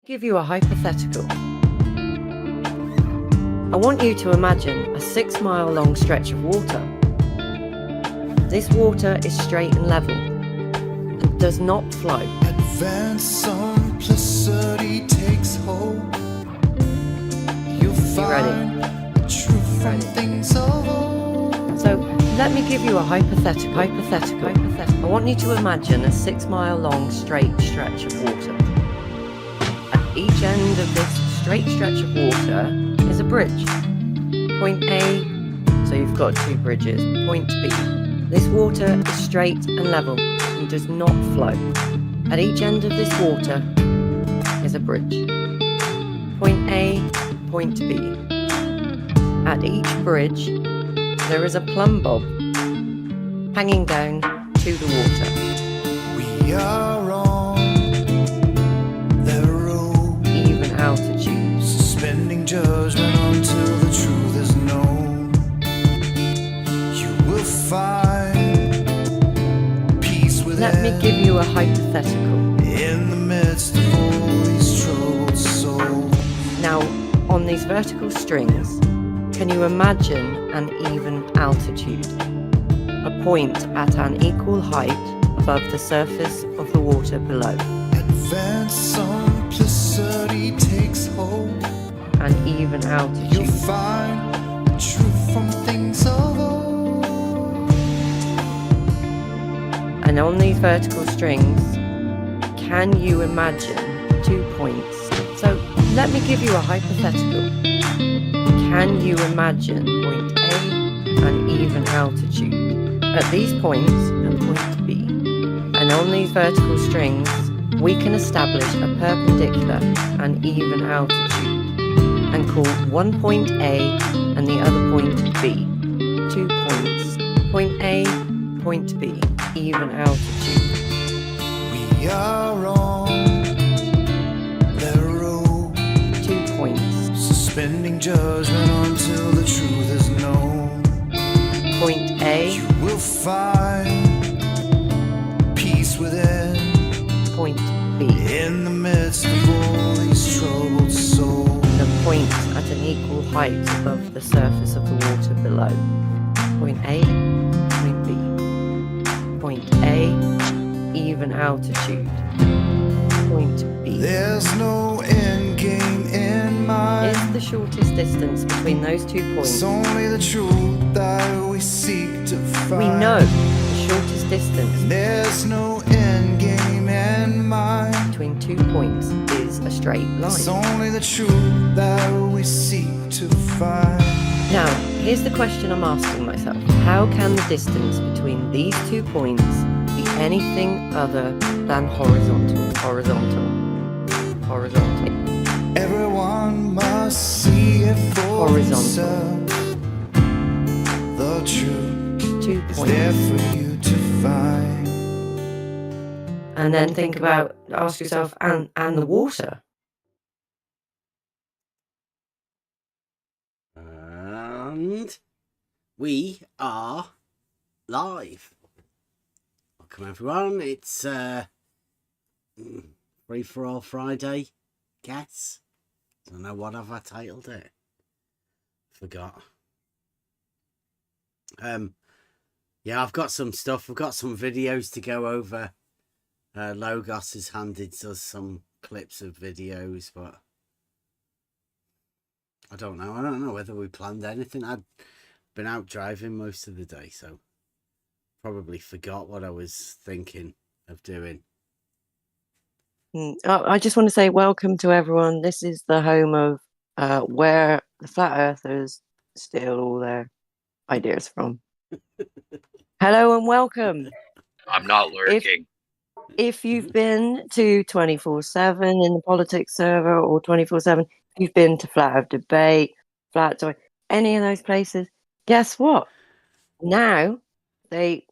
Give you a hypothetical. I want you to imagine a 6-mile long stretch of water. This water is straight and level and does not flow. Advanced simplicity takes hold. You'll find the truth from things of old. So let me give you a hypothetical. I want you to imagine a 6-mile long straight stretch of water. At each end of this straight stretch of water is a bridge. Point A, so you've got 2 bridges. Point B. This water is straight and level and does not flow. At each end of this water is a bridge. Point A, point B. At each bridge there is a plumb bob hanging down to the water. We are on the road, even altitude, suspending judgment until the truth is known. You will find peace within. Let me give you a hypothetical. In the midst of all these troubled souls. Now, on these vertical strings, can you imagine an even altitude? A point at an equal height above the surface of the water below. Advanced simplicity takes hold. An even You'll altitude. find the truth from things of old. And on these vertical strings, can you imagine 2 points? So let me give you a hypothetical. Can you imagine point A an even altitude? At these points and point B, and on these vertical strings, we can establish a perpendicular and even altitude and call one point A and the other point B. 2 points. Point A, point B, even altitude. We are on the road, 2 points. suspending judgment until the truth is known. Point A, You will find peace within. point B. In the midst of all these troubled souls. The point at an equal height above the surface of the water below. Point A, point B. Point A, even altitude. Point B. There's no end game in mind. Is the shortest distance between those 2 points? It's only the truth that we seek to find. We know the shortest distance There's no end game in mind. between 2 points is a straight It's line. only the truth that we seek to find. Now, here's the question I'm asking myself. How can the distance between these 2 points be anything other than horizontal? Horizontal. Everyone must see it for Horizontal. themselves. The truth 2 is there points. for you to find. And then think about, ask yourself, and the water. And we are live. Welcome everyone. It's Free for All Friday. Guess. Don't know what have I titled it. Forgot. Yeah, I've got some stuff. I've got some videos to go over. Logos has handed us some clips of videos, but I don't know. I don't know whether we planned anything. I'd been out driving most of the day, so probably forgot what I was thinking of doing. I just want to say welcome to everyone. This is the home of where the flat earthers steal all their ideas from. Hello and welcome. I'm not lurking. If you've been to 24/7 in the politics server or 24/7, you've been to Flat Earth Debate, Flat Toy, any of those places, guess what? Now they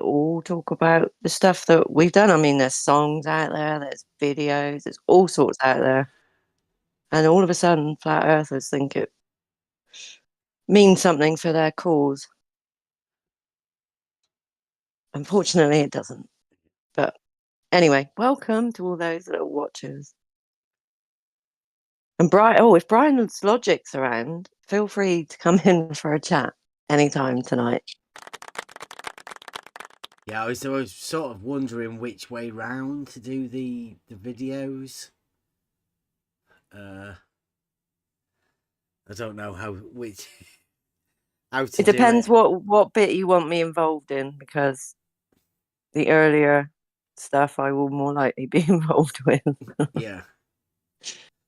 all talk about the stuff that we've done. I mean, there's songs out there, there's videos, there's all sorts out there. And all of a sudden, flat earthers think it means something for their cause. Unfortunately, it doesn't. But anyway, welcome to all those little watchers. And Brian, if Brian's Logic's around, feel free to come in for a chat anytime tonight. Yeah, I was sort of wondering which way round to do the videos. I don't know how to It depends what bit you want me involved in, because the earlier stuff I will more likely be involved with. Yeah.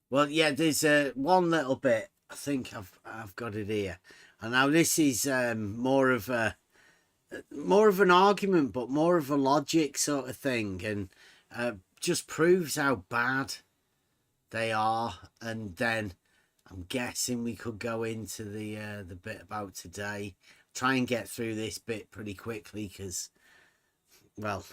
Well, yeah, there's one little bit. I think I've got it here. And now this is more of an argument, but more of a logic sort of thing, and just proves how bad they are. And then I'm guessing we could go into the bit about today. Try and get through this bit pretty quickly because, well,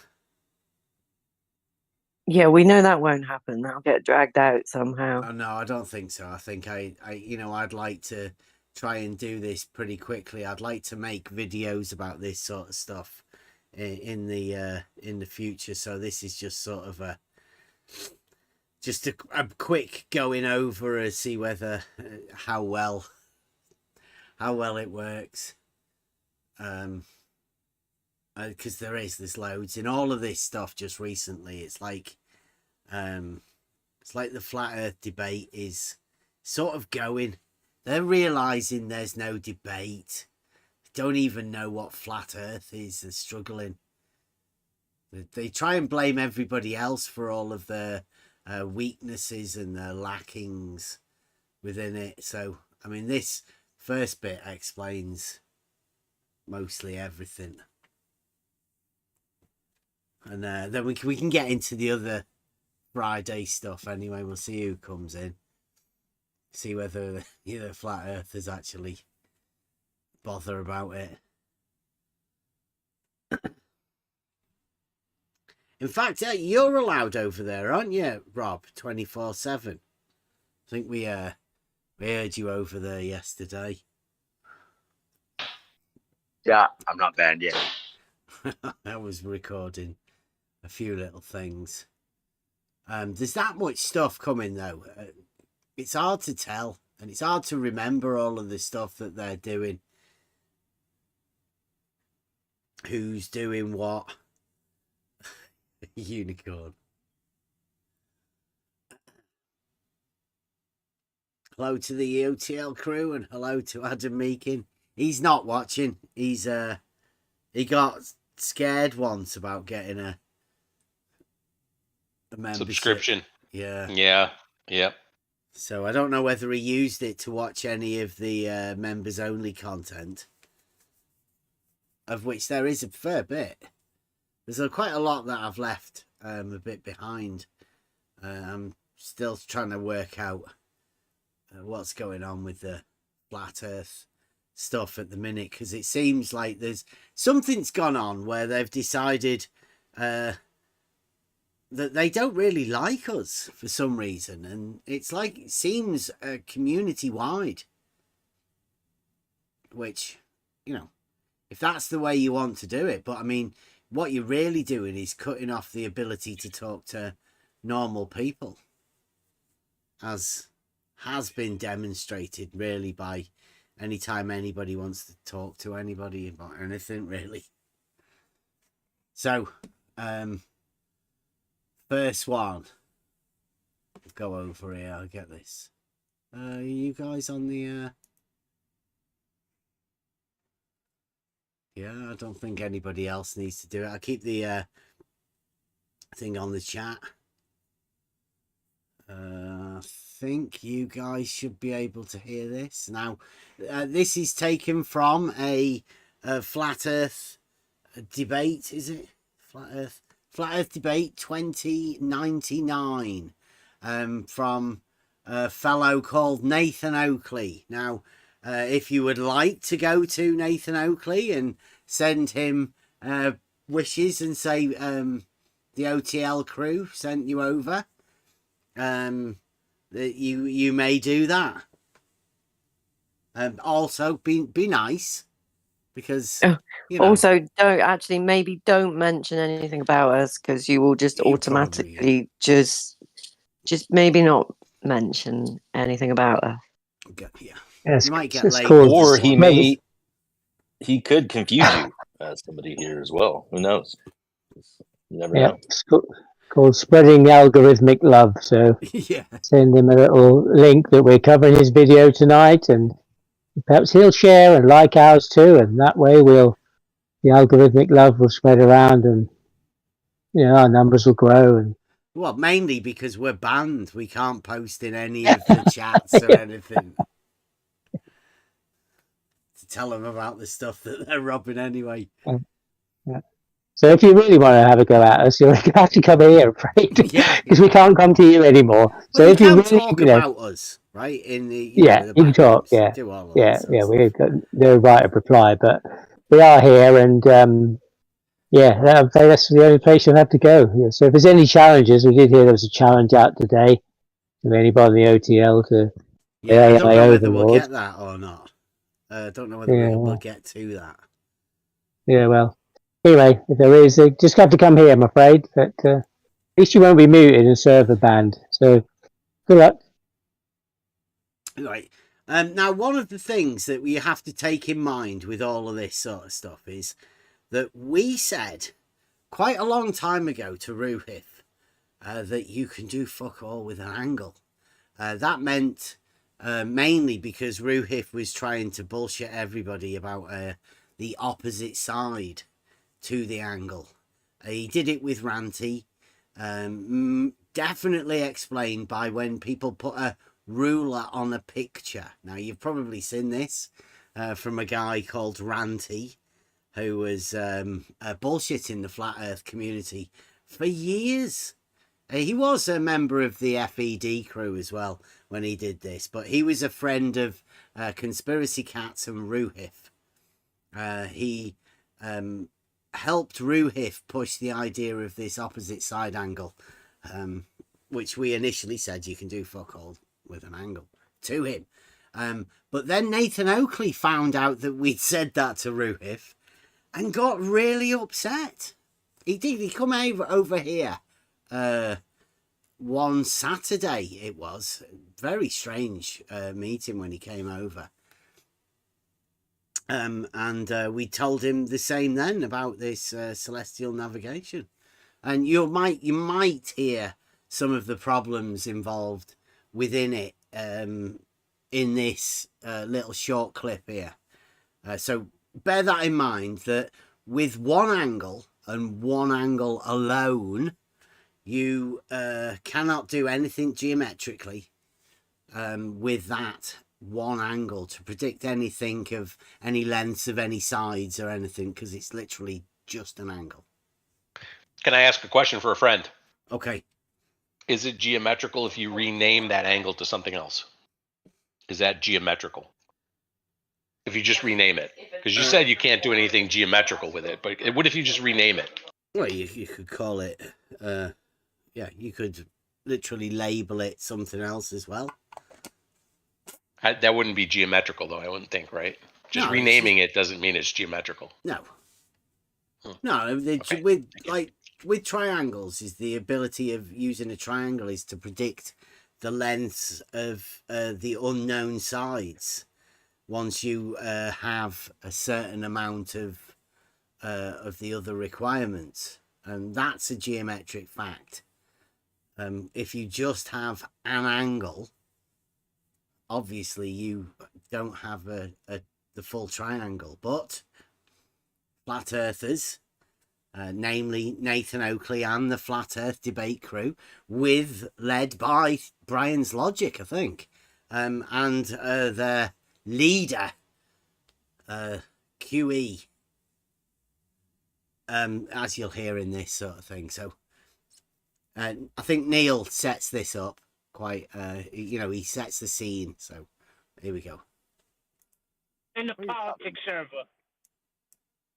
yeah, we know that won't happen. That'll get dragged out somehow. oh, no, I don't think so. I think I'd like to try and do this pretty quickly. I'd like to make videos about this sort of stuff in the future. So this is just sort of a quick going over and see whether how well it works. Because there's loads in all of this stuff just recently. It's like the flat earth debate is sort of going. They're realizing there's no debate. Don't even know what flat earth is. They're struggling. They try and blame everybody else for all of their weaknesses and their lackings within it. So, I mean, this first bit explains mostly everything. And then we can get into the other Friday stuff anyway. We'll see who comes in. See whether the flat earthers actually bother about it. In fact, you're allowed over there, aren't you, Rob? 24/7. I think we heard you over there yesterday. Yeah, I'm not banned yet. I was recording a few little things. There's that much stuff coming though. It's hard to tell, and it's hard to remember all of the stuff that they're doing. Who's doing what? Unicorn. Hello to the EOTL crew, and hello to Adam Meakin. He's not watching. He got scared once about getting a membership. Subscription. Yeah. Yep. So I don't know whether he used it to watch any of the members only content, of which there is a fair bit. There's quite a lot that I've left a bit behind. I'm still trying to work out what's going on with the flat earth stuff at the minute, because it seems like something's gone on where they've decided that they don't really like us for some reason, and it seems community wide, which, if that's the way you want to do it, but I mean, what you're really doing is cutting off the ability to talk to normal people, as has been demonstrated really by anytime anybody wants to talk to anybody about anything, really. So, first one. Let's go over here. I'll get this. Are you guys on the... Yeah, I don't think anybody else needs to do it. I'll keep the thing on the chat. I think you guys should be able to hear this. Now, this is taken from a Flat Earth debate, is it? Flat Earth debate 2099 from a fellow called Nathan Oakley. Now, if you would like to go to Nathan Oakley and send him wishes and say the OTL crew sent you over, you may do that. Also, be nice, because also don't mention anything about us, because you will just automatically just maybe not mention anything about her. Yeah. Yes, You might get it's labeled. called- Or he Maybe- he could confuse you as somebody here as well. Who knows? You never Yeah, know. it's called spreading algorithmic love. So Yeah. send him a little link that we're covering his video tonight, and perhaps he'll share and like ours too, and that way the algorithmic love will spread around, and our numbers will grow. And Well, mainly because we're banned. We can't post in any of the chats or anything to tell them about the stuff that they're robbing anyway. yeah. So if you really want to have a go at us, you'll have to come here, afraid, Yeah. because we can't come to you anymore. But So you if you can really, talk about us, right? In the yeah, the you can back talk, rooms. yeah, Do all of yeah, that yeah. stuff. We've got no right of reply, but we are here, and that's the only place you'll have to go. Yeah, so if there's any challenges, we did hear there was a challenge out today of anybody in the OTL to Yeah, I don't AI know whether we'll overlord. get that or not. I don't know whether Yeah. we'll get to that. Yeah, well, anyway, if there is, just have to come here, I'm afraid. But at least you won't be muted and server banned. So good luck. Right. Now, one of the things that we have to take in mind with all of this sort of stuff is that we said quite a long time ago to Ruhith that you can do fuck all with an angle. That meant mainly because Ruhith was trying to bullshit everybody about the opposite side to the angle. He did it with Ranty. Definitely explained by when people put a ruler on a picture. Now, you've probably seen this from a guy called Ranty, who was bullshitting the flat earth community for years. He was a member of the FED crew as well when he did this, but he was a friend of Conspiracy Cats and Ruhith. He helped Ruhith push the idea of this opposite side angle, which we initially said you can do fuck all with an angle to him. But then Nathan Oakley found out that we'd said that to Ruhith and got really upset. He did. He come over here one Saturday. It was very strange meeting when he came over. And we told him the same then about this celestial navigation. And you might hear some of the problems involved within it in this little short clip here. So bear that in mind, that with one angle and one angle alone, you cannot do anything geometrically with that one angle to predict anything of any lengths of any sides or anything, because it's literally just an angle. Can I ask a question for a friend? Okay. Is it geometrical if you rename that angle to something else? Is that geometrical? If you just rename it? Because you said you can't do anything geometrical with it, but what if you just rename it? Well, you could call it, you could literally label it something else as well. That wouldn't be geometrical, though, I wouldn't think, right? Just No, renaming it doesn't mean it's geometrical. No. Hmm. No, Okay. with triangles is the ability of using a triangle is to predict the lengths of the unknown sides once you have a certain amount of the other requirements, and that's a geometric fact. If you just have an angle, obviously you don't have the full triangle. But flat earthers, namely Nathan Oakley and the Flat Earth Debate crew, led by Brian's Logic, I think, and their leader, QE, as you'll hear in this sort of thing. So I think Neil sets this up quite, he sets the scene. So here we go. In the politics server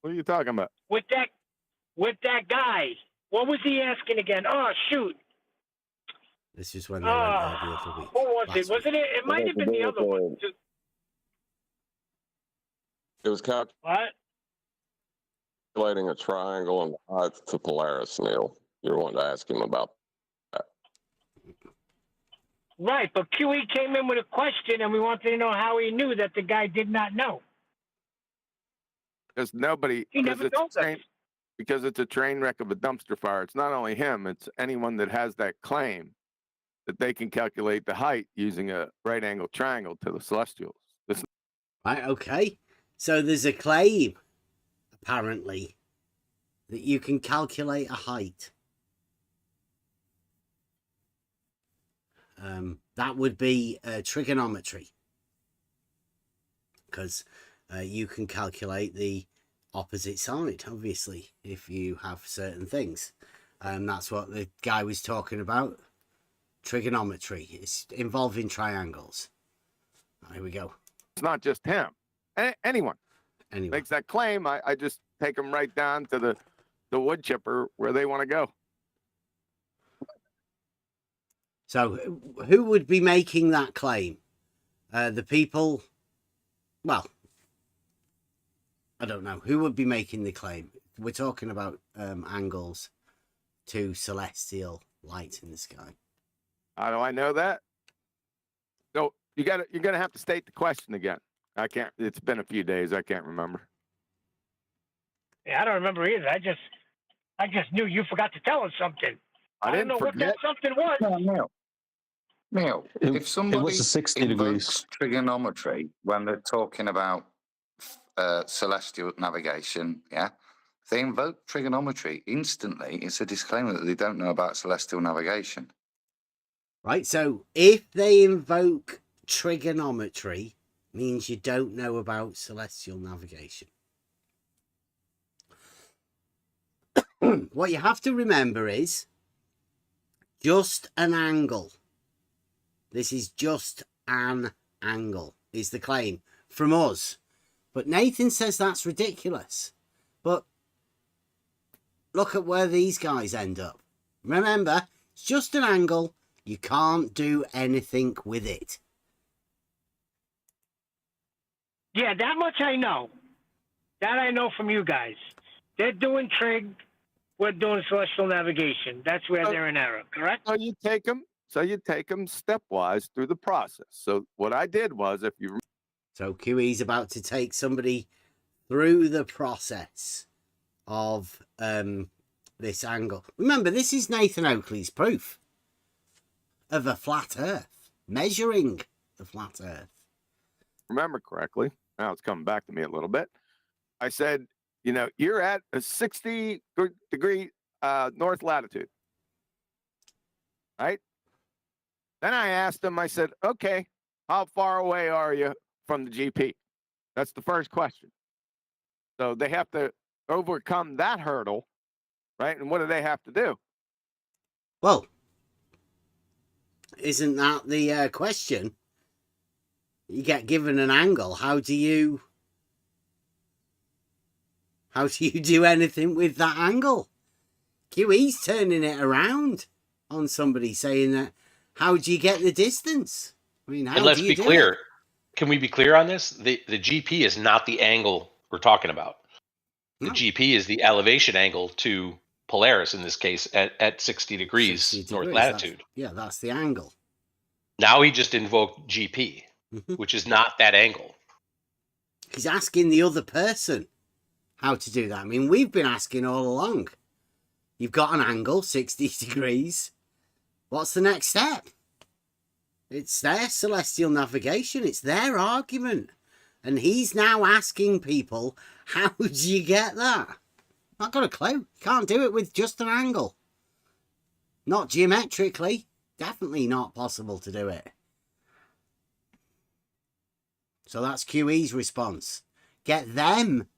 What are you talking about? with that guy. What was he asking again? Oh shoot! This is when they went there the other week. Who was it? last Wasn't week. it? It might have been the other one. It was What? calculating a triangle and the height to Polaris, Neil. You were wanting to ask him about that. Right, but QE came in with a question, and we wanted to know how he knew that the guy did not know. Because nobody, He because never it's told us. because it's a train wreck of a dumpster fire. It's not only him; it's anyone that has that claim that they can calculate the height using a right-angled triangle to the celestials. This Right, okay. So there's a claim, apparently, that you can calculate a height. That would be trigonometry, because you can calculate the opposite side, obviously, if you have certain things. That's what the guy was talking about. Trigonometry. It's involving triangles. Here we go. it's not just him. Anyone Anyway, makes that claim, I just take them right down to the wood chipper where they want to go. so who would be making that claim? The people, well, I don't know. Who would be making the claim? We're talking about angles to celestial light in the sky. How do I know that? So you're gonna have to state the question again. I can't. It's been a few days. I can't remember. Yeah, I don't remember either. I just knew you forgot to tell us something. I don't didn't know forget. what that something was. Neil, if somebody It was a 60 degrees. invokes trigonometry when they're talking about celestial navigation, yeah, if they invoke trigonometry instantly, it's a disclaimer that they don't know about celestial navigation. Right, so if they invoke trigonometry, means you don't know about celestial navigation. What you have to remember is just an angle. This is just an angle, is the claim from us. But Nathan says that's ridiculous. But look at where these guys end up. Remember, it's just an angle. You can't do anything with it. Yeah, that much I know. That I know from you guys. They're doing trig. We're doing celestial navigation. That's where they're in error, correct? So you take them. So you take them stepwise through the process. So what I did was, if you So QE's about to take somebody through the process of this angle. Remember, this is Nathan Oakley's proof of a flat Earth, measuring the flat Earth. remember correctly, now it's coming back to me a little bit. I said, you're at a 60-degree north latitude, right? Then I asked him, I said, okay, how far away are you from the GP? That's the first question. So they have to overcome that hurdle, right? And what do they have to do? Well, isn't that the question? You get given an angle. How do you do anything with that angle? QE's turning it around on somebody, saying that, how do you get the distance? I mean, how And let's do you be do clear. it? Can we be clear on this? The GP is not the angle we're talking about. The No. GP is the elevation angle to Polaris in this case at 60 degrees 60 north degrees, latitude. That's the angle. Now he just invoked GP, which is not that angle. He's asking the other person how to do that. I mean, we've been asking all along. You've got an angle, 60 degrees. What's the next step? It's their celestial navigation. It's their argument. And he's now asking people, how do you get that? Not got a clue. Can't do it with just an angle. Not geometrically. Definitely not possible to do it. So that's QE's response. Get them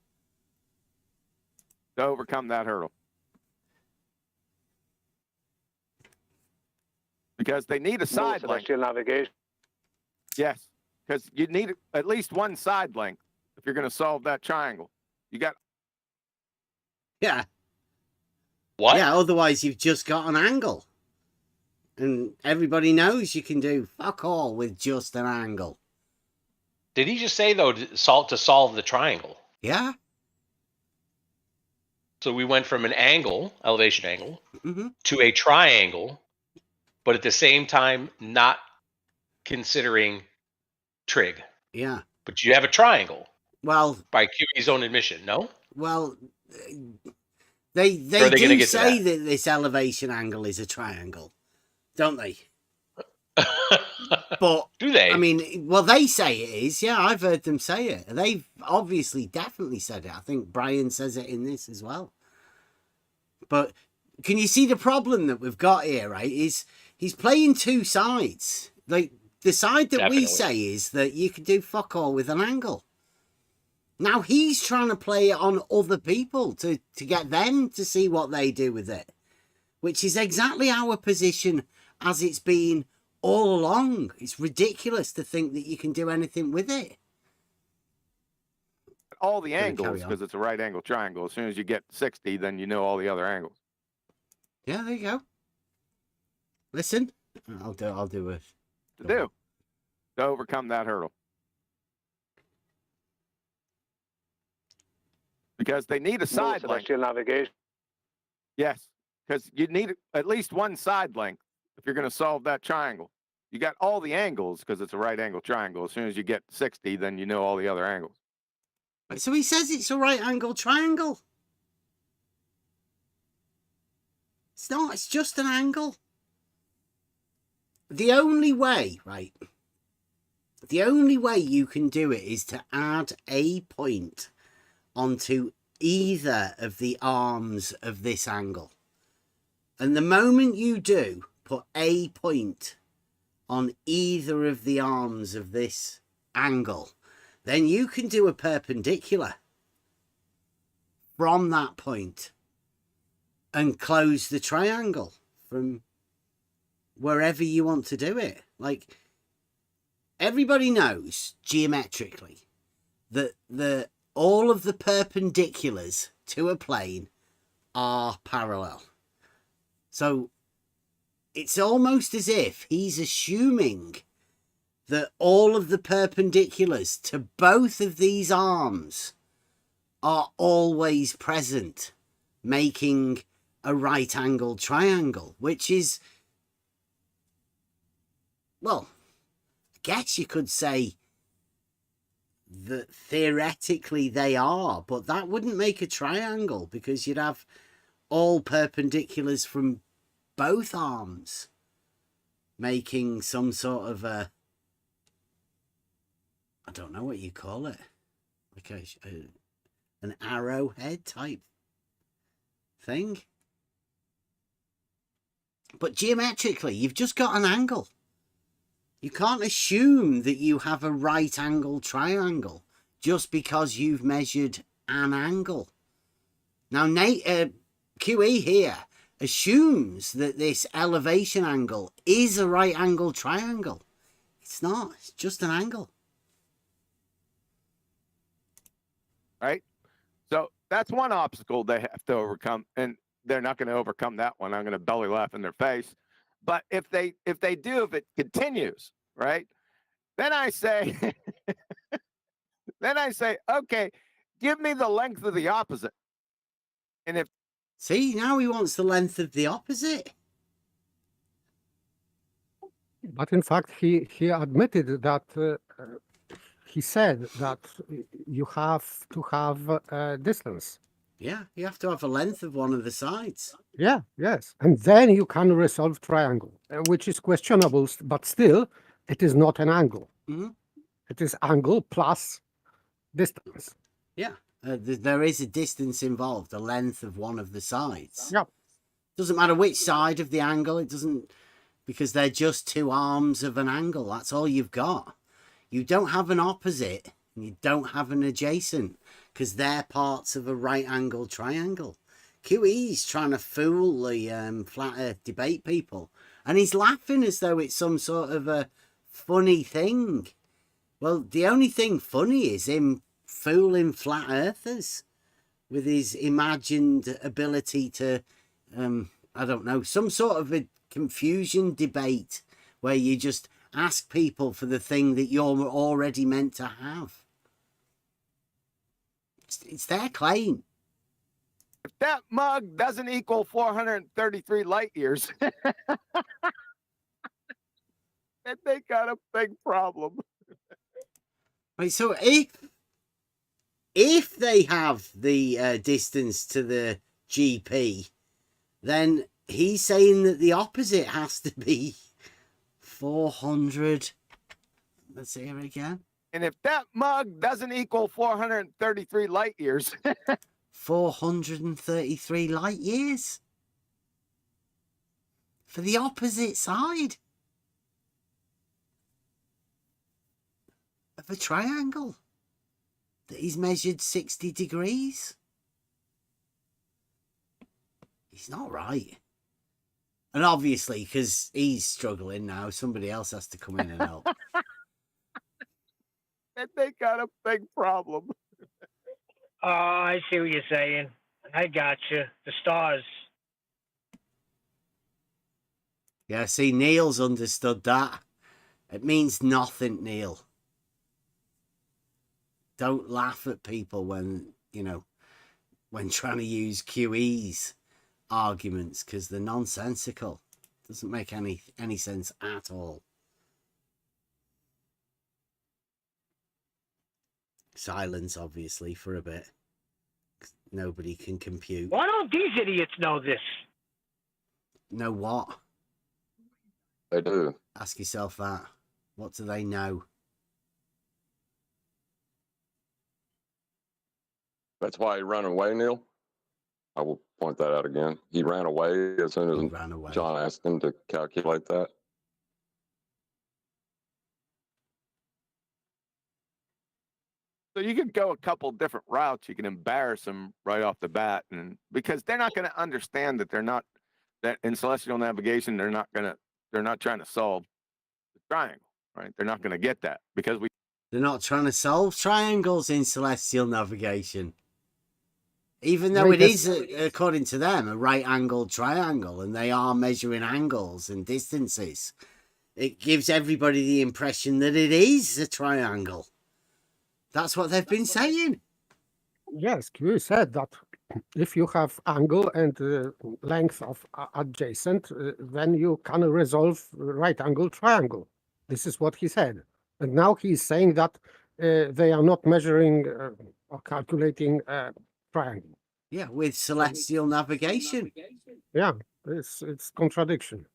To overcome that hurdle. Because they need a side length. Celestial navigation. Yes, because you need at least one side length if you're going to solve that triangle. You got Yeah. What? Yeah, otherwise you've just got an angle. And everybody knows you can do fuck all with just an angle. Did he just say, though, to solve the triangle? Yeah. So we went from an angle, elevation angle, Mm-hmm. to a triangle, but at the same time not considering trig, Yeah. but you have a triangle Well, by QE's own admission. No, well, they Or are they gonna do get to say that this elevation angle is a triangle, don't they? But do they? I mean, well, they say it is. Yeah, I've heard them say it. They've obviously definitely said it. I think Brian says it in this as well. But can you see the problem that we've got here, right? Is he's playing two sides. Like the side that we Definitely. say is that you can do fuck all with an angle. Now he's trying to play it on other people to get them to see what they do with it, which is exactly our position as it's been all along. It's ridiculous to think that you can do anything with it. All the Carry angles, on. because it's a right angle triangle. As soon as you get 60, then you know all the other angles. Yeah, there you go. Listen, I'll do it. To overcome that hurdle. Because they need a side length. Celestial navigation. Yes, because you need at least one side length if you're going to solve that triangle. You got all the angles because it's a right angle triangle. As soon as you get 60, then you know all the other angles. So he says it's a right angle triangle. It's not, it's just an angle. The only way, right? The only way you can do it is to add a point onto either of the arms of this angle. And the moment you do put a point on either of the arms of this angle, then you can do a perpendicular from that point and close the triangle from wherever you want to do it. Like, everybody knows geometrically that all of the perpendiculars to a plane are parallel. So it's almost as if he's assuming that all of the perpendiculars to both of these arms are always present, making a right angled triangle, which is, well, I guess you could say that theoretically they are, but that wouldn't make a triangle because you'd have all perpendiculars from both arms making some sort of a, I don't know what you call it, like an arrowhead type thing. But geometrically, you've just got an angle. You can't assume that you have a right angle triangle just because you've measured an angle. Now, QE here assumes that this elevation angle is a right angle triangle. It's not. It's just an angle. Right? So that's one obstacle they have to overcome, and they're not going to overcome that one. I'm going to belly laugh in their face. But if it continues, right? Then I say, okay, give me the length of the opposite. And if see, now he wants the length of the opposite. But in fact, he admitted that he said that you have to have a distance. Yeah, you have to have a length of one of the sides. Yeah, yes. And then you can resolve triangle, which is questionable, but still, it is not an angle. Mm-hmm. It is angle plus distance. Yeah, there is a distance involved, the length of one of the sides. Yeah. Doesn't matter which side of the angle, it doesn't, because they're just two arms of an angle. That's all you've got. You don't have an opposite, and you don't have an adjacent, because they're parts of a right angle triangle. QE's trying to fool the flat earth debate people, and he's laughing as though it's some sort of a funny thing. Well, the only thing funny is him fooling flat earthers with his imagined ability to, I don't know, some sort of a confusion debate where you just ask people for the thing that you're already meant to have. It's their claim. If that mug doesn't equal 433 light years, And they got a big problem. Right, so if they have the distance to the GP, then he's saying that the opposite has to be 400. Let's see here again. And if that mug doesn't equal 433 light years, 433 light years for the opposite side of a triangle that he's measured 60 degrees. He's not right. And obviously, because he's struggling now, somebody else has to come in and help. and they got a big problem. Oh, I see what you're saying. I got you. The stars. Yeah, see, Neil's understood that. It means nothing, Neil. Don't laugh at people when, when trying to use QE's arguments, because they're nonsensical. Doesn't make any sense at all. Silence, obviously, for a bit. Nobody can compute. Why don't these idiots know this? Know what? They do. Ask yourself that. What do they know? That's why he ran away, Neil. I will point that out again. He ran away as soon He as ran away. John asked him to calculate that. So you could go a couple different routes. You can embarrass them right off the bat, and because they're not going to understand that in celestial navigation they're not trying to solve the triangle, right? They're not going to get that because They're not trying to solve triangles in celestial navigation. Even though Right, it is, according to them, a right-angled triangle, and they are measuring angles and distances, it gives everybody the impression that it is a triangle. That's what they've been saying. Yes, Q said that if you have angle and length of adjacent, then you can resolve right angle triangle. This is what he said. And now he's saying that they are not measuring or calculating triangle. Yeah, with celestial navigation. Yeah, it's contradiction.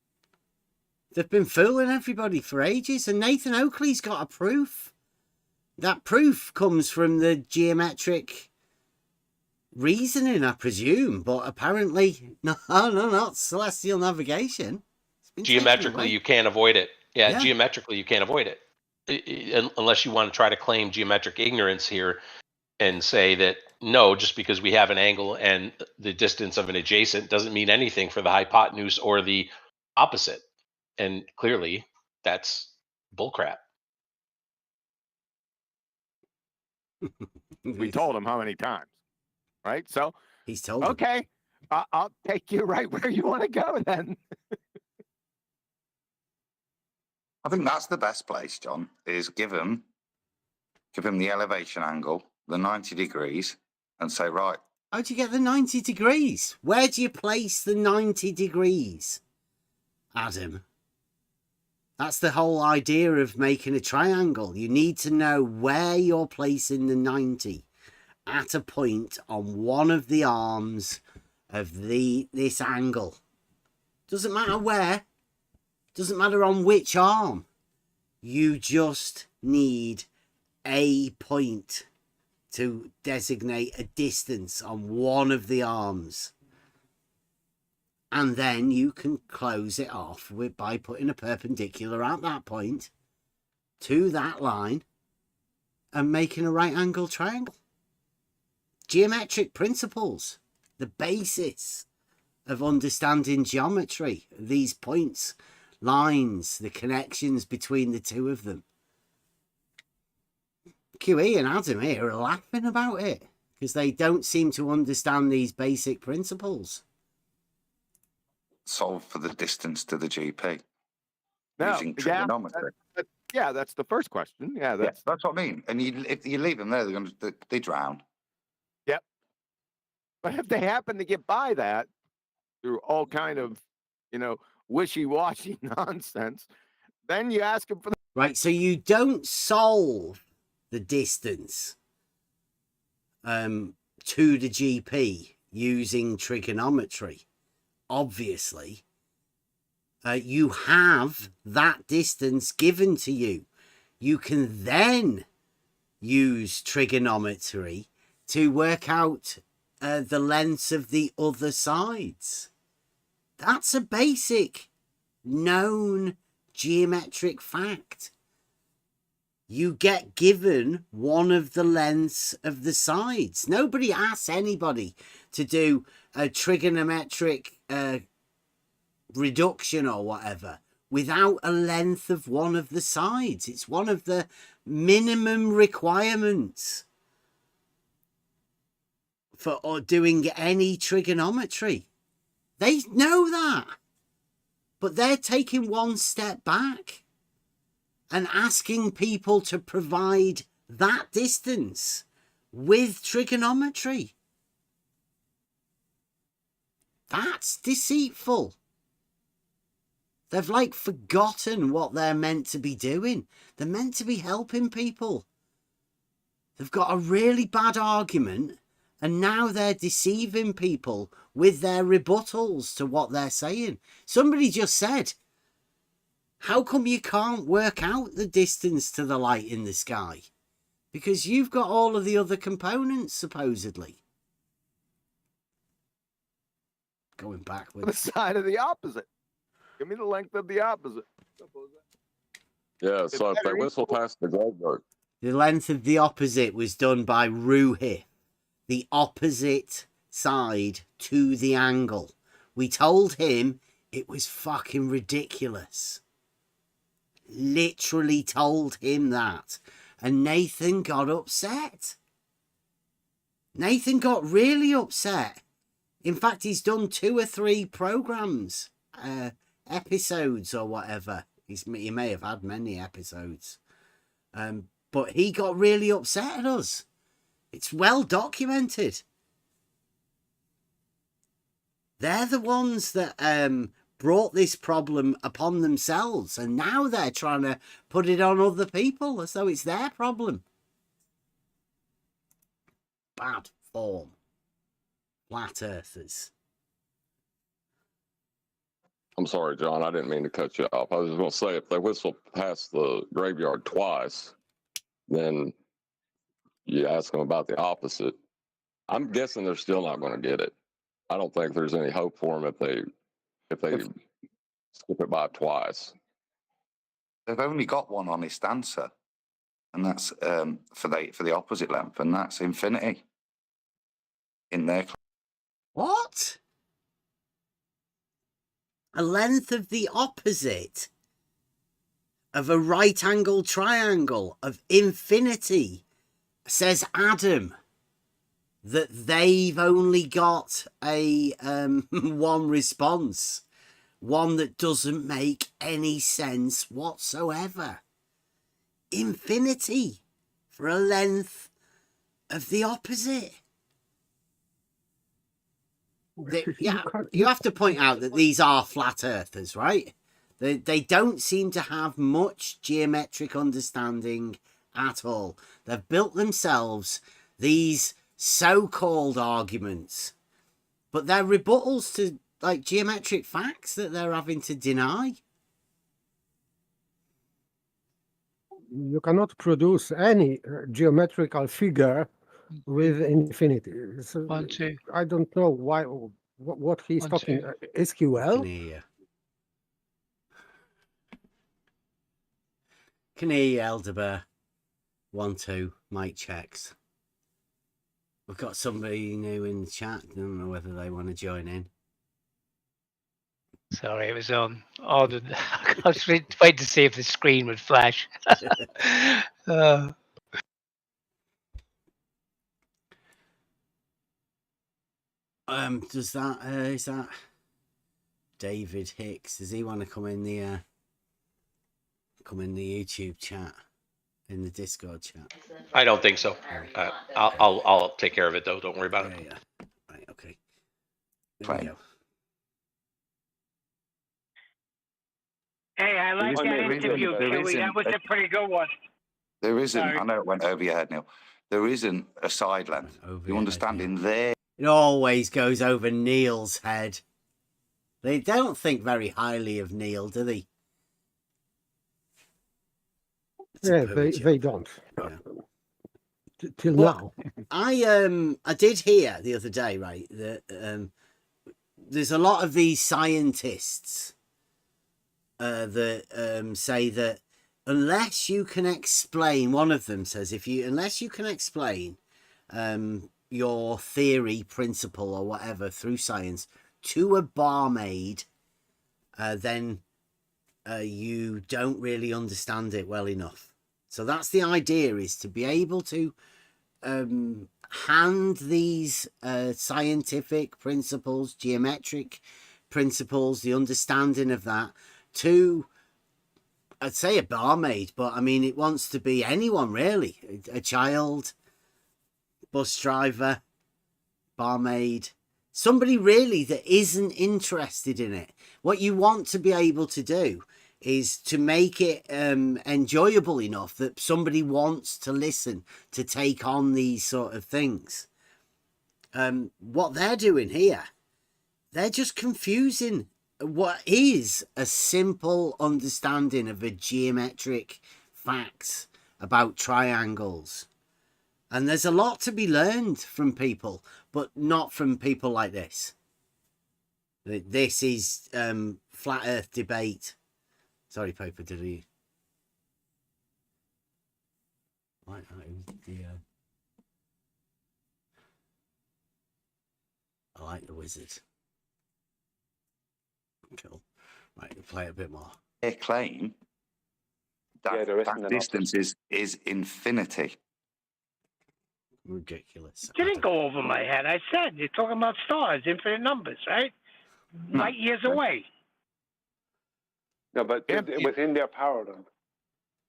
They've been fooling everybody for ages, and Nathan Oakley's got a proof. That proof comes from the geometric reasoning, I presume, but apparently, no, not celestial navigation. Geometrically, you can't avoid it. Yeah. Geometrically, you can't avoid it. Unless you want to try to claim geometric ignorance here and say that, no, just because we have an angle and the distance of an adjacent doesn't mean anything for the hypotenuse or the opposite. And clearly, that's bullcrap. we told him how many times, right? So he's told okay, I'll take you right where you want to go then. I think that's the best place, John, is give him the elevation angle, the 90 degrees, and say, right. How do you get the 90 degrees? Where do you place the 90 degrees, Adam? That's the whole idea of making a triangle. You need to know where you're placing the 90 at a point on one of the arms of this angle. Doesn't matter where. Doesn't matter on which arm. You just need a point to designate a distance on one of the arms. And then you can close it off by putting a perpendicular at that point to that line and making a right angle triangle. Geometric principles, the basis of understanding geometry, these points, lines, the connections between the two of them. QE and Adam here are laughing about it because they don't seem to understand these basic principles. Solve for the distance to the GP Yeah, using trigonometry. That's the first question. Yeah, that's what I mean. And if you leave them there, they drown. Yep. But if they happen to get by that through all kind of, wishy-washy nonsense, Then you ask him for the Right, so you don't solve the distance to the GP using trigonometry. Obviously, you have that distance given to you. You can then use trigonometry to work out the lengths of the other sides. That's a basic known geometric fact. You get given one of the lengths of the sides. Nobody asks anybody to do a trigonometric reduction or whatever without a length of one of the sides. It's one of the minimum requirements for doing any trigonometry. They know that, but they're taking one step back and asking people to provide that distance with trigonometry. That's deceitful. They've like forgotten what they're meant to be doing. They're meant to be helping people. They've got a really bad argument, and now they're deceiving people with their rebuttals to what they're saying. Somebody just said, how come you can't work out the distance to the light in the sky? Because you've got all of the other components, supposedly. Going backwards. the side of the opposite. Give me the length of the opposite. Yeah, so if they whistle past the graveyard. The length of the opposite was done by Ruhi. The opposite side to the angle. We told him it was fucking ridiculous. Literally told him that. And Nathan got upset. Nathan got really upset. In fact, he's done 2 or 3 programs, episodes or whatever. He may have had many episodes. But he got really upset at us. It's well documented. They're the ones that brought this problem upon themselves, and now they're trying to put it on other people as though it's their problem. Bad form. Flat earthers. I'm sorry, John. I didn't mean to cut you off. I was just going to say, if they whistle past the graveyard twice, then you ask them about the opposite. I'm guessing they're still not going to get it. I don't think there's any hope for them if they skip it by twice. They've only got one honest answer, and that's for the opposite length, and that's infinity. In their What? A length of the opposite of a right-angled triangle of infinity, says Adam, that they've only got a one response, one that doesn't make any sense whatsoever. Infinity for a length of the opposite. Yeah, you have to point out that these are flat earthers, right? They don't seem to have much geometric understanding at all. They've built themselves these so-called arguments, but they're rebuttals to like geometric facts that they're having to deny. You cannot produce any geometrical figure with infinity. So 1, 2. I don't know why. What he's 1, talking 2. SQL. Can hear you, Elderbear. 1, 2. Mic checks. We've got somebody new in the chat. I don't know whether they want to join in. Sorry, it was on. I was waiting to see if the screen would flash. Does that is that David Hicks? Does he want to come in the YouTube chat, in the Discord chat? I don't think so. I'll take care of it though. Don't worry about it. Yeah. Right. Okay. There we go. Hey, I like isn't- that there interview, isn't- there Kiwi. That isn't was a pretty good one. There isn't. Sorry. I know it went over your head, Neil. There isn't a side length. Over You your understand? head, In there, It always goes over Neil's head. They don't think very highly of Neil, do they? It's a Yeah, poo they joke. don't. Yeah. Till Well, now. I did hear the other day, right, that there's a lot of these scientists that say that unless you can explain, one of them says, unless you can explain your theory, principle, or whatever through science to a barmaid, then you don't really understand it well enough. So that's the idea, is to be able to hand these scientific principles, geometric principles, the understanding of that to, I'd say, a barmaid, but I mean, it wants to be anyone really, a child, bus driver, barmaid, somebody really that isn't interested in it. What you want to be able to do is to make it enjoyable enough that somebody wants to listen, to take on these sort of things. What they're doing here, they're just confusing what is a simple understanding of a geometric facts about triangles. And there's a lot to be learned from people, but not from people like this. This is flat earth debate. Sorry, Paper, did he? Right, I like the wizard. Cool. Right, we'll play it a bit more. their claim that, that distance is infinity. Ridiculous. Didn't go over my head. I said, you're talking about stars, infinite numbers, right? Light years away. No, but within their paradigm.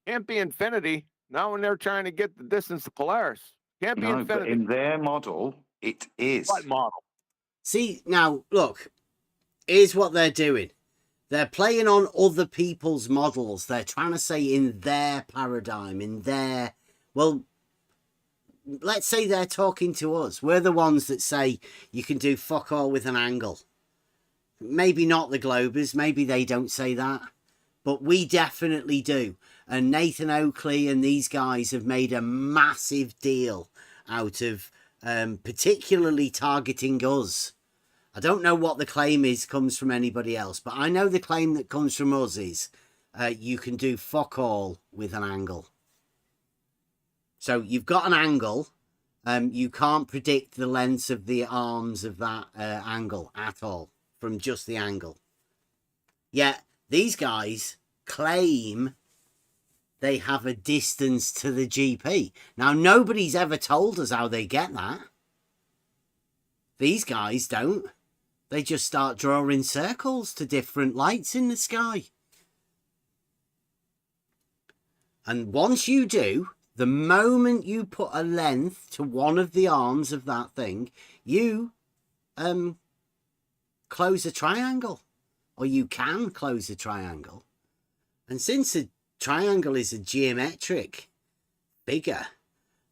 Can't be infinity. Not when they're trying to get the distance to Polaris. Can't be No, but infinity. in their model, it is. What model? See, now, look, here's what they're doing. They're playing on other people's models. They're trying to say in their paradigm, in their... Well, let's say they're talking to us. We're the ones that say you can do fuck all with an angle. Maybe not the Globers. Maybe they don't say that. But we definitely do. And Nathan Oakley and these guys have made a massive deal out of particularly targeting us. I don't know what the claim is comes from anybody else, but I know the claim that comes from us is you can do fuck all with an angle. So you've got an angle. You can't predict the lengths of the arms of that angle at all from just the angle. Yet these guys claim they have a distance to the GP. Now, nobody's ever told us how they get that. These guys don't. They just start drawing circles to different lights in the sky. And once you do, the moment you put a length to one of the arms of that thing, you close a triangle. Or you can close a triangle. And since a triangle is a geometric figure,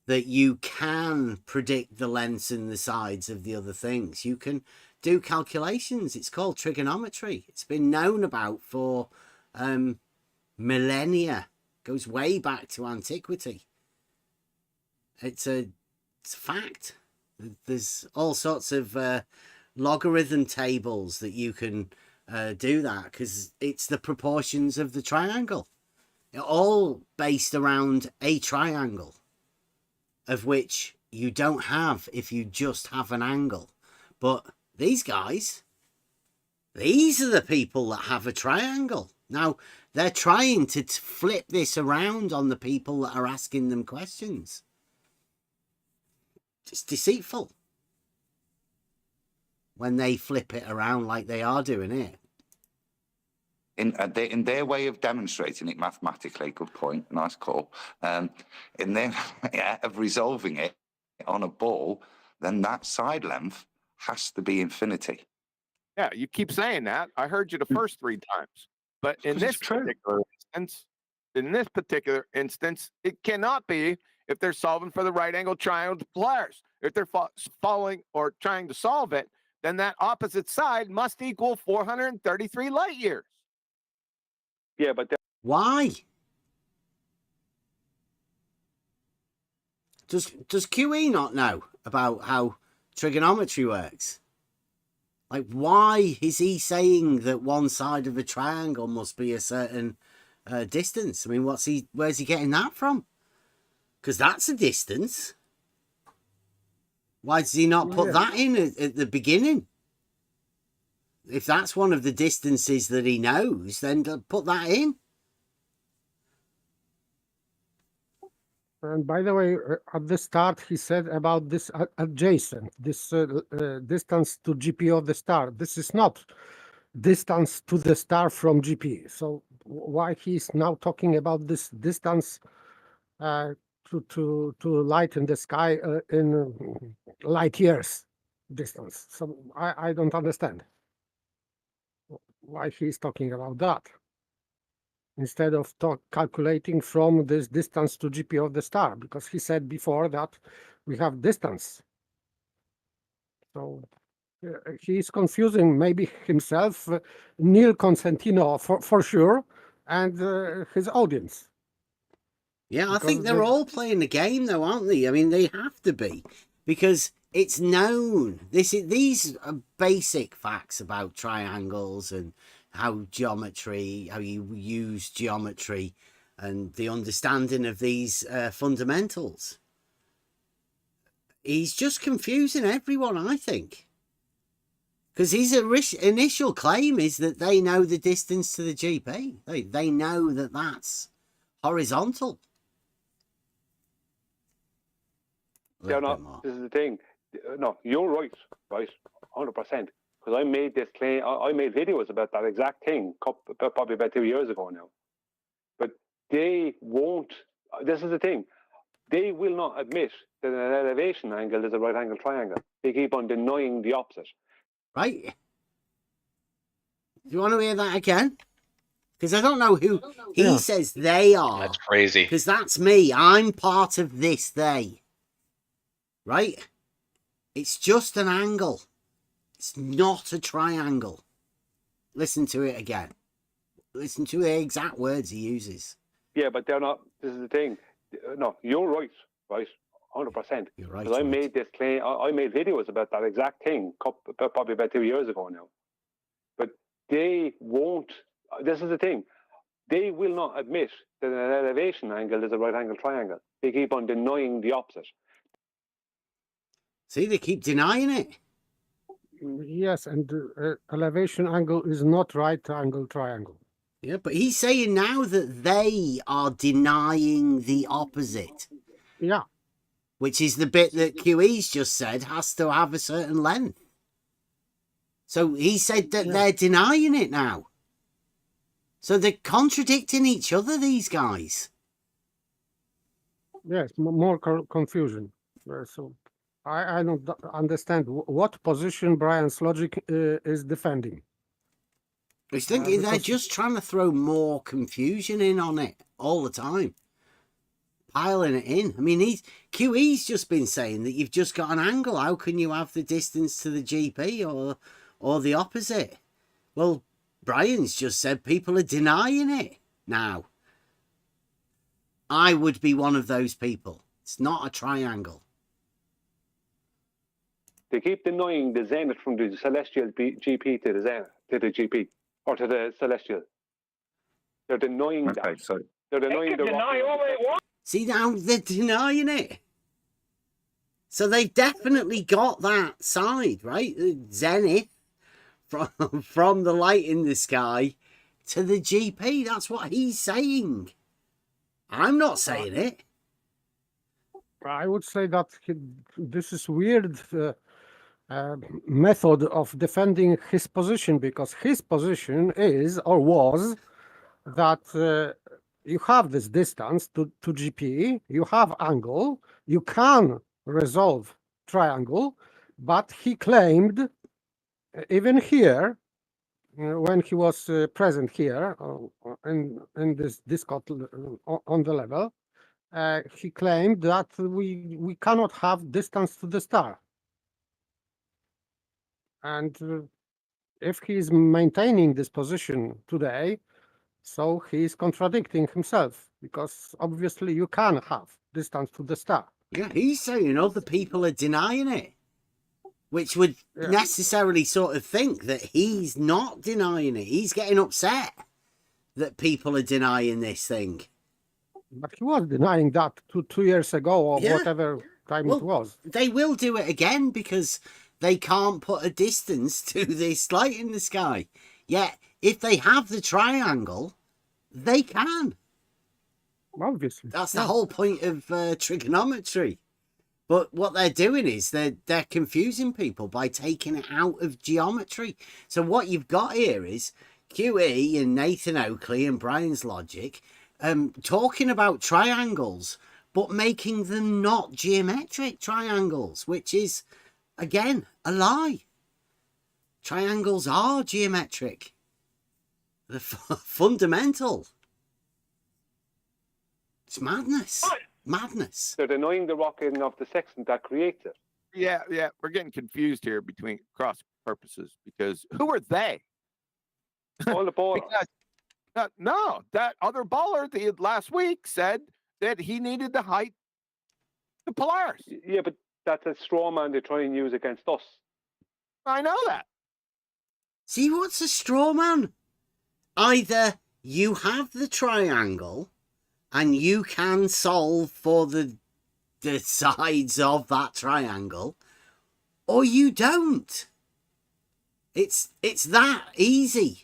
that you can predict the lengths and the sides of the other things. You can do calculations. It's called trigonometry. It's been known about for millennia. Goes way back to antiquity. It's a fact. There's all sorts of logarithm tables that you can do that, because it's the proportions of the triangle. They're all based around a triangle, of which you don't have if you just have an angle. But these guys, these are the people that have a triangle. Now, they're trying to flip this around on the people that are asking them questions. It's deceitful when they flip it around like they are doing it. In their way of demonstrating it mathematically, good point, nice call. In their of resolving it on a ball, then that side length has to be infinity. Yeah, you keep saying that. I heard you the first 3 times. But in this particular instance, it cannot be if they're solving for the right angle triangle to Polaris. If they're following or trying to solve it, then that opposite side must equal 433 light years. Yeah, but Why? Does QE not know about how trigonometry works? Like, why is he saying that one side of a triangle must be a certain distance? I mean, where's he getting that from? Because that's a distance. Why does he not put that in at the beginning? If that's one of the distances that he knows, then put that in. And by the way, at the start, he said about this adjacent, this distance to GP of the star. This is not distance to the star from GP. So why he's now talking about this distance to light in the sky in light years distance? So I don't understand why he's talking about that, instead of calculating from this distance to GP of the star, because he said before that we have distance. So he's confusing maybe himself, Neil Constantino for sure, and his audience. Yeah, I think they're all playing the game, though, aren't they? I mean, they have to be, because it's known. These are basic facts about triangles and how you use geometry and the understanding of these fundamentals. He's just confusing everyone, I think. Because his initial claim is that they know the distance to the GP. They know that that's horizontal. They're not. This is the thing. No, you're right, 100%. Because I made this claim. I made videos about that exact thing, probably about 2 years ago now. But they won't. This is the thing. They will not admit that an elevation angle is a right angle triangle. They keep on denying the opposite. Right? Do you want to hear that again? Because I don't know who he says they are. That's crazy. Because that's me. I'm part of this they. Right? It's just an angle. It's not a triangle. Listen to it again. Listen to the exact words he uses. Yeah, but they're not. This is the thing. No, you're right, 100%. You're right. Because I made this claim. I made videos about that exact thing, probably about 2 years ago now. But they won't. This is the thing. They will not admit that an elevation angle is a right angle triangle. They keep on denying the opposite. See, they keep denying it. Yes, and elevation angle is not right angle triangle. Yeah, but he's saying now that they are denying the opposite. Yeah. Which is the bit that QE's just said has to have a certain length. So he said that they're denying it now. So they're contradicting each other, these guys. Yes, more confusion. So I don't understand what position Brian's logic is defending. I think they're just trying to throw more confusion in on it all the time. Piling it in. I mean, QE's just been saying that you've just got an angle. How can you have the distance to the GP or the opposite? Well, Brian's just said people are denying it now. I would be one of those people. It's not a triangle. They keep denying the zenith from the celestial GP to the zenith, to the GP, or to the celestial. They're denying that. So they're denying the See, now they're denying it. So they've definitely got that side, right? The zenith from the light in the sky to the GP. That's what he's saying. I'm not saying it. I would say that this is weird method of defending his position, because his position is or was that you have this distance to GP, you have angle, you can resolve triangle, but he claimed even here when he was present here in this Discord on the level, he claimed that we cannot have distance to the star. And if he is maintaining this position today, so he is contradicting himself, because obviously you can have distance to the star. Yeah, he's saying other people are denying it, which would necessarily sort of think that he's not denying it. He's getting upset that people are denying this thing. But he was denying that 2 years ago or whatever time it was. They will do it again because they can't put a distance to this light in the sky. Yet, if they have the triangle, they can. Obviously. That's the whole point of trigonometry. But what they're doing is they're confusing people by taking it out of geometry. So what you've got here is QE and Nathan Oakley and Brian's logic talking about triangles, but making them not geometric triangles, which is, again, a lie. Triangles are geometric. They're fundamental. It's madness. Madness. They're denying the rocketing of the sextant that creates it. Yeah, we're getting confused here between cross purposes, because who are they? All the ballers. No, that other baller last week said that he needed to height the Polaris. Yeah, but that's a straw man they try and use against us. I know that. See, what's a straw man? Either you have the triangle and you can solve for the sides of that triangle, or you don't. It's that easy.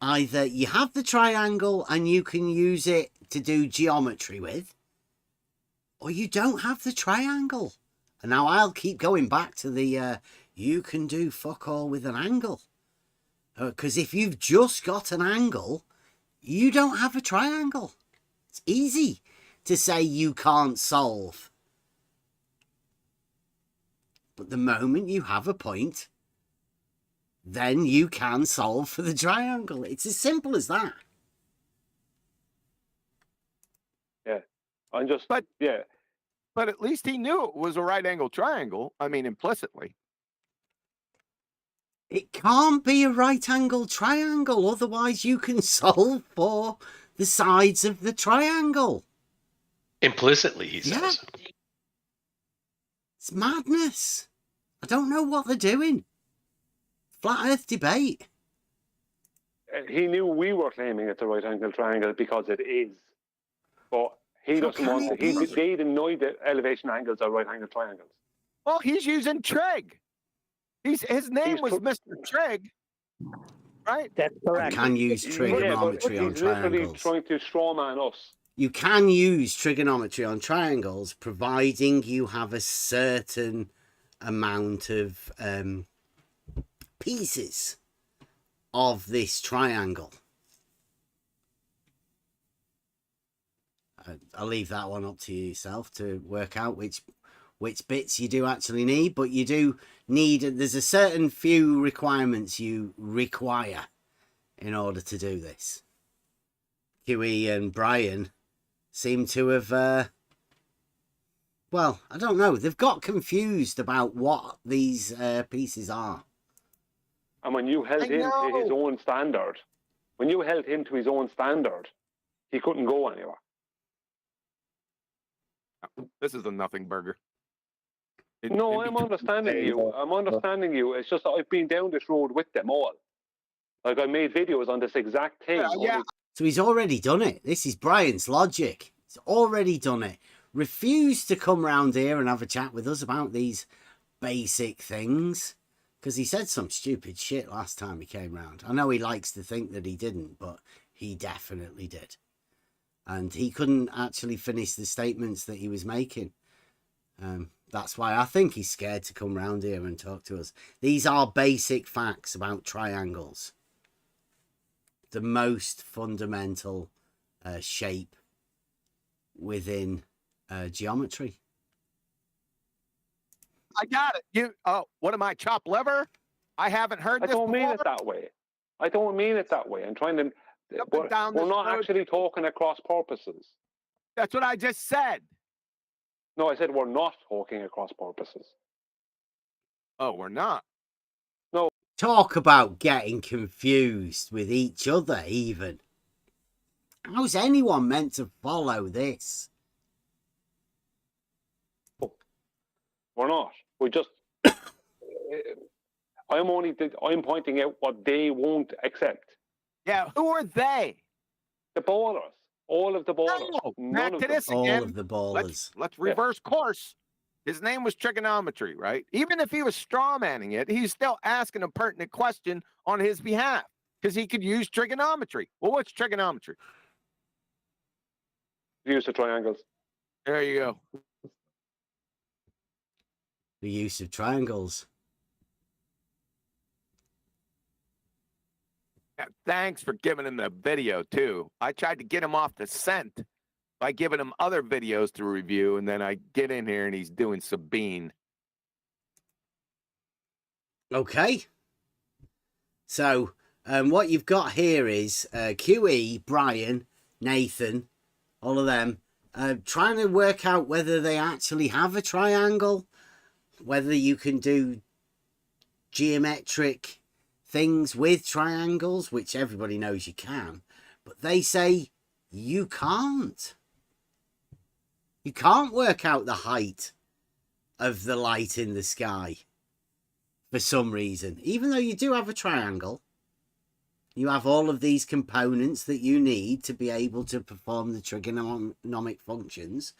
Either you have the triangle and you can use it to do geometry with, or you don't have the triangle. And now I'll keep going back to the you can do fuck all with an angle. Because if you've just got an angle, you don't have a triangle. It's easy to say you can't solve. But the moment you have a point, then you can solve for the triangle. It's as simple as that. Yeah. I'm just, but But at least he knew it was a right angle triangle. I mean, implicitly. It can't be a right angle triangle. Otherwise, you can solve for the sides of the triangle. Implicitly, he says. It's madness. I don't know what they're doing. Flat Earth debate. He knew we were claiming it's a right angle triangle because it is. But he doesn't want to. They deny that elevation angles are right angle triangles. Well, he's using trig. His name was Mr. Trig, right? That's correct. You can use trigonometry on he's literally triangles. trying to strawman us. You can use trigonometry on triangles, providing you have a certain amount of pieces of this triangle. I'll leave that one up to yourself to work out which bits you do actually need, but you do need, there's a certain few requirements you require in order to do this. QE and Brian seem to have, well, I don't know, they've got confused about what these pieces are. And when you held him to his own standard, he couldn't go anywhere. This is a nothing burger. No, I'm understanding you. It's just that I've been down this road with them all. Like, I made videos on this exact thing. So he's already done it. This is Brian's logic. He's already done it. Refused to come round here and have a chat with us about these basic things. Because he said some stupid shit last time he came round. I know he likes to think that he didn't, but he definitely did. And he couldn't actually finish the statements that he was making. That's why I think he's scared to come round here and talk to us. These are basic facts about triangles. The most fundamental shape within geometry. I got it. What am I, chop liver? I haven't heard I this don't mean before. it that way. I don't mean it that way. I'm trying to. Up and down We're this not road. actually talking across purposes. That's what I just said. No, I said we're not talking across purposes. Oh, we're not. No. Talk about getting confused with each other, even. How's anyone meant to follow this? We're not. We just. I'm pointing out what they won't accept. Yeah, who are they? The ballers. All of the ballers. Oh, None back of to them. this again. All of the ballers. Let's reverse course. His name was trigonometry, right? Even if he was straw manning it, he's still asking a pertinent question on his behalf because he could use trigonometry. Well, what's trigonometry? Use of triangles. There you go. The use of triangles. Yeah, thanks for giving him the video, too. I tried to get him off the scent by giving him other videos to review, and then I get in here and he's doing Sabine. Okay. So, what you've got here is QE, Brian, Nathan, all of them, trying to work out whether they actually have a triangle, whether you can do geometric things with triangles, which everybody knows you can, but they say you can't. You can't work out the height of the light in the sky for some reason. Even though you do have a triangle, you have all of these components that you need to be able to perform the trigonometric functions.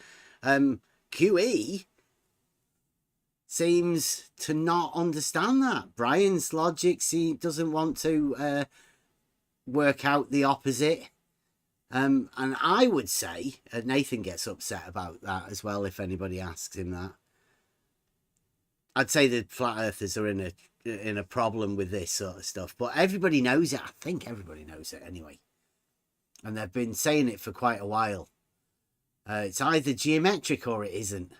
QE seems to not understand that. Brian's logic doesn't want to work out the opposite. And I would say, Nathan gets upset about that as well if anybody asks him that. I'd say the flat earthers are in a problem with this sort of stuff, but everybody knows it. I think everybody knows it anyway. And they've been saying it for quite a while. It's either geometric or it isn't.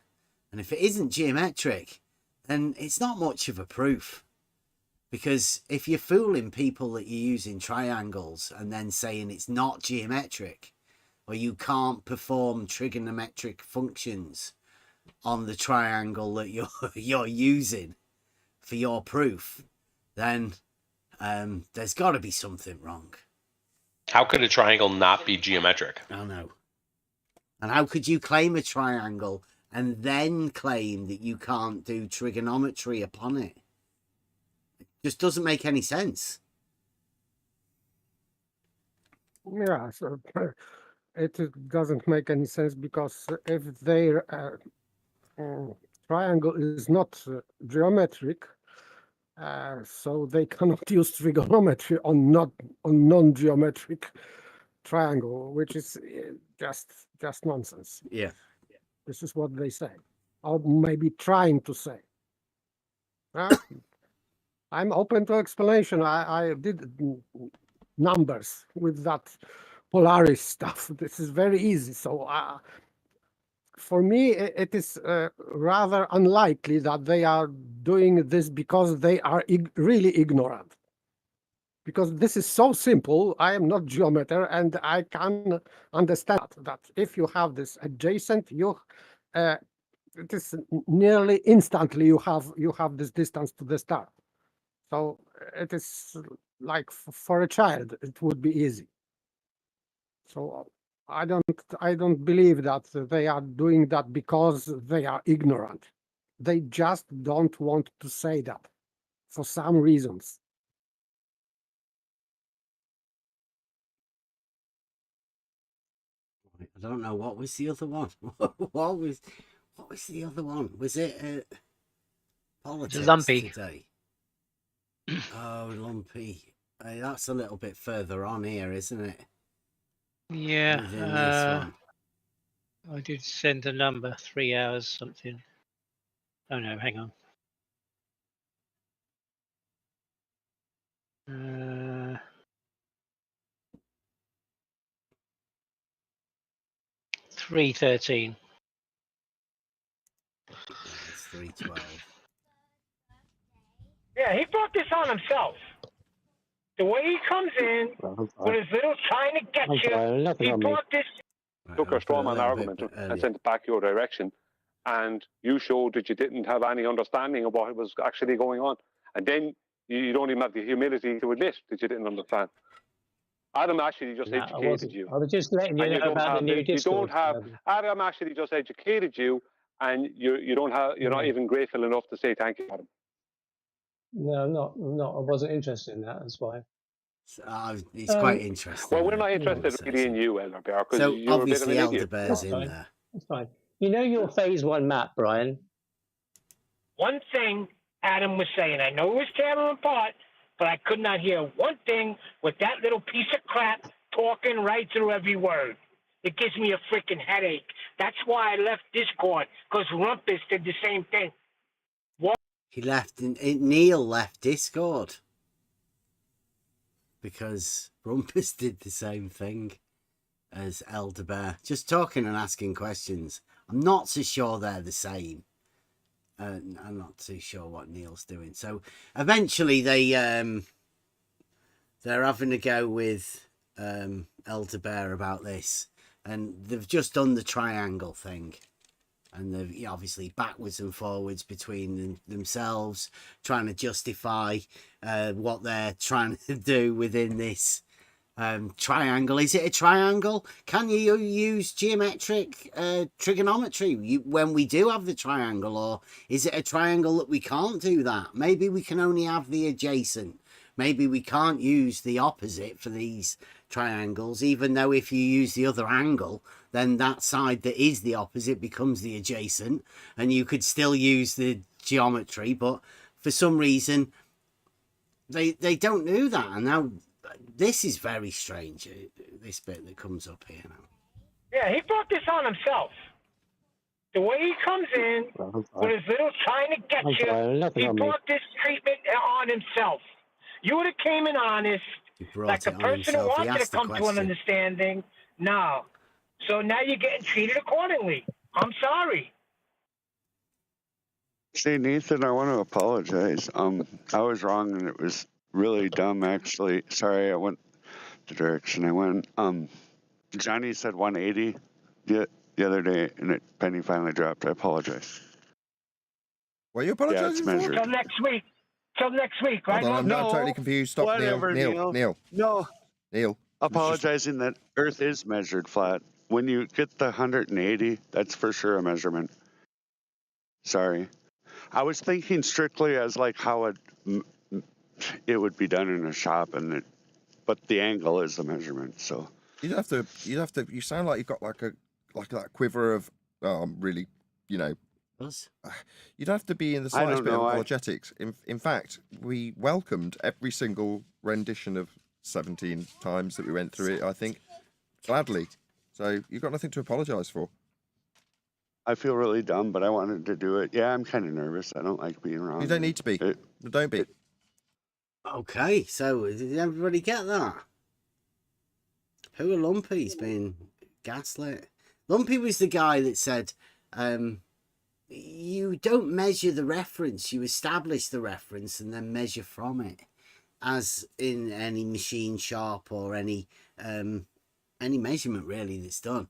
And if it isn't geometric, then it's not much of a proof. Because if you're fooling people that you're using triangles and then saying it's not geometric, or you can't perform trigonometric functions on the triangle that you're using for your proof, then there's got to be something wrong. How could a triangle not be geometric? I know. And how could you claim a triangle and then claim that you can't do trigonometry upon it? Just doesn't make any sense. Yeah, so it doesn't make any sense because if their triangle is not geometric, so they cannot use trigonometry on non-geometric triangle, which is just nonsense. Yeah. This is what they say, or maybe trying to say. I'm open to explanation. I did numbers with that Polaris stuff. This is very easy. So for me, it is rather unlikely that they are doing this because they are really ignorant. Because this is so simple. I am not geometer, and I can understand that if you have this adjacent, it is nearly instantly you have this distance to the star. So it is like for a child, it would be easy. So I don't believe that they are doing that because they are ignorant. They just don't want to say that for some reasons. I don't know. What was the other one? What was the other one? Was it politics lumpy today? Oh, lumpy. That's a little bit further on here, isn't it? Yeah. Within this one. I did send a number, 3 hours something. Oh no, hang on. 3:13. It's 3:12. Yeah, he brought this on himself. The way he comes in with his little trying to get you, he brought this. Took a straw man argument and sent it back your direction, and you showed that you didn't have any understanding of what was actually going on, and then you don't even have the humility to admit that you didn't understand. Adam actually just educated you. I was just letting you know about the new Discord. Adam actually just educated you, and you're not even grateful enough to say thank you, Adam. No, not. I wasn't interested in that. That's why. It's quite interesting. Well, we're not interested really in you, Elder Bear, because So you're a bit of obviously an Elder idiot. Bear's in there. That's fine. You know your phase 1 map, Brian. One thing Adam was saying, I know it was tearing apart, but I could not hear one thing with that little piece of crap talking right through every word. It gives me a freaking headache. That's why I left Discord, because Rumpus did the same thing. What? He left. Neil left Discord because Rumpus did the same thing as Elder Bear, just talking and asking questions. I'm not so sure they're the same. I'm not too sure what Neil's doing. So eventually they're having a go with Elder Bear about this, and they've just done the triangle thing, and they've obviously backwards and forwards between themselves, trying to justify what they're trying to do within this triangle. Is it a triangle? Can you use geometric trigonometry when we do have the triangle, or is it a triangle that we can't do that? Maybe we can only have the adjacent. Maybe we can't use the opposite for these triangles, even though if you use the other angle, then that side that is the opposite becomes the adjacent, and you could still use the geometry, but for some reason they don't do that. And now this is very strange, this bit that comes up here now. Yeah, he brought this on himself. The way he comes in with his little trying to get you, he brought this treatment on himself. You would have came in honest, like a person who wanted to come to an understanding. No. So now you're getting treated accordingly. I'm sorry. See, Nathan, I want to apologize. I was wrong, and it was really dumb, actually. Sorry, I went the direction I went. Johnny said 180 the other day, and penny finally dropped. I apologize. What are you apologizing yeah, it's for? measured. Till next week. Till next week, right? Hold on, I'm totally confused. Stop, whatever, Neil. No. Apologizing that Earth is measured flat. When you get the 180, that's for sure a measurement. Sorry. I was thinking strictly as like how it would be done in a shop, but the angle is the measurement. So you'd have to. You sound like you've got like that quiver of. Really, you know. You'd have to be in the slightest bit of apologetics. In fact, we welcomed every single rendition of 17 times that we went through it, I think, gladly. So you've got nothing to apologize for. I feel really dumb, but I wanted to do it. Yeah, I'm kind of nervous. I don't like being wrong. You don't need to be. Don't be. Okay, so did everybody get that? Who are Lumpy's been gaslit? Lumpy was the guy that said, you don't measure the reference, you establish the reference and then measure from it, as in any machine shop or any measurement really that's done.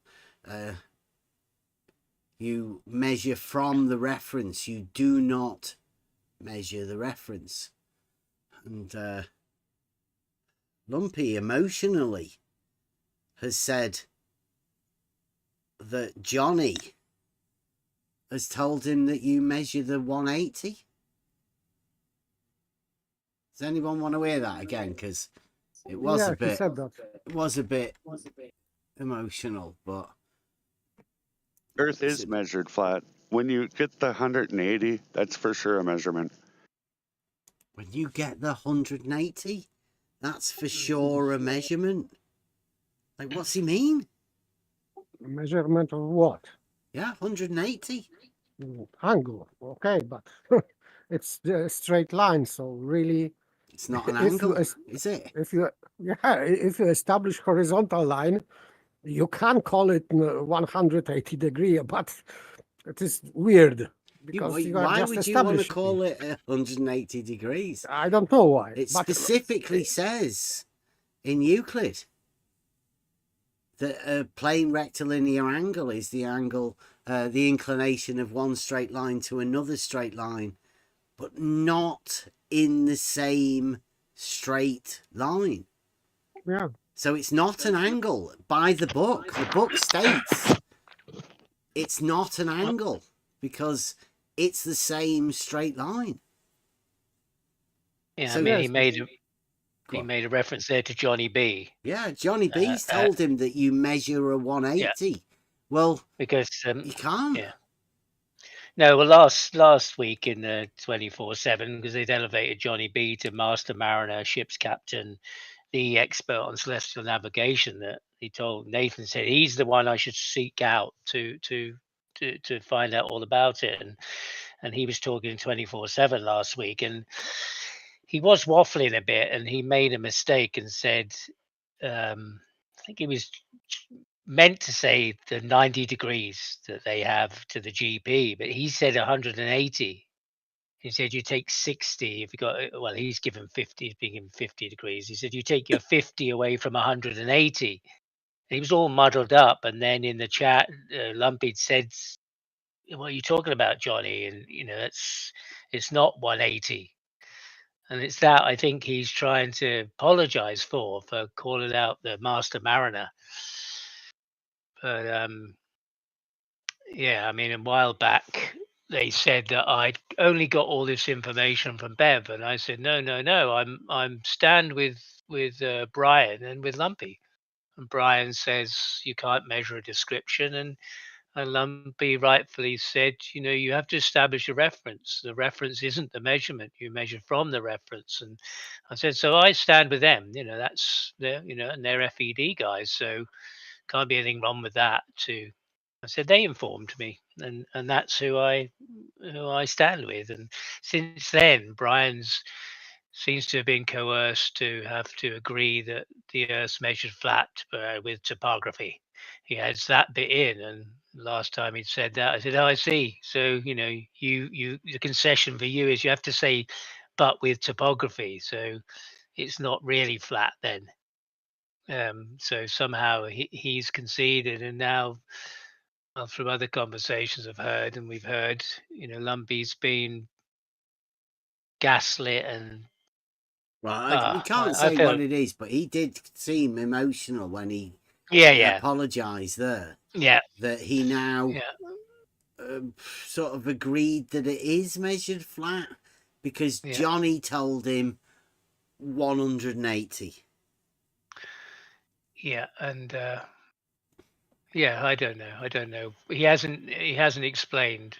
You measure from the reference, you do not measure the reference. And Lumpy emotionally has said that Johnny has told him that you measure the 180. Does anyone want to hear that again? Because it was a bit. It was a bit emotional, but Earth is measured flat. When you get the 180, that's for sure a measurement. When you get the 180, that's for sure a measurement. Like, what's he mean? A measurement of what? Yeah, 180. Angle, okay, but it's a straight line, so really it's not an angle, is it? If you establish horizontal line, you can call it 180 degree, but it is weird. because you are Why just would you want to establishing call it. it 180 degrees? I don't know why. It but specifically says in Euclid that a plane rectilinear angle is the angle, the inclination of one straight line to another straight line, but not in the same straight line. Yeah. So it's not an angle by the book. The book states it's not an angle because it's the same straight line. Yeah, So I mean, yes, he made a reference there to Johnny B. Yeah, Johnny B's told him that you measure a 180. Yeah. Well, because you can't. Yeah. No, well, last week in the 24/7, because they'd elevated Johnny B to Master Mariner, ship's captain, the expert on celestial navigation. That he told Nathan said he's the one I should seek out to find out all about it, and he was talking 24/7 last week, and he was waffling a bit, and he made a mistake and said, I think he was meant to say the 90 degrees that they have to the GP, but he said 180. He said you take 60 if you got, well, he's given 50, he's been given 50 degrees. He said you take your 50 away from 180. He was all muddled up, and then in the chat, Lumpy said, "What are you talking about, Johnny?" And it's not 180. And it's that I think he's trying to apologize for calling out the Master Mariner. But yeah, I mean, a while back they said that I'd only got all this information from Bev, and I said, no, I'm stand with Brian and with Lumpy. And Brian says you can't measure a description, and Lumpy rightfully said, you have to establish a reference. The reference isn't the measurement; you measure from the reference. And I said, so I stand with them. That's their, and they're FED guys, so can't be anything wrong with that. I said they informed me, and that's who I stand with. And since then, Brian's seems to have been coerced to have to agree that the Earth's measured flat with topography. He adds that bit in, and last time he'd said that, I said, "Oh, I see. So you the concession for you is you have to say, but with topography. So it's not really flat then." So somehow he's conceded, and now from other conversations I've heard, and we've heard, Lumpy's been gaslit, and well, we can't say what it is, but he did seem emotional when he apologized there. Yeah, that he now sort of agreed that it is measured flat because Johnny told him 180. Yeah, and I don't know. He hasn't explained,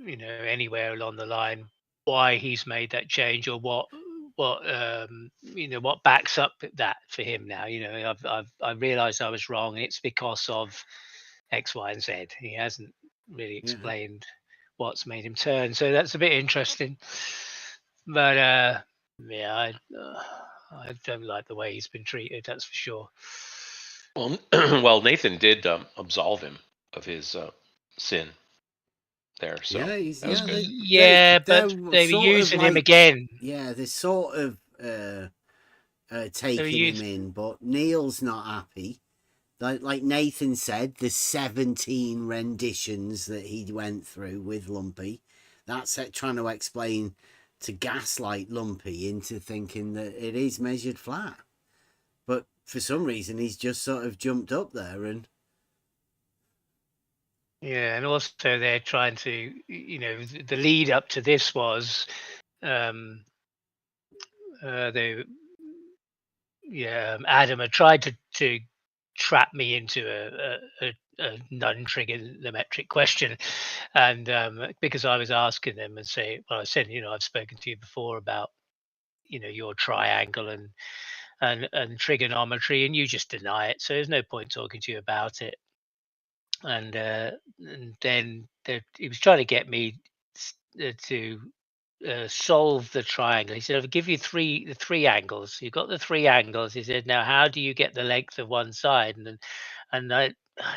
anywhere along the line why he's made that change or what what backs up that for him now. I realized I was wrong. It's because of X, Y, and Z. He hasn't really explained what's made him turn. So that's a bit interesting. But I don't like the way he's been treated. That's for sure. Well, well, Nathan did absolve him of his sin there. So that was good. But they were using him again. Yeah, they're sort of taking him in, but Neil's not happy. Like Nathan said, the 17 renditions that he went through with Lumpy, that's trying to explain to gaslight Lumpy into thinking that it is measured flat. But for some reason, he's just sort of jumped up there and... Yeah, and also they're trying to, the lead up to this was Adam had tried to trap me into a non-trigonometric question, and because I was asking them and I said, I've spoken to you before about, your triangle and trigonometry, and you just deny it. So there's no point talking to you about it. And then he was trying to get me to solve the triangle. He said, "I'll give you the three angles. You've got the three angles." He said, "Now, how do you get the length of one side?" And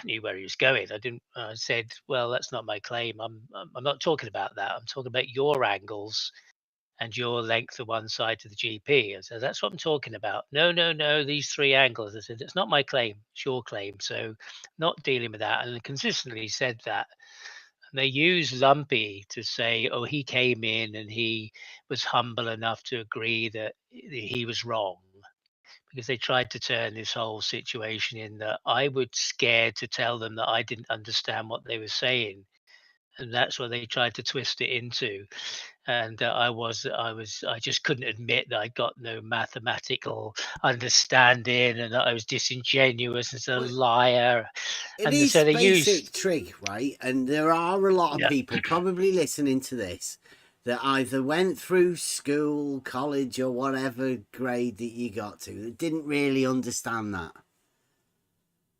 knew where he was going. I said, well, that's not my claim. I'm not talking about that. I'm talking about your angles and your length of one side to the GP. I said, that's what I'm talking about. No, these three angles. I said, it's not my claim, it's your claim. So not dealing with that. And consistently said that. And they use Lumpy to say, oh, he came in and he was humble enough to agree that he was wrong. Because they tried to turn this whole situation in that I was scared to tell them that I didn't understand what they were saying. And that's what they tried to twist it into. And I just couldn't admit that I got no mathematical understanding and that I was disingenuous and a liar. It And is so they basic used, trick, right? And there are a lot of Yeah. people probably listening to this that either went through school, college, or whatever grade that you got to that didn't really understand that.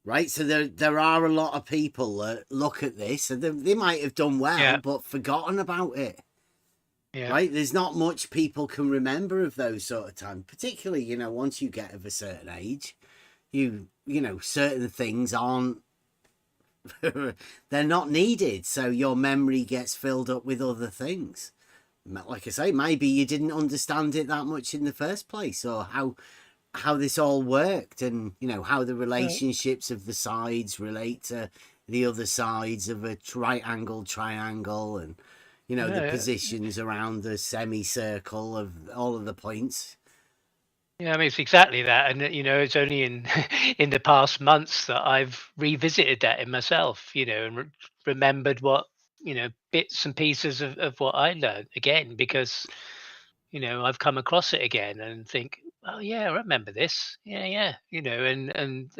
Right? So there are a lot of people that look at this and they might have done well, Yeah. but forgotten about it. Yeah. Right? There's not much people can remember of those sort of times, particularly, you know, once you get of a certain age, you know, certain things aren't, they're not needed. So your memory gets filled up with other things. Like I say, maybe you didn't understand it that much in the first place, or how this all worked, and you know how the relationships of the sides relate to the other sides of a triangle, and you know the positions around the semicircle of all of the points. Yeah, I mean, it's exactly that. And, you know, it's only in in the past months that I've revisited that in myself, you know, and remembered what, you know, bits and pieces of what I learned again, because, you know, I've come across it again and think, oh, yeah, I remember this. Yeah, you know, and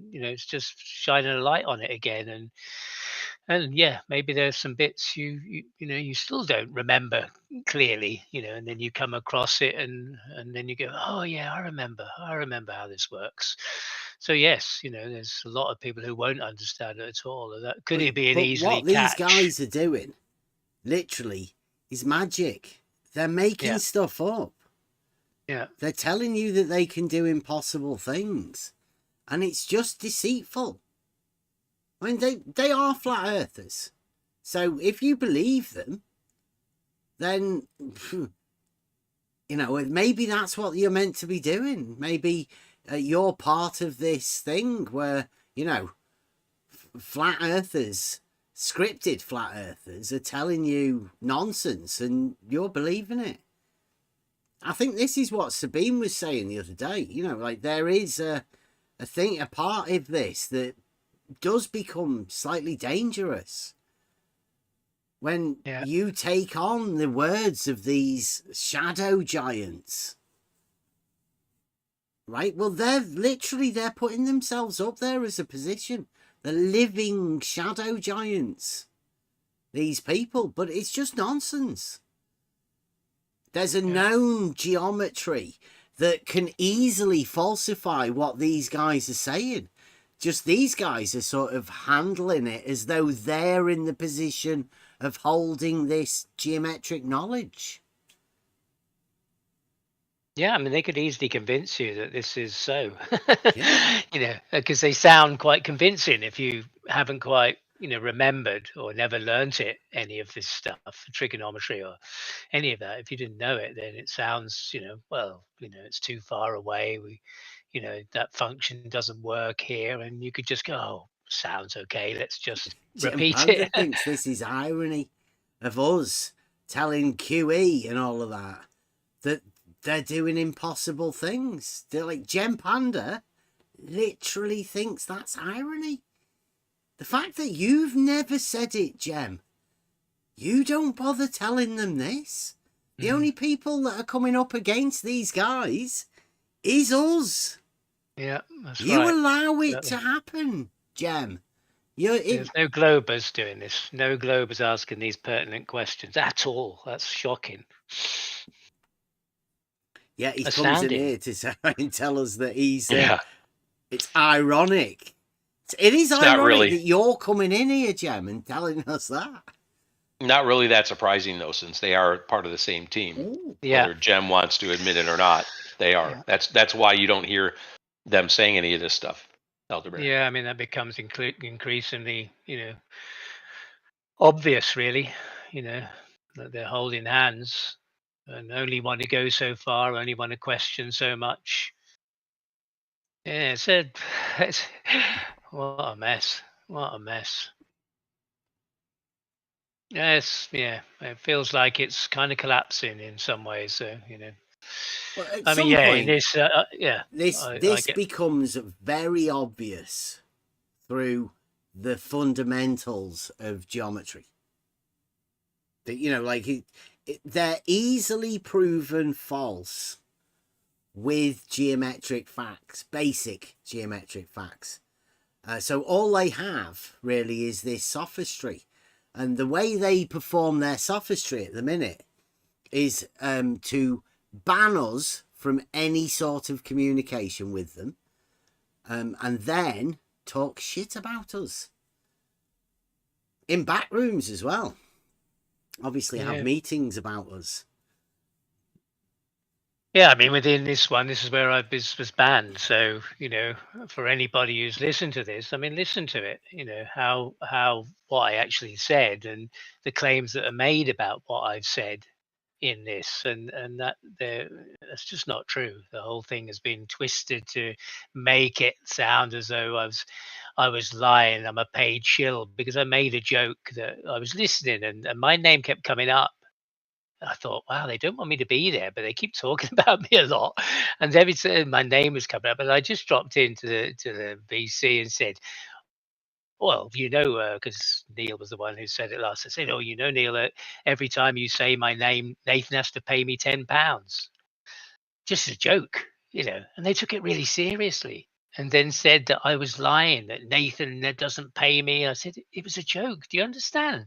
you know, it's just shining a light on it again. And yeah, maybe there's some bits you know, you still don't remember clearly, you know, and then you come across it and then you go, oh yeah, I remember how this works. So yes, you know, there's a lot of people who won't understand it at all, and that could it be an But easily what these catch. guys are doing, literally, is magic. They're making Yeah. stuff up. Yeah. They're telling you that they can do impossible things, and it's just deceitful. I mean, they are flat earthers. So if you believe them, then, you know, maybe that's what you're meant to be doing. Maybe you're part of this thing where, you know, flat earthers, scripted flat earthers are telling you nonsense and you're believing it. I think this is what Sabine was saying the other day. You know, like there is a thing, a part of this that does become slightly dangerous when you take on the words of these shadow giants, right? Well, they're putting themselves up there as a position, the living shadow giants, these people, but it's just nonsense. There's a known geometry that can easily falsify what these guys are saying. Just these guys are sort of handling it as though they're in the position of holding this geometric knowledge. Yeah, I mean, they could easily convince you that this is so, you know, because they sound quite convincing if you haven't quite, you know, remembered or never learnt it, any of this stuff, trigonometry or any of that. If you didn't know it, then it sounds, you know, well, you know, it's too far away. You know, that function doesn't work here. And you could just go, oh, sounds okay. Let's just repeat Panda it. thinks this is irony of us telling QE and all of that they're doing impossible things. They're like, Gem Panda literally thinks that's irony. The fact that you've never said it, Gem, you don't bother telling them this. The only people that are coming up against these guys is us. Yeah, that's you right. allow it to happen, Gem. There's no Globers doing this. No Globers asking these pertinent questions at all. That's shocking. Yeah, he comes in Astounding. here to try and tell us that he's... it's ironic. It is It's ironic not really. that you're coming in here, Gem, and telling us that. Not really that surprising, though, since they are part of the same team. Whether Jem wants to admit it or not, they are. That's why you don't hear them saying any of this stuff. Elderberry. Yeah, I mean that becomes increasingly, obvious, really. That they're holding hands and only want to go so far, only want to question so much. Yeah, it's what a mess. What a mess. Yes, yeah. It feels like it's kind of collapsing in some ways. So, Well, at I mean, some yeah, in point, this, yeah, I this get. becomes very obvious through the fundamentals of geometry. That they're easily proven false with geometric facts, basic geometric facts. So all they have really is this sophistry, and the way they perform their sophistry at the minute is to ban us from any sort of communication with them, and then talk shit about us in back rooms as well. Obviously, have meetings about us. Yeah, I mean, within this one, this is where I was banned. So, for anybody who's listened to this, I mean, listen to it. How what I actually said and the claims that are made about what I've said in this, and that's just not true. The whole thing has been twisted to make it sound as though I was lying. I'm a paid shill because I made a joke that I was listening, and my name kept coming up. I thought, wow, they don't want me to be there, but they keep talking about me a lot. And every time my name was coming up, and I just dropped into the VC and said, well, because Neil was the one who said it last. I said, oh, Neil, every time you say my name, Nathan has to pay me £10. Just a joke, and they took it really seriously. And then said that I was lying, that Nathan doesn't pay me. I said, it was a joke. Do you understand?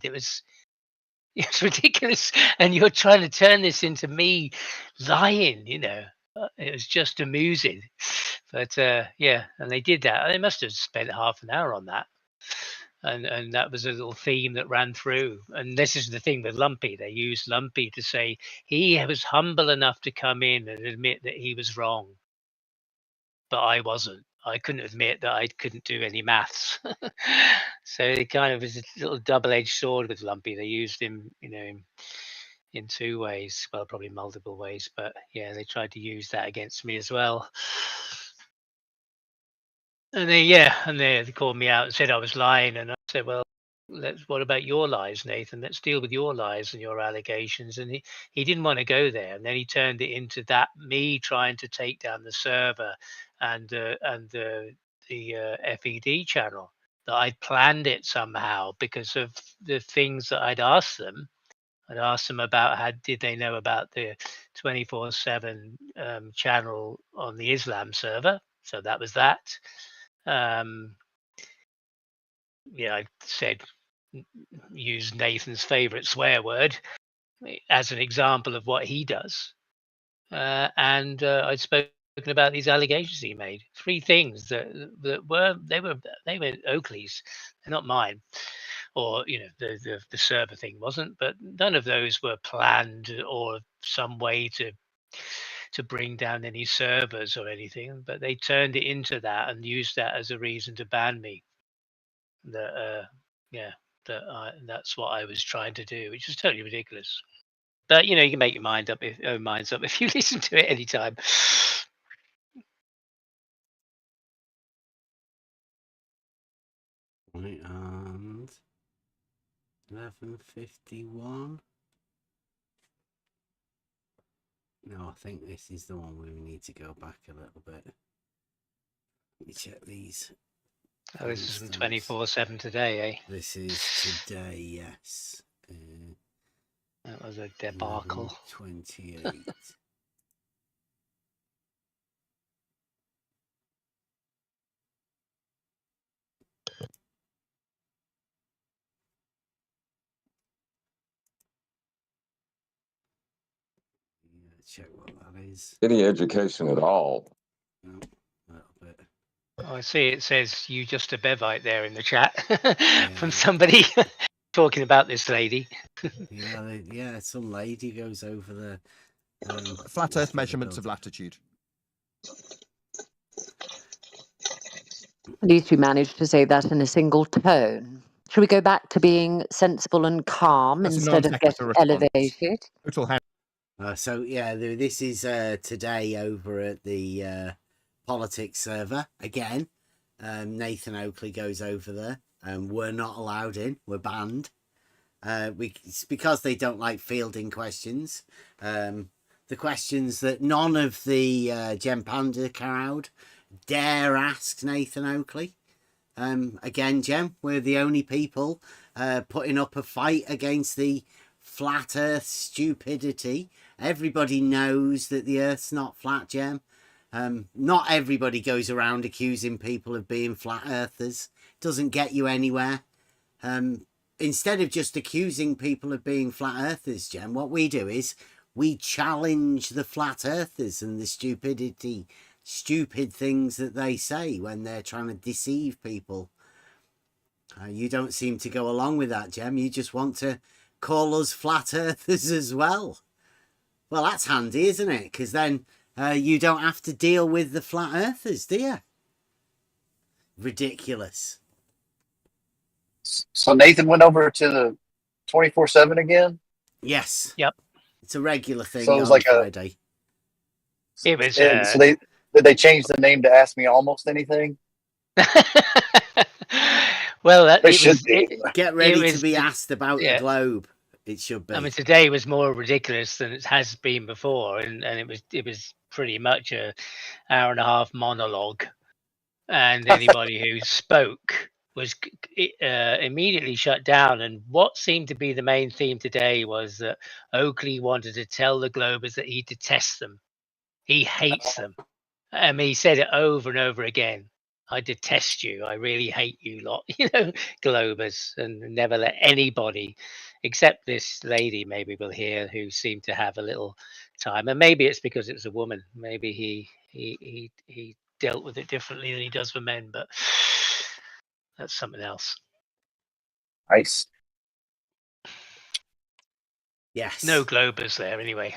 It's ridiculous, and you're trying to turn this into me lying. It was just amusing, but yeah, and they did that. They must have spent half an hour on that, and that was a little theme that ran through. And this is the thing with Lumpy. They used Lumpy to say he was humble enough to come in and admit that he was wrong, but I wasn't. I couldn't admit that I couldn't do any maths. So it kind of was a little double-edged sword with Lumpy. They used him, in two ways. Well, probably multiple ways, but yeah, they tried to use that against me as well. And they called me out and said I was lying, and I said, well, what about your lies, Nathan? Let's deal with your lies and your allegations. And he didn't want to go there, and then he turned it into that me trying to take down the server and the FED channel, that I'd planned it somehow because of the things that I'd asked them. I'd asked them about did they know about the 24/7 channel on the Islam server. So that was that. I said use Nathan's favorite swear word as an example of what he does, and I'd spoken about these allegations he made. Three things that were Oakley's, they're not mine, or the server thing wasn't, but none of those were planned or some way to bring down any servers or anything. But they turned it into that and used that as a reason to ban me. That's what I was trying to do, which is totally ridiculous. But you can make your minds up if you listen to it anytime. Right, and 11:51. No, I think this is the one where we need to go back a little bit. Let me check these. Oh, this is from 24/7 today, eh? This is today, yes. That was a debacle. 28. Check what that is. Any education at all. No, a little bit. Oh, I see. It says you just a bevite there in the chat from somebody talking about this lady. yeah, some lady goes over the flat Earth measurements of latitude. At least we managed to say that in a single tone. Should we go back to being sensible and calm That's a instead of non-sequitur getting response. elevated? Total hand. So yeah, this is today over at the politics server again. Nathan Oakley goes over there, and we're not allowed in. We're banned. It's because they don't like fielding questions. The questions that none of the Gem Panda crowd dare ask Nathan Oakley. Again, Gem, we're the only people putting up a fight against the flat earth stupidity. Everybody knows that the earth's not flat, Gem. Not everybody goes around accusing people of being flat earthers. Doesn't get you anywhere. Instead of just accusing people of being flat earthers, Gem, what we do is we challenge the flat earthers and the stupid things that they say when they're trying to deceive people. You don't seem to go along with that, Gem. You just want to call us flat earthers as well. Well, that's handy, isn't it? Because then you don't have to deal with the flat earthers, do you? Ridiculous. So Nathan went over to the 24/7 again? Yes. Yep. It's a regular thing So it was on like Friday. It was. So did they change the name to Ask Me Almost Anything? Well, They should do. Get ready to be asked about the globe. It should be. I mean, today was more ridiculous than it has been before, and it was pretty much a hour and a half monologue, and anybody who spoke was immediately shut down. And what seemed to be the main theme today was that Oakley wanted to tell the Globers that he detests them, he hates them. He said it over and over again. I detest you. I really hate you lot, Globers, and never let anybody, except this lady, maybe we'll hear, who seemed to have a little time. And maybe it's because it was a woman. Maybe he dealt with it differently than he does for men, but that's something else. Nice. Yes. No Globers there anyway.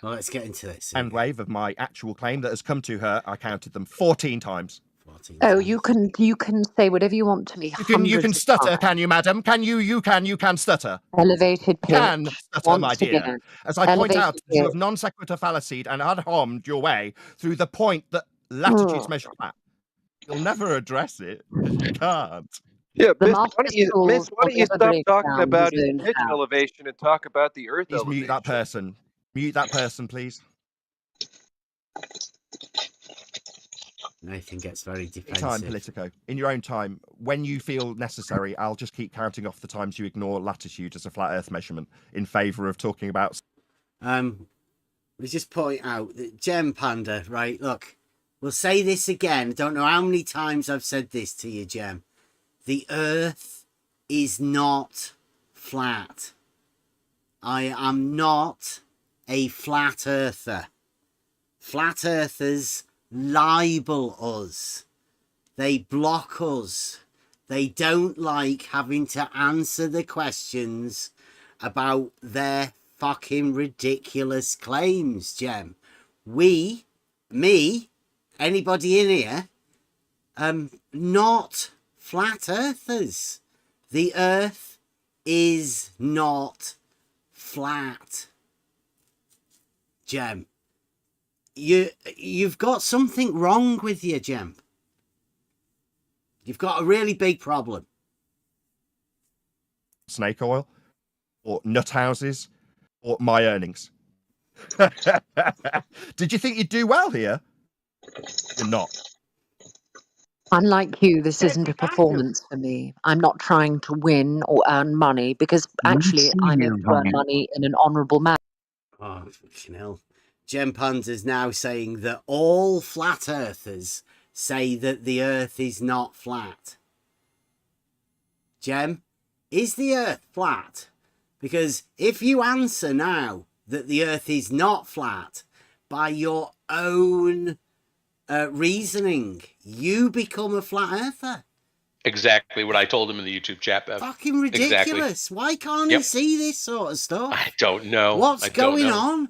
Well, let's get into this. And wave of my actual claim that has come to her. I counted them 14 times. 14 Oh, times. you can say whatever you want to me. You can stutter, can you, madam? You can stutter. Elevated pitch. Can stutter, my dear. Again. As I point out, Elevated you pitch. have non sequitur fallacied and ad hommed your way through the point that latitudes measure flat. You'll never address it because you can't. Yeah, The Miss, why don't you stop talking about his pitch house. elevation and talk about the Earth Please elevation? mute that person. Mute that person, please. Nathan gets very defensive. Time, Politico. In your own time, when you feel necessary, I'll just keep counting off the times you ignore latitude as a flat Earth measurement in favour of talking about. We just point out that Gem Panda, right? Look, we'll say this again. I don't know how many times I've said this to you, Gem. The Earth is not flat. I am not a flat earther. Flat earthers libel us. They block us. They don't like having to answer the questions about their fucking ridiculous claims, Gem. Me, anybody in here, not flat earthers. The Earth is not flat. Gem, you've got something wrong with you, Gem. You've got a really big problem. Snake oil, or nut houses, or my earnings. Did you think you'd do well here? You're not. Unlike you, this isn't a performance for me. I'm not trying to win or earn money because actually I'm able to earn money in an honourable manner. Oh, fucking hell. Gem Panda's now saying that all flat earthers say that the Earth is not flat. Gem, is the Earth flat? Because if you answer now that the Earth is not flat by your own reasoning, you become a flat earther. Exactly what I told him in the YouTube chat. Fucking ridiculous. Exactly. Why can't he see this sort of stuff? I don't know. What's going on?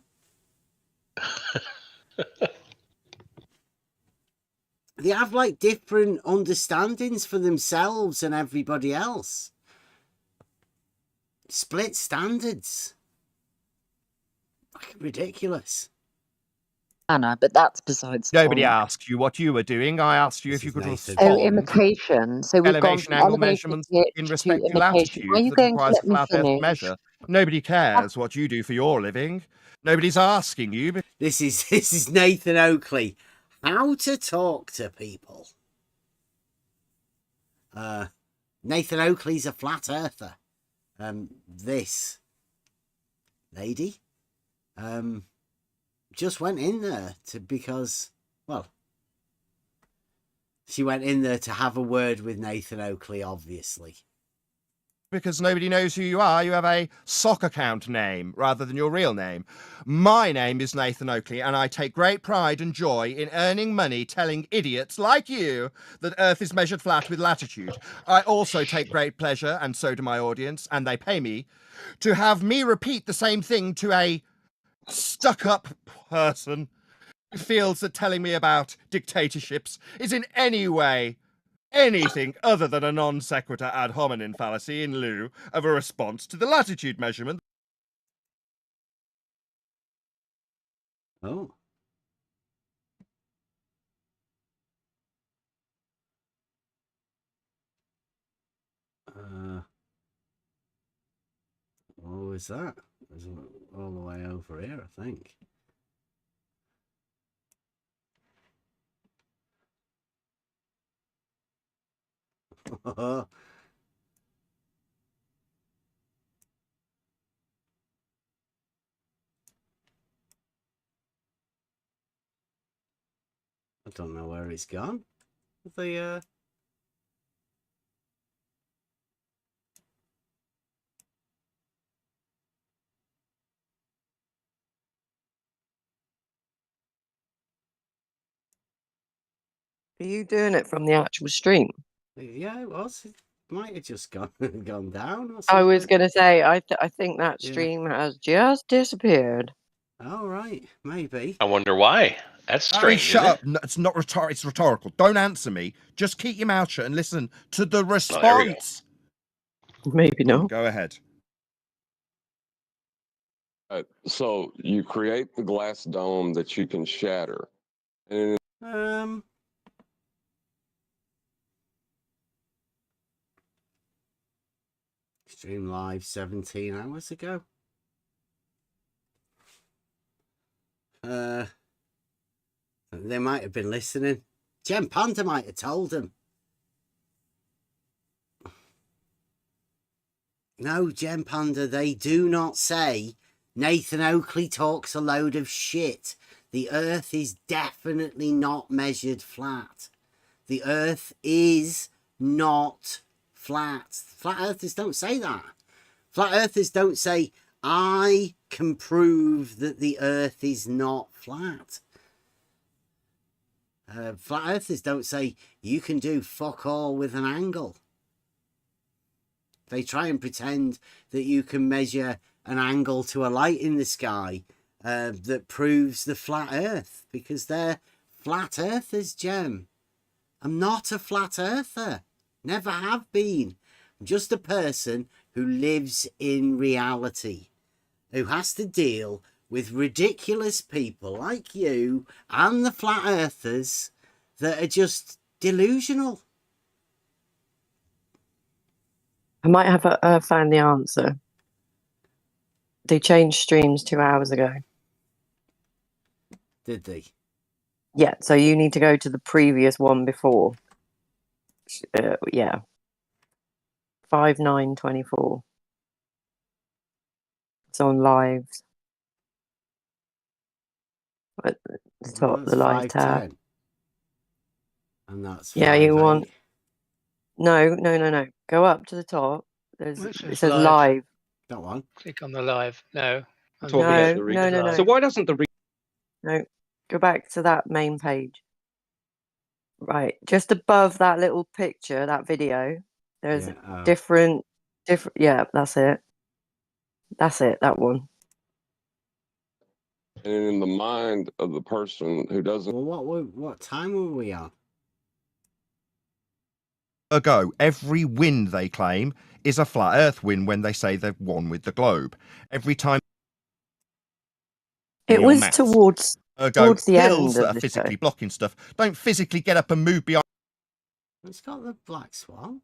they have like different understandings for themselves and everybody else. Split standards. Fucking ridiculous. Anna, but that's besides the Nobody point. asked you what you were doing. I asked you if you could Oh, respond. imitation. So we've gone Elevation from angle elevated measurements pitch in to respect to imitation. Are latitude you that going to requires a let me flat Earth finish? measure. Nobody cares what you do for your living. Nobody's asking you. This is Nathan Oakley. How to talk to people. Nathan Oakley's a flat earther. This lady just went in there because, well, she went in there to have a word with Nathan Oakley, obviously. Because nobody knows who you are, you have a sock account name rather than your real name. My name is Nathan Oakley, and I take great pride and joy in earning money telling idiots like you that Earth is measured flat with latitude. I also take great pleasure, and so do my audience, and they pay me, to have me repeat the same thing to a stuck-up person who feels that telling me about dictatorships is in any way anything other than a non sequitur ad hominem fallacy in lieu of a response to the latitude measurement. Oh. What was that? It was all the way over here, I think. I don't know where it's gone. The Are you doing it from the actual stream? yeah, it was. It might have just gone gone down or something. I was going to say, I think that Yeah. stream has just disappeared. Oh, right. Maybe. I wonder why. That's Harry, strange. shut isn't up. No, it's not it's rhetorical. Don't answer me. Just keep your mouth shut and listen to the there we go. response. Maybe not. Go ahead. So you create the glass dome that you can shatter. And Stream live 17 hours ago. They might have been listening. Jem Panda might have told them. No, Jem Panda, they do not say Nathan Oakley talks a load of shit. The Earth is definitely not measured flat. The Earth is not flat. Flat Earthers don't say that. Flat Earthers don't say, I can prove that the Earth is not flat. Flat Earthers don't say, you can do fuck all with an angle. They try and pretend that you can measure an angle to a light in the sky that proves the flat Earth, because they're flat Earthers, Jem. I'm not a flat earther. Never have been. I'm just a person who lives in reality, who has to deal with ridiculous people like you and the flat earthers that are just delusional. I might have found the answer. They changed streams 2 hours ago. Did they? Yeah, so you need to go to the previous one before. Yeah. 5924. It's on lives. At the top, That's the live tab. 510. And that's Yeah, you want. 58. No. Go up to the top. It It says says live. live. That one. Click on the live. No. No. So why doesn't the No. Go back to that main page. Right. Just above that little picture, that video, there's different. Yeah, that's it. That one. in the mind of the person who doesn't. Well, what time were we on? Ergo, every win they claim is a flat Earth win when they say they've won with the globe. Every time It your was maths. towards Ergo, the hills end that of are the show. physically blocking stuff don't physically get up and move beyond. It's got the black swan.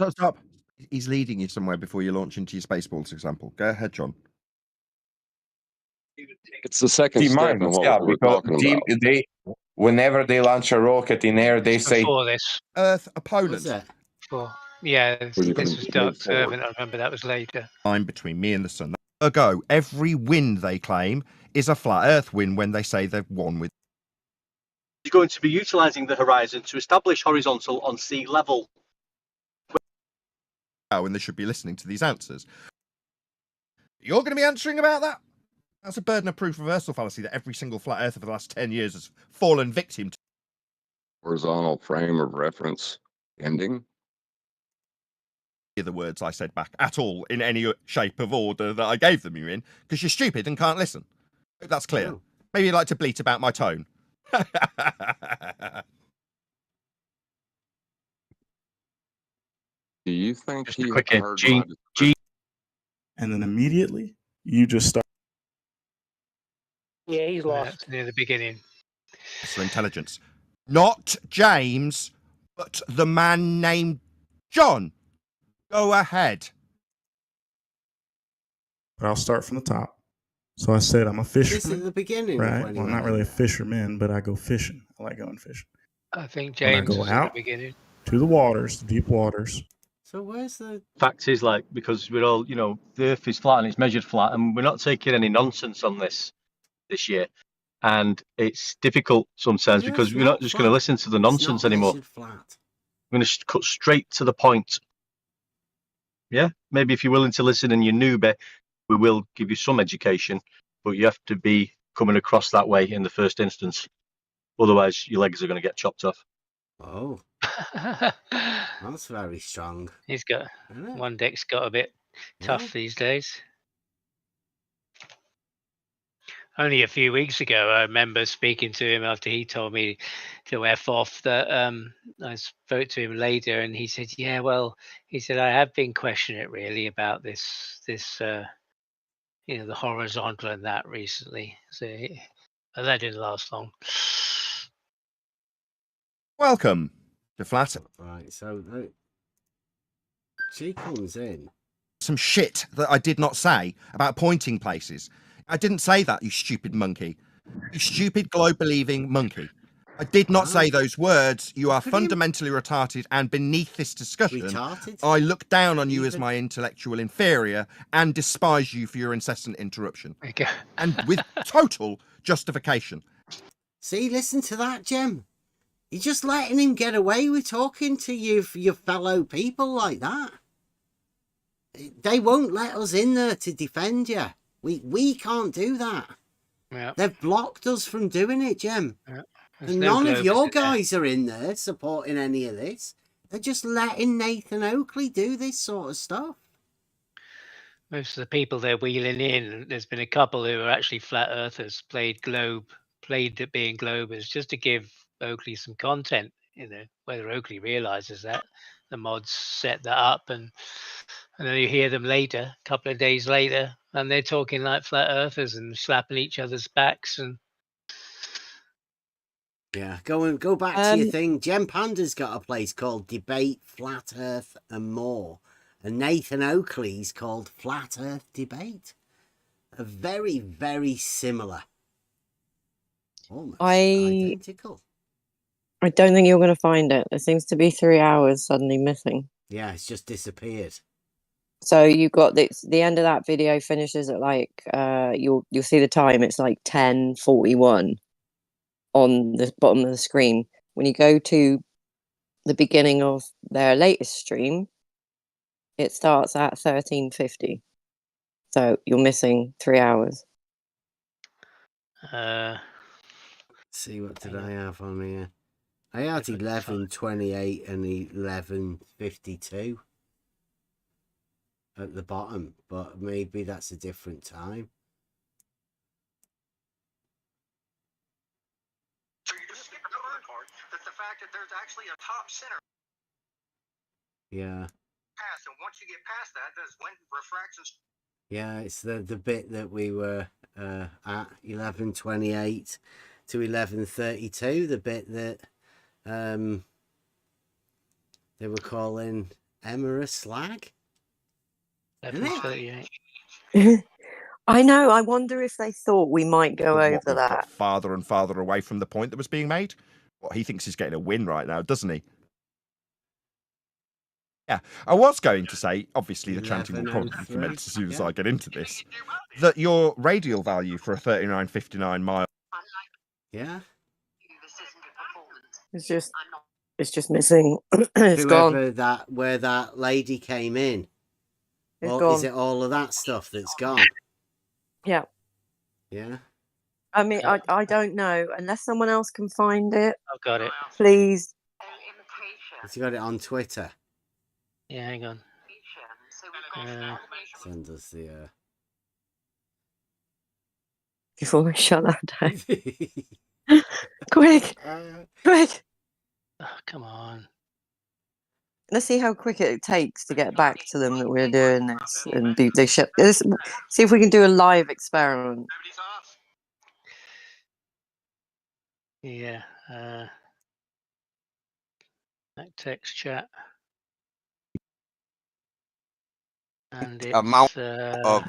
Stop. He's leading you somewhere before you launch into your Spaceballs example. Go ahead, John. It's the second step in what we're talking about. Whenever they launch a rocket in air, they say Before this. Earth opponent. Yeah, this was Dark forward. Servant. I remember that was later. Line between me and the sun. Ergo, every win they claim is a flat Earth win when they say they've won with. You're going to be utilising the horizon to establish horizontal on sea level. Oh, and they should be listening to these answers. You're going to be answering about that? That's a burden of proof reversal fallacy that every single flat earther for the last 10 years has fallen victim to. Horizontal frame of reference ending. The words I said back at all in any shape of order that I gave them you in, because you're stupid and can't listen. Hope that's clear. Oh. Maybe you'd like to bleat about my tone. Do you think Just he a quick heard G. And then immediately you just start. Yeah, he's lost near the beginning. For intelligence. Not James, but the man named John. Go ahead. But I'll start from the top. So I said I'm a fisherman. This is the beginning. Right. Well, I'm not really a fisherman, but I go fishing. I like going fishing. I think When I James go was out at the beginning. to the waters, the deep waters. So where's the Fact is, like, because we're all, the Earth is flat and it's measured flat, and we're not taking any nonsense on this year. And it's difficult sometimes because we're not just going to listen to the nonsense anymore. Flat. We're going to cut straight to the point. Yeah, maybe if you're willing to listen and you're newbie, we will give you some education, but you have to be coming across that way in the first instance. Otherwise, your legs are going to get chopped off. Oh, that's very strong. He's got one deck's got a bit tough these days. Only a few weeks ago, I remember speaking to him after he told me to F off. That I spoke to him later, and he said, "Yeah, well," he said, "I have been questioning it really about this, the horizontal and that recently." So, but that didn't last long. Welcome to Flat. Right, so she comes in. Some shit that I did not say about pointing places. I didn't say that, you stupid monkey. You stupid globe-believing monkey. I did not say those words. You are fundamentally retarded, and beneath this discussion, I look down on you as my intellectual inferior and despise you for your incessant interruption. Okay. And with total justification. See, listen to that, Jem. You're just letting him get away with talking to your fellow people like that. They won't let us in there to defend you. We can't do that. Yeah. They've blocked us from doing it, Jem. Yeah. And none of your guys are in there supporting any of this. They're just letting Nathan Oakley do this sort of stuff. Most of the people they're wheeling in, there's been a couple who are actually flat earthers, played at being globers, just to give Oakley some content. Whether Oakley realizes that, the mods set that up, and then you hear them later, a couple of days later, and they're talking like flat earthers and slapping each other's backs. And yeah, go back to your thing. Jem Panda's got a place called Debate Flat Earth and More, and Nathan Oakley's called Flat Earth Debate. Are very, very similar. Almost identical. I don't think you're going to find it. There seems to be 3 hours suddenly missing. Yeah, it's just disappeared. So you've got the end of that video finishes at you'll see the time. It's like 10:41 on the bottom of the screen. When you go to the beginning of their latest stream, it starts at 13:50. So you're missing 3 hours. See, what did I have on here? I had 11:28 and 11:52 at the bottom, but maybe that's a different time. So you just skip the part that the fact that there's actually a top center. Yeah. Past, and once you get past that, that's when refractions. Yeah, it's the bit that we were at 11:28 to 11:32. The bit that they were calling Emma a slag. 11:38. I know. I wonder if they thought we might go What, over we've got that. farther and farther away from the point that was being made. Well, he thinks he's getting a win right now, doesn't he? Yeah, I was going to say, obviously the chanting will probably commence as soon as I get into this, that your radial value for a 39.59 mile. Yeah. It's just missing. It's Whoever gone. where that lady came in. It's Or gone. is it all of that stuff that's gone? Yeah. Yeah. I mean, I don't know. Unless someone else can find it. I've got it. Please. Has he got it on Twitter? Yeah, hang on. Send us the. Before we shut that down. Quick! Quick! Oh, come on. Let's see how quick it takes to get back to them that we're doing this, and they shut. See if we can do a live experiment. Yeah. That text chat. And it's Amount of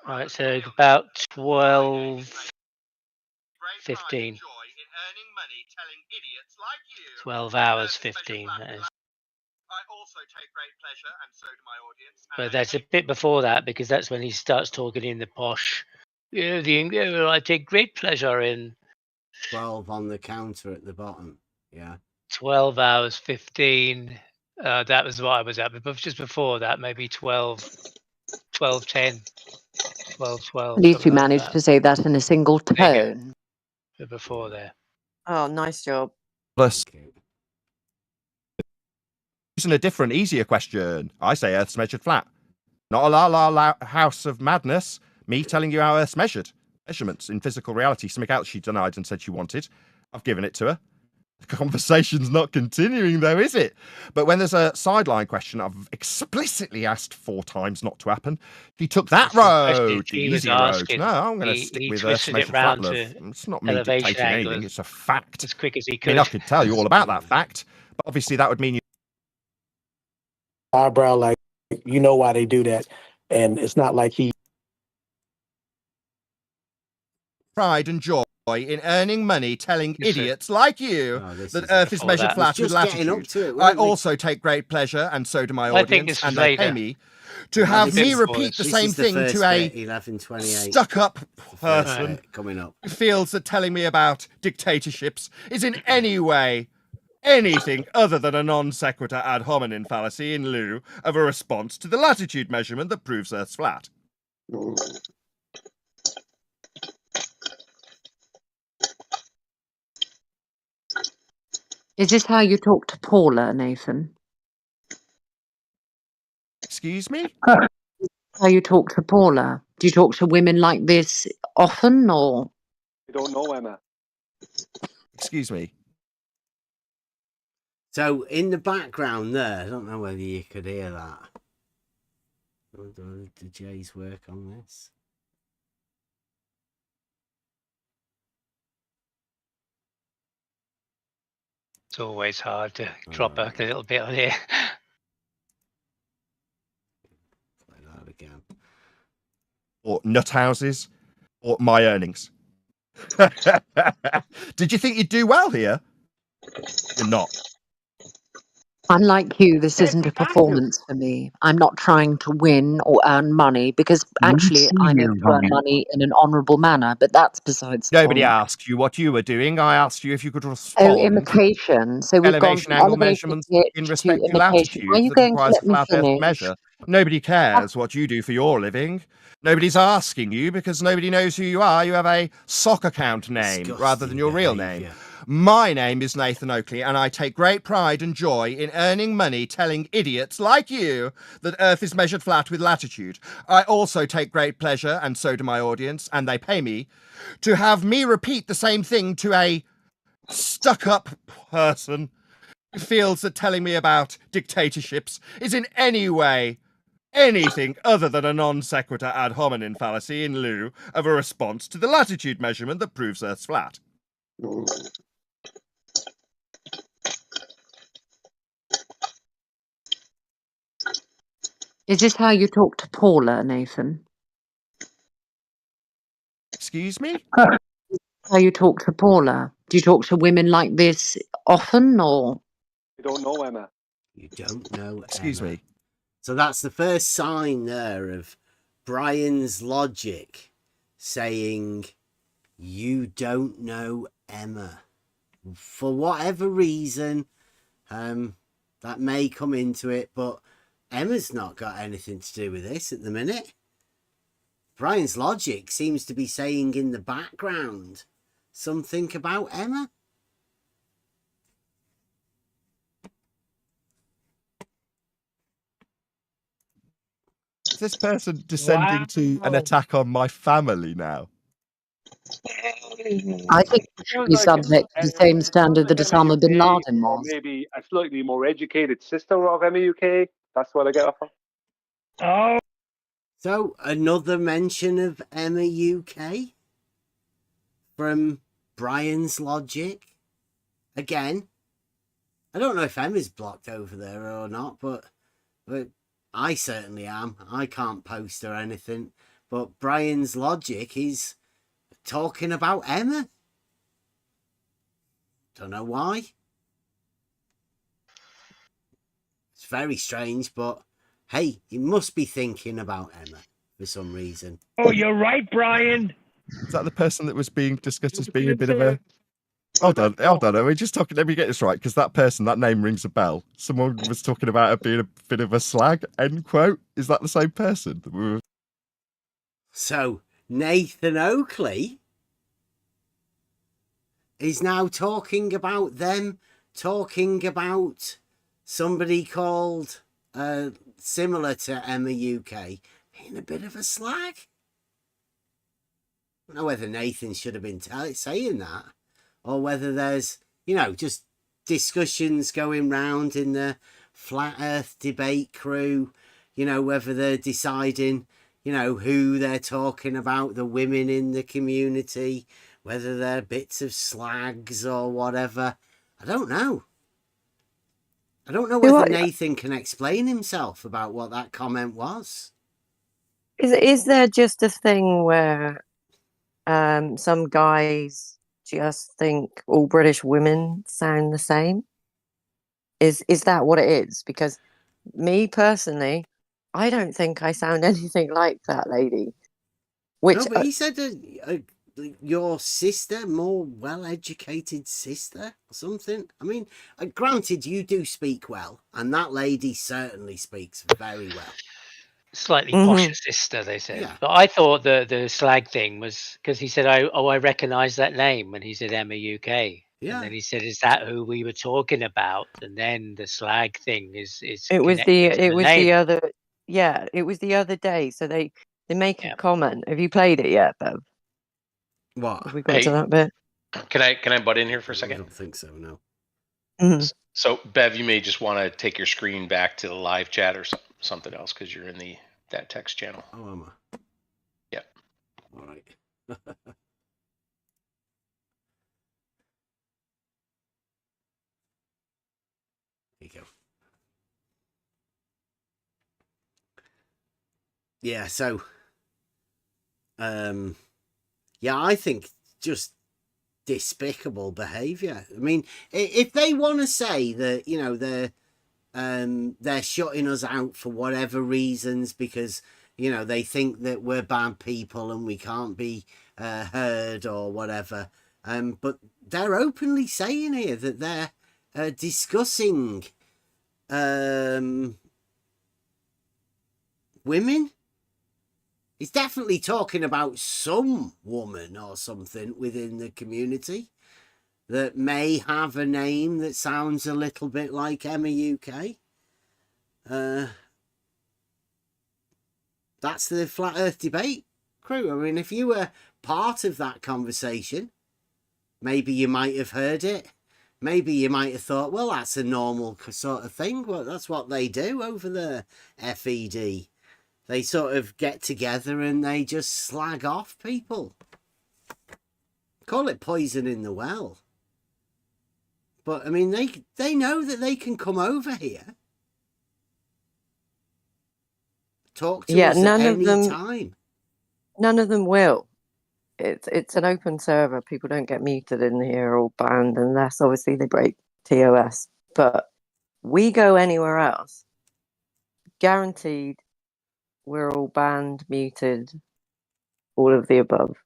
right, so about 12:15. 12 hours 15, that is. But that's a bit before that, because that's when he starts talking in the posh. Yeah, I take great pleasure in 12 on the counter at the bottom. Yeah. 12 hours 15. That was what I was at. But just before that, maybe 12:10, 12:12. At least you managed to say that in a single tone. But before there. Oh, nice job. Plus, using a different, easier question. I say Earth's measured flat. Not a la house of madness. Me telling you how Earth's measured. Measurements in physical reality. Something else she denied and said she wanted. I've given it to her. The conversation's not continuing though, is it? But when there's a sideline question, I've explicitly asked 4 times not to happen. He took that road, the easy road. No, I'm going to stick with Earth's measured flat, love. It's not me dictating anything. It's a fact. As quick as he I could. mean, I could tell you all about that fact, but obviously that would mean you. Eyebrow, like, you know why they do that, and it's not like he. Pride and joy in earning money telling idiots like you that Earth is measured flat with latitude. I also take great pleasure, and so do my audience, and they pay me to have me repeat the same thing to a stuck-up person coming up who feels that telling me about dictatorships is in any way anything other than a non sequitur ad hominem fallacy in lieu of a response to the latitude measurement that proves Earth's flat. Is this how you talk to Paula, Nathan? Excuse me? How you talk to Paula? Do you talk to women like this often, or? I don't know, Emma. Excuse me. So in the background there, I don't know whether you could hear that. Did Jay's work on this? It's always hard to drop back a little bit on here. Play that again. Or nut houses, or my earnings. Did you think you'd do well here? You're not. Unlike you, this isn't a performance for me. I'm not trying to win or earn money because actually I'm able to earn money in an honourable manner, but that's besides the Nobody point. asked you what you were doing. I asked you if you could Oh, respond. imitation. So we've gone Elevation from angle elevated measurements in pitch to respect to imitation. Are latitude you that going to requires a let me flat earth finish? measure. Nobody cares what you do for your living. Nobody's asking you because nobody knows who you are. You have a sock account name rather than your real name. My name is Nathan Oakley, and I take great pride and joy in earning money telling idiots like you that Earth is measured flat with latitude. I also take great pleasure, and so do my audience, and they pay me, to have me repeat the same thing to a stuck-up person who feels that telling me about dictatorships is in any way anything other than a non sequitur ad hominem fallacy in lieu of a response to the latitude measurement that proves Earth's flat. Is this how you talk to Paula, Nathan? Excuse me? How you talk to Paula? Do you talk to women like this often, or? I don't know, Emma. You don't know. Excuse Emma. me. So that's the first sign there of Brian's logic saying, you don't know Emma. For whatever reason, that may come into it, but Emma's not got anything to do with this at the minute. Brian's logic seems to be saying in the background something about Emma. Is this person descending to an attack on my family now? I think you should be subject to the same standard that Osama bin Laden Or was. maybe a slightly more educated sister of Emma UK. That's what I get off of. Oh. So another mention of Emma UK from Brian's logic. Again, I don't know if Emma's blocked over there or not, but I certainly am. I can't post or anything. But Brian's logic is talking about Emma. Don't know why. It's very strange, but hey, he must be thinking about Emma for some reason. Oh, you're right, Brian. Is that the person that was being discussed as being a bit of a... Hold on. Are we just talking? Let me get this right, because that person, that name rings a bell. Someone was talking about it being a bit of a slag, end quote. Is that the same person? So, Nathan Oakley is now talking about them, talking about somebody called, similar to Emma UK, being a bit of a slag. I don't know whether Nathan should have been saying that, or whether there's, just discussions going round in the Flat Earth debate crew, whether they're deciding, who they're talking about, the women in the community, whether they're bits of slags or whatever. I don't know. I don't know whether Nathan can explain himself about what that comment was. Is there just a thing where some guys just think all British women sound the same? Is that what it is? Because me personally, I don't think I sound anything like that lady. No, but he said your sister, more well-educated sister or something. I mean, granted, you do speak well, and that lady certainly speaks very well. Slightly posher sister, they said. Yeah. But I thought the slag thing was because he said, I recognise that name when he said Emma UK. Yeah. And then he said, is that who we were talking about? And then the slag thing is it was the other day. So they make a comment. Have you played it yet, Bev? What? Have we got to that bit? Can I butt in here for a second? I don't think so, no. So, Bev, you may just want to take your screen back to the live chat or something else because you're in that text channel. Oh, am I? Yeah. All right. There you go. Yeah, so I think just despicable behavior. I mean, if they want to say that, they're they're shutting us out for whatever reasons because, you know, they think that we're bad people and we can't be heard or whatever. But they're openly saying here that they're discussing women. He's definitely talking about some woman or something within the community that may have a name that sounds a little bit like Emma UK. That's the Flat Earth Debate crew. I mean, if you were part of that conversation, maybe you might have heard it. Maybe you might have thought, well, that's a normal sort of thing. Well, that's what they do over the FED. They sort of get together and they just slag off people. Call it poison in the well. But, I mean, they know that they can come over here. Talk to us at any time. None of them will. It's an open server. People don't get muted in here or banned unless, obviously, they break TOS. But we go anywhere else. Guaranteed. We're all banned, muted, all of the above.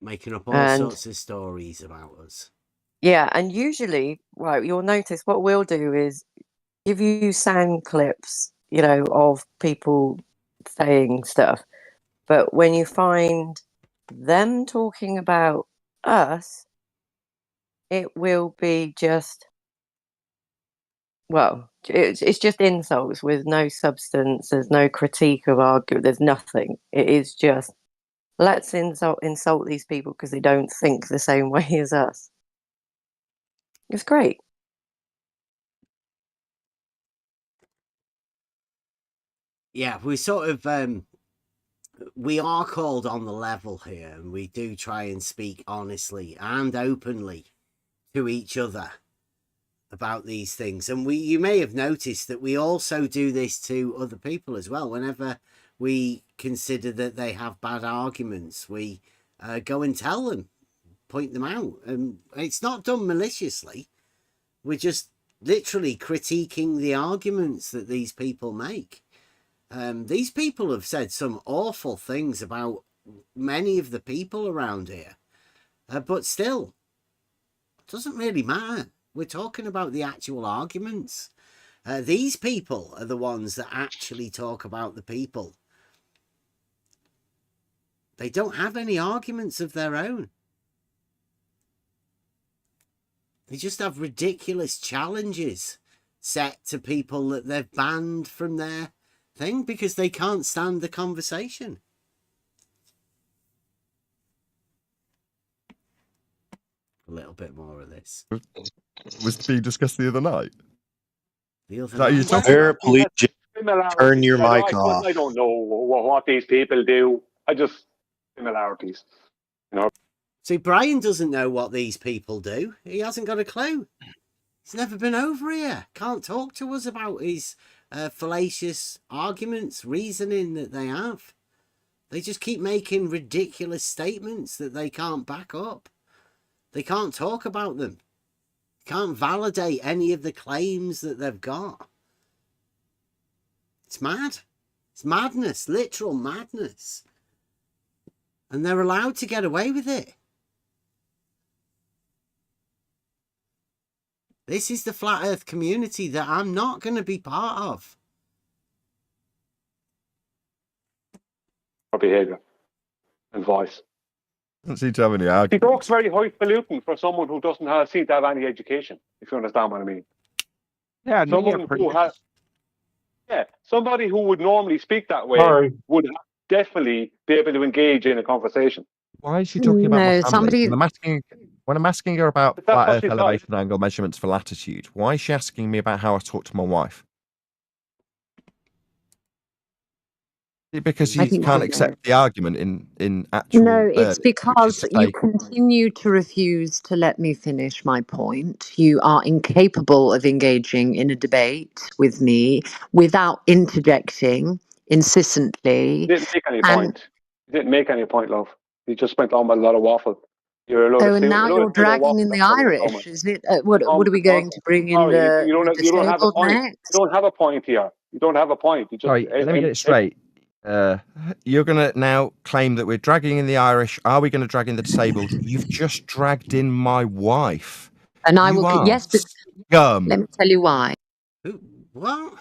Making up all sorts of stories about us. Yeah, and usually, right, you'll notice what we'll do is give you sound clips, you know, of people saying stuff. But when you find them talking about us, it will be just, well, it's just insults with no substance. There's no critique of argument. There's nothing. It is just, let's insult these people because they don't think the same way as us. It's great. Yeah, we sort of, we are called on the level here, and we do try and speak honestly and openly to each other about these things. And you may have noticed that we also do this to other people as well. Whenever we consider that they have bad arguments, we go and tell them, point them out. And it's not done maliciously. We're just literally critiquing the arguments that these people make. These people have said some awful things about many of the people around here. But still, it doesn't really matter. We're talking about the actual arguments. These people are the ones that actually talk about the people. They don't have any arguments of their own. They just have ridiculous challenges set to people that they've banned from their thing because they can't stand the conversation. A little bit more of this. Was being discussed the other night. The other night. You Sir, please turn your mic off. I don't know what these people do. I just similarities. You know. See, Brian doesn't know what these people do. He hasn't got a clue. He's never been over here. Can't talk to us about his fallacious arguments, reasoning that they have. They just keep making ridiculous statements that they can't back up. They can't talk about them. Can't validate any of the claims that they've got. It's mad. It's madness, literal madness. And they're allowed to get away with it. This is the flat earth community that I'm not going to be part of. Behavior and voice. Doesn't seem to have any He argument. talks very highfalutin for someone who doesn't seem to have any education, if you understand what I mean. Yeah, somebody who would normally speak that way would definitely be able to engage in a conversation. Why is she talking about my family? When I'm asking her about flat earth elevation angle measurements for latitude, why is she asking me about how I talk to my wife? Because you can't accept the argument in actual... No, it's because you continue to refuse to let me finish my point. You are incapable of engaging in a debate with me without interjecting insistently. He didn't make any point. He didn't make any point, love. He just went on with a lot of waffle. You're a load Oh, of and stupid. now A load of you're people are dragging walking in that the sort of comment. Irish. Is it? What are we going to bring in Sorry, the you don't have a disabled point. next? You don't have a point here. You don't have a point. You just Sorry, let me get it straight. You're going to now claim that we're dragging in the Irish. Are we going to drag in the disabled? You've just dragged in my wife. And I You will. are Yes, but scum. let me tell you why. Who? What?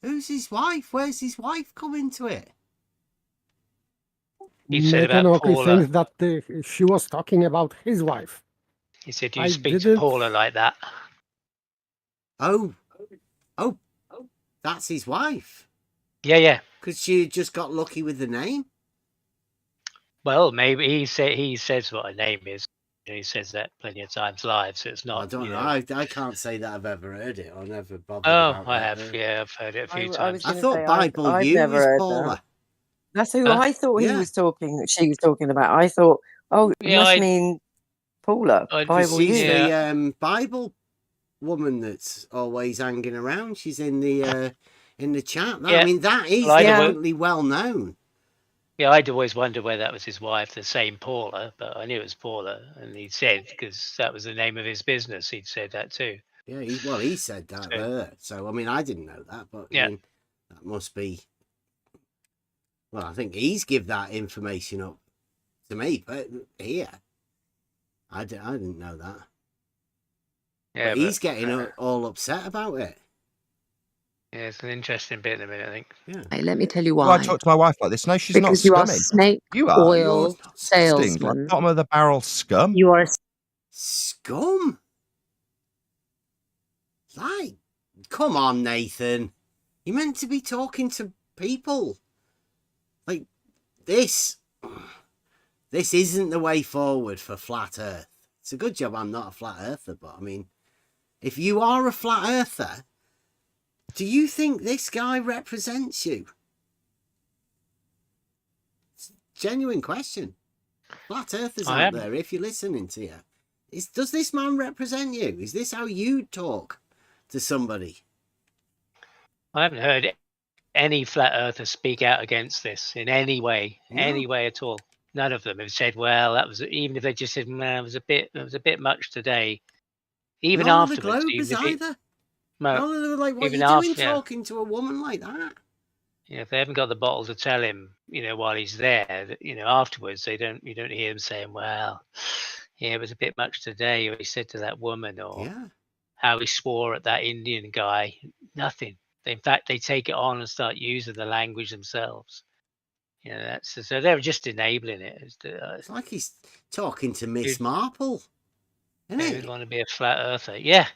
Who's his wife? Where's his wife come into it? He said Nathan about Oakley Paula. thinks that she was talking about his wife. He said, "You I speak to didn't- Paula like that." Oh, that's his wife. Yeah. Because she just got lucky with the name. Well, maybe he says what her name is. He says that plenty of times live, so it's not. I don't know. I can't say that I've ever heard it or never bothered Oh, about I that. have. Yeah, I've heard it a few I was times. I going to thought say Bible I've You never was heard Paula. that. That's who Huh? I thought Yeah. he was talking. She was talking about. I thought, oh, it Yeah, must mean Paula. Because Bible she's You. the Bible woman that's always hanging around. She's in the chat. Yeah. I mean, that is Well, definitely well known. Yeah, I'd always wonder whether that was his wife, the same Paula, but I knew it was Paula, and he said because that was the name of his business. He'd said that too. Yeah, he said that there. So I mean, I didn't know that, but Yeah. I mean, that must be. Well, I think he's give that information up to me, but here, I didn't know that. Yeah, but he's getting all upset about it. Yeah, it's an interesting bit in a minute, I think. Yeah. Hey, let me tell you Do I why. talk to my wife like this? No, she's not Because you are scummy. snake You are. oil You're disgusting. salesman. Bottom of the barrel scum. You are Scum? Like, come on, Nathan. You're meant to be talking to people. Like, this isn't the way forward for flat earth. It's a good job I'm not a flat earther, but I mean, if you are a flat earther, do you think this guy represents you? It's a genuine question. Flat earthers out there, if you're listening to you, does this man represent you? Is this how you talk to somebody? I haven't heard any flat earthers speak out against this in any way, any way at all. None of them have said, "Well, that was," even if they just said, "Man, it was a bit much today." Even None afterwards, of the Globers either. None of them are like, "What are you doing talking to a woman like that?" Yeah, if they haven't got the bottle to tell him, while he's there, afterwards you don't hear him saying, "Well, yeah, it was a bit much today," or he said to that woman, or how he swore at that Indian guy. Nothing. In fact, they take it on and start using the language themselves. So they're just enabling it. It's like he's talking to Miss Marple, isn't They it? would want to be a flat earther. Yeah.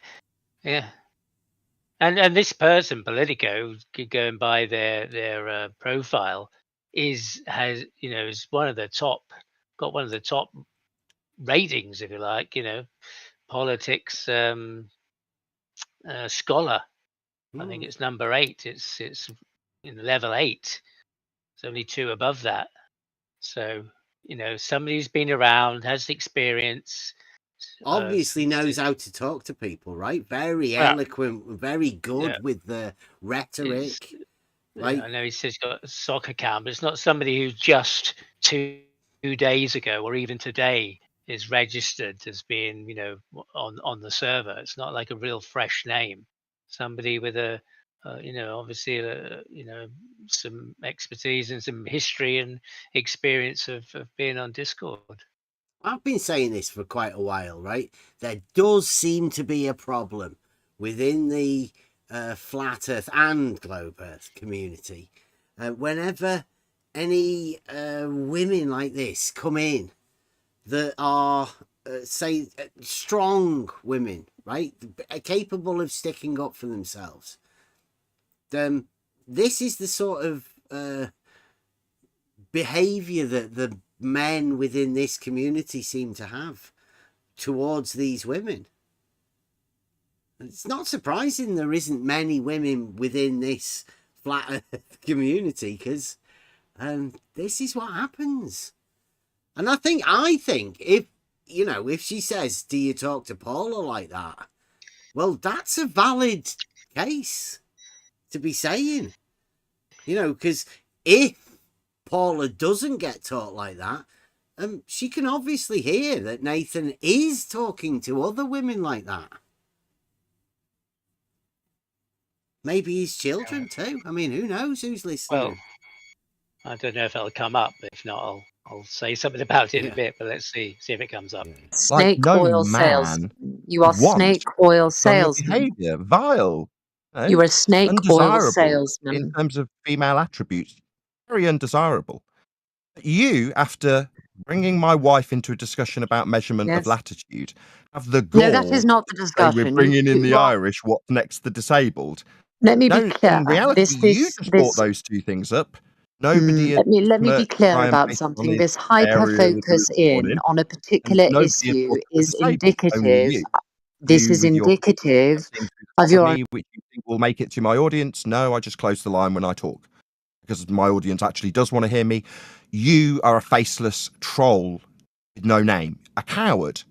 And this person, Politico, going by their profile, is one of the top, got one of the top ratings, if you like, politics scholar. I think it's number 8. It's in level 8. It's only 2 above that. So somebody who's been around, has experience. Obviously knows how to talk to people, right? Very eloquent, very good with the rhetoric. I know he says he's got a soccer account, but it's not somebody who just 2 days ago or even today is registered as being, on the server. It's not like a real fresh name. Somebody with obviously, some expertise and some history and experience of being on Discord. I've been saying this for quite a while, right? There does seem to be a problem within the flat Earth and globe Earth community. Whenever any women like this come in that are, say, strong women, right? Capable of sticking up for themselves. This is the sort of behavior that the men within this community seem to have towards these women. It's not surprising there isn't many women within this flat earth community, because this is what happens. And I think if she says, "Do you talk to Paula like that?" Well, that's a valid case to be saying, because if Paula doesn't get taught like that, she can obviously hear that Nathan is talking to other women like that. Maybe his children too. I mean, who knows who's listening? Well, I don't know if it'll come up. If not, I'll say something about it in a bit. But let's see if it comes up. Like, Snake no oil sales. man You are wants snake oil on your salesman. behaviour. Vile. No, You are it's snake oil undesirable in salesman. terms of female attributes. Very undesirable. You, after bringing my wife into a discussion about measurement of Yes. latitude, have the No, that gall is not the to say we're discussion. bringing in the You are, Irish. What's next? The disabled. let me be No, clear. in reality, you just brought This. those two things up. Nobody had Let me be smirched clear Brian about Pace on something. his This hyper area focus this in morning, on a and particular nobody had issue brought up the is disabled. Only indicative. you. This You is with your indicative things of about your. me, which you think will make it to my audience. No, I just close the line when I talk because my audience actually does want to hear me. You are a faceless troll with no name, a coward,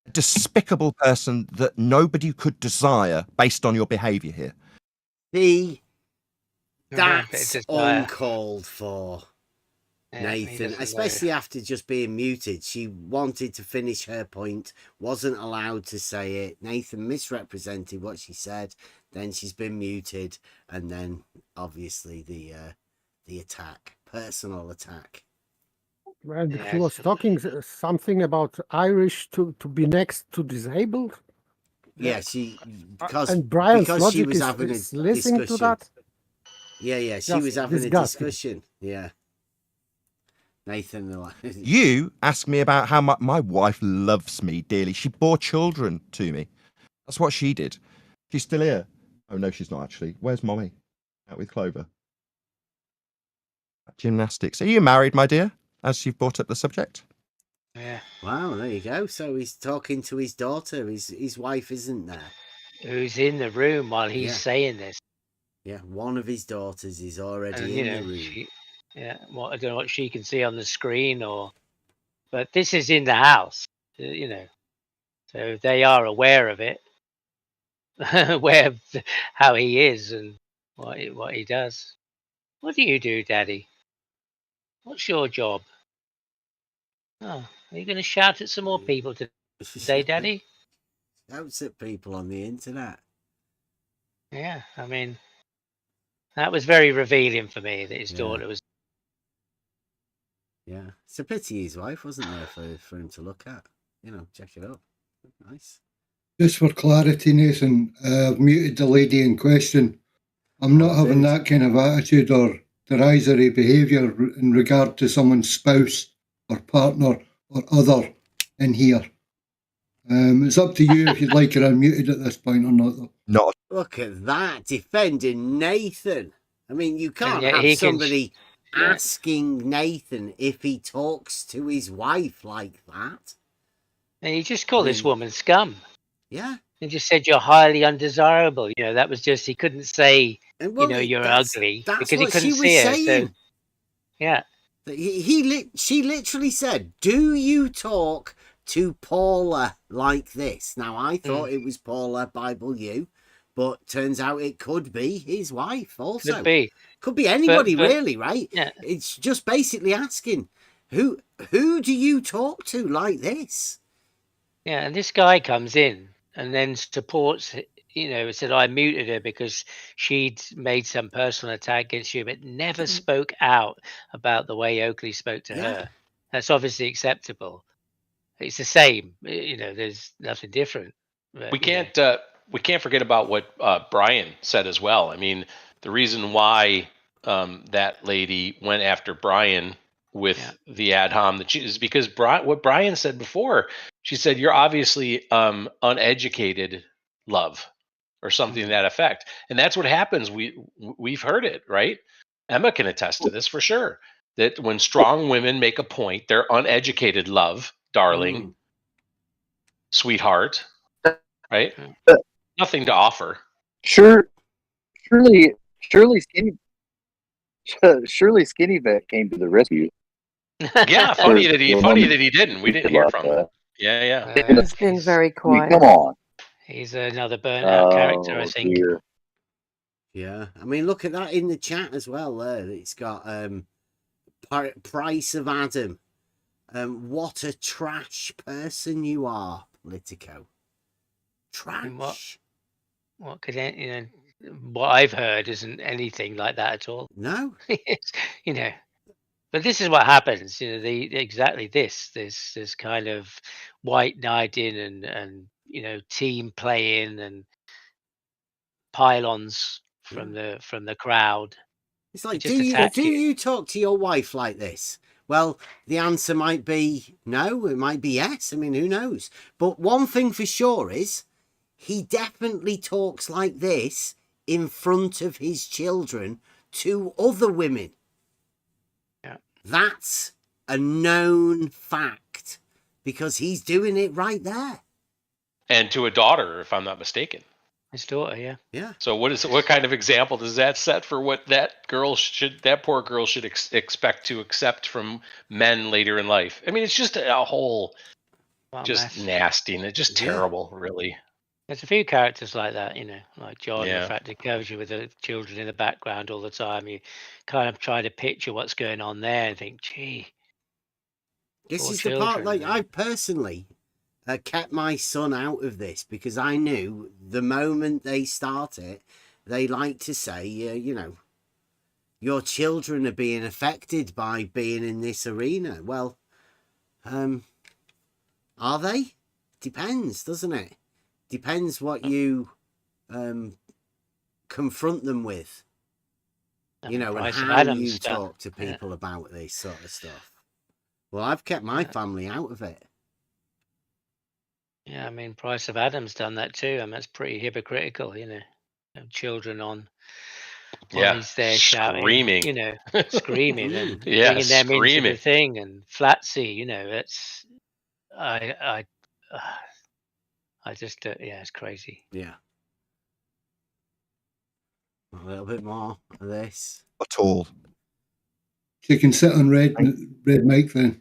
a despicable person that nobody could desire based on your behaviour here. That's uncalled for, Nathan, especially after just being muted. She wanted to finish her point, wasn't allowed to say it. Nathan misrepresented what she said, then she's been muted, and then obviously the attack, personal attack. And he was talking something about Irish to be next to disabled. Yeah, because and Brian's because logic she was is having a listening discussion. to that. Yeah, she Just was having disgusting. a discussion. Yeah, Nathan, You asked me about how my wife loves me dearly. She bore children to me. That's what she did. She's still here. Oh no, she's not actually. Where's Mommy? Out with Clover. Gymnastics. Are you married, my dear? As you've brought up the subject. Yeah. Wow, there you go. So he's talking to his daughter. His wife isn't there. Who's in the room while he's saying this? Yeah, one of his daughters is already And, in the room. I don't know what she can see on the screen, but this is in the house, so they are aware of it, aware of how he is and what he does. What do you do, Daddy? What's your job? Oh, are you going to shout at some more people today, Daddy? Shouts at people on the internet. Yeah, I mean, that was very revealing for me that his daughter was. Yeah, it's a pity his wife wasn't there for him to look at. Check it out. Nice. Just for clarity, Nathan, I've muted the lady in question. I'm not having that kind of attitude or derisory behaviour in regard to someone's spouse or partner or other in here. It's up to you if you'd like it unmuted at this point or not, though. Not. Look at that, defending Nathan. I mean, you can't yet have he can- somebody asking Nathan if he talks to his wife like that. And he just called this woman scum. Yeah. He just said you're highly undesirable. That was just, he couldn't say, you're ugly That's because he what couldn't she see was her. saying. So, yeah. She literally said, "Do you talk to Paula like this?" Now I thought it was Paula Bible U, but turns out it could be his wife also. Could be anybody really, right? Yeah. It's just basically asking, who do you talk to like this? Yeah, and this guy comes in and then supports, said I muted her because she'd made some personal attack against you, but never spoke out about the way Oakley spoke to her. That's obviously acceptable. It's the same, there's nothing different. But, we can't forget about what Brian said as well. I mean, the reason why that lady went after Brian with the ad hom is because what Brian said before. She said, "You're obviously uneducated, love," or something to that effect. And that's what happens. We've heard it, right? Emma can attest to this for sure. That when strong women make a point, they're uneducated, love, darling, sweetheart, right? Nothing to offer. Surely Skinny Vet came to the rescue. Yeah, funny that he didn't. We didn't hear from him. Yeah. He's been very quiet. Come on. He's another burnt out character, I think. Dear. Yeah, I mean, look at that in the chat as well. There, it's got Price of Adam. What a trash person you are, Politico. Trash. What could what I've heard isn't anything like that at all. No. You know, but this is what happens. You know, exactly this kind of white knighting and team playing and pylons from the crowd. It's like, just do attack you talk to your wife like this? Well, the answer might be no, it might be yes. I mean, who knows? But one thing for sure is he definitely talks like this in front of his children to other women. Yeah. That's a known fact because he's doing it right there. And to a daughter, if I'm not mistaken. His daughter, yeah. Yeah. So what kind of example does that set for what that poor girl should expect to accept from men later in life? I mean, it's just a whole, just nasty and it's just terrible, really. There's a few characters like that, like John, Yeah. afflicted curvature with the children in the background all the time. You kind of try to picture what's going on there and think, gee. This is the part, like, I personally kept my son out of this because I knew the moment they start it, they like to say, your children are being affected by being in this arena. Well, are they? Depends, doesn't it? Depends what you confront them with. And how you talk to people about this sort of stuff. Well, I've kept my family out of it. Yeah, I mean, Price of Adam's done that too. I mean, it's pretty hypocritical, children on. He's there shouting, screaming, screaming and yeah, bringing them into the screaming. thing and Flatsy, it's, I just, it's crazy. Yeah. A little bit more of this. At all. She can sit on red mic then.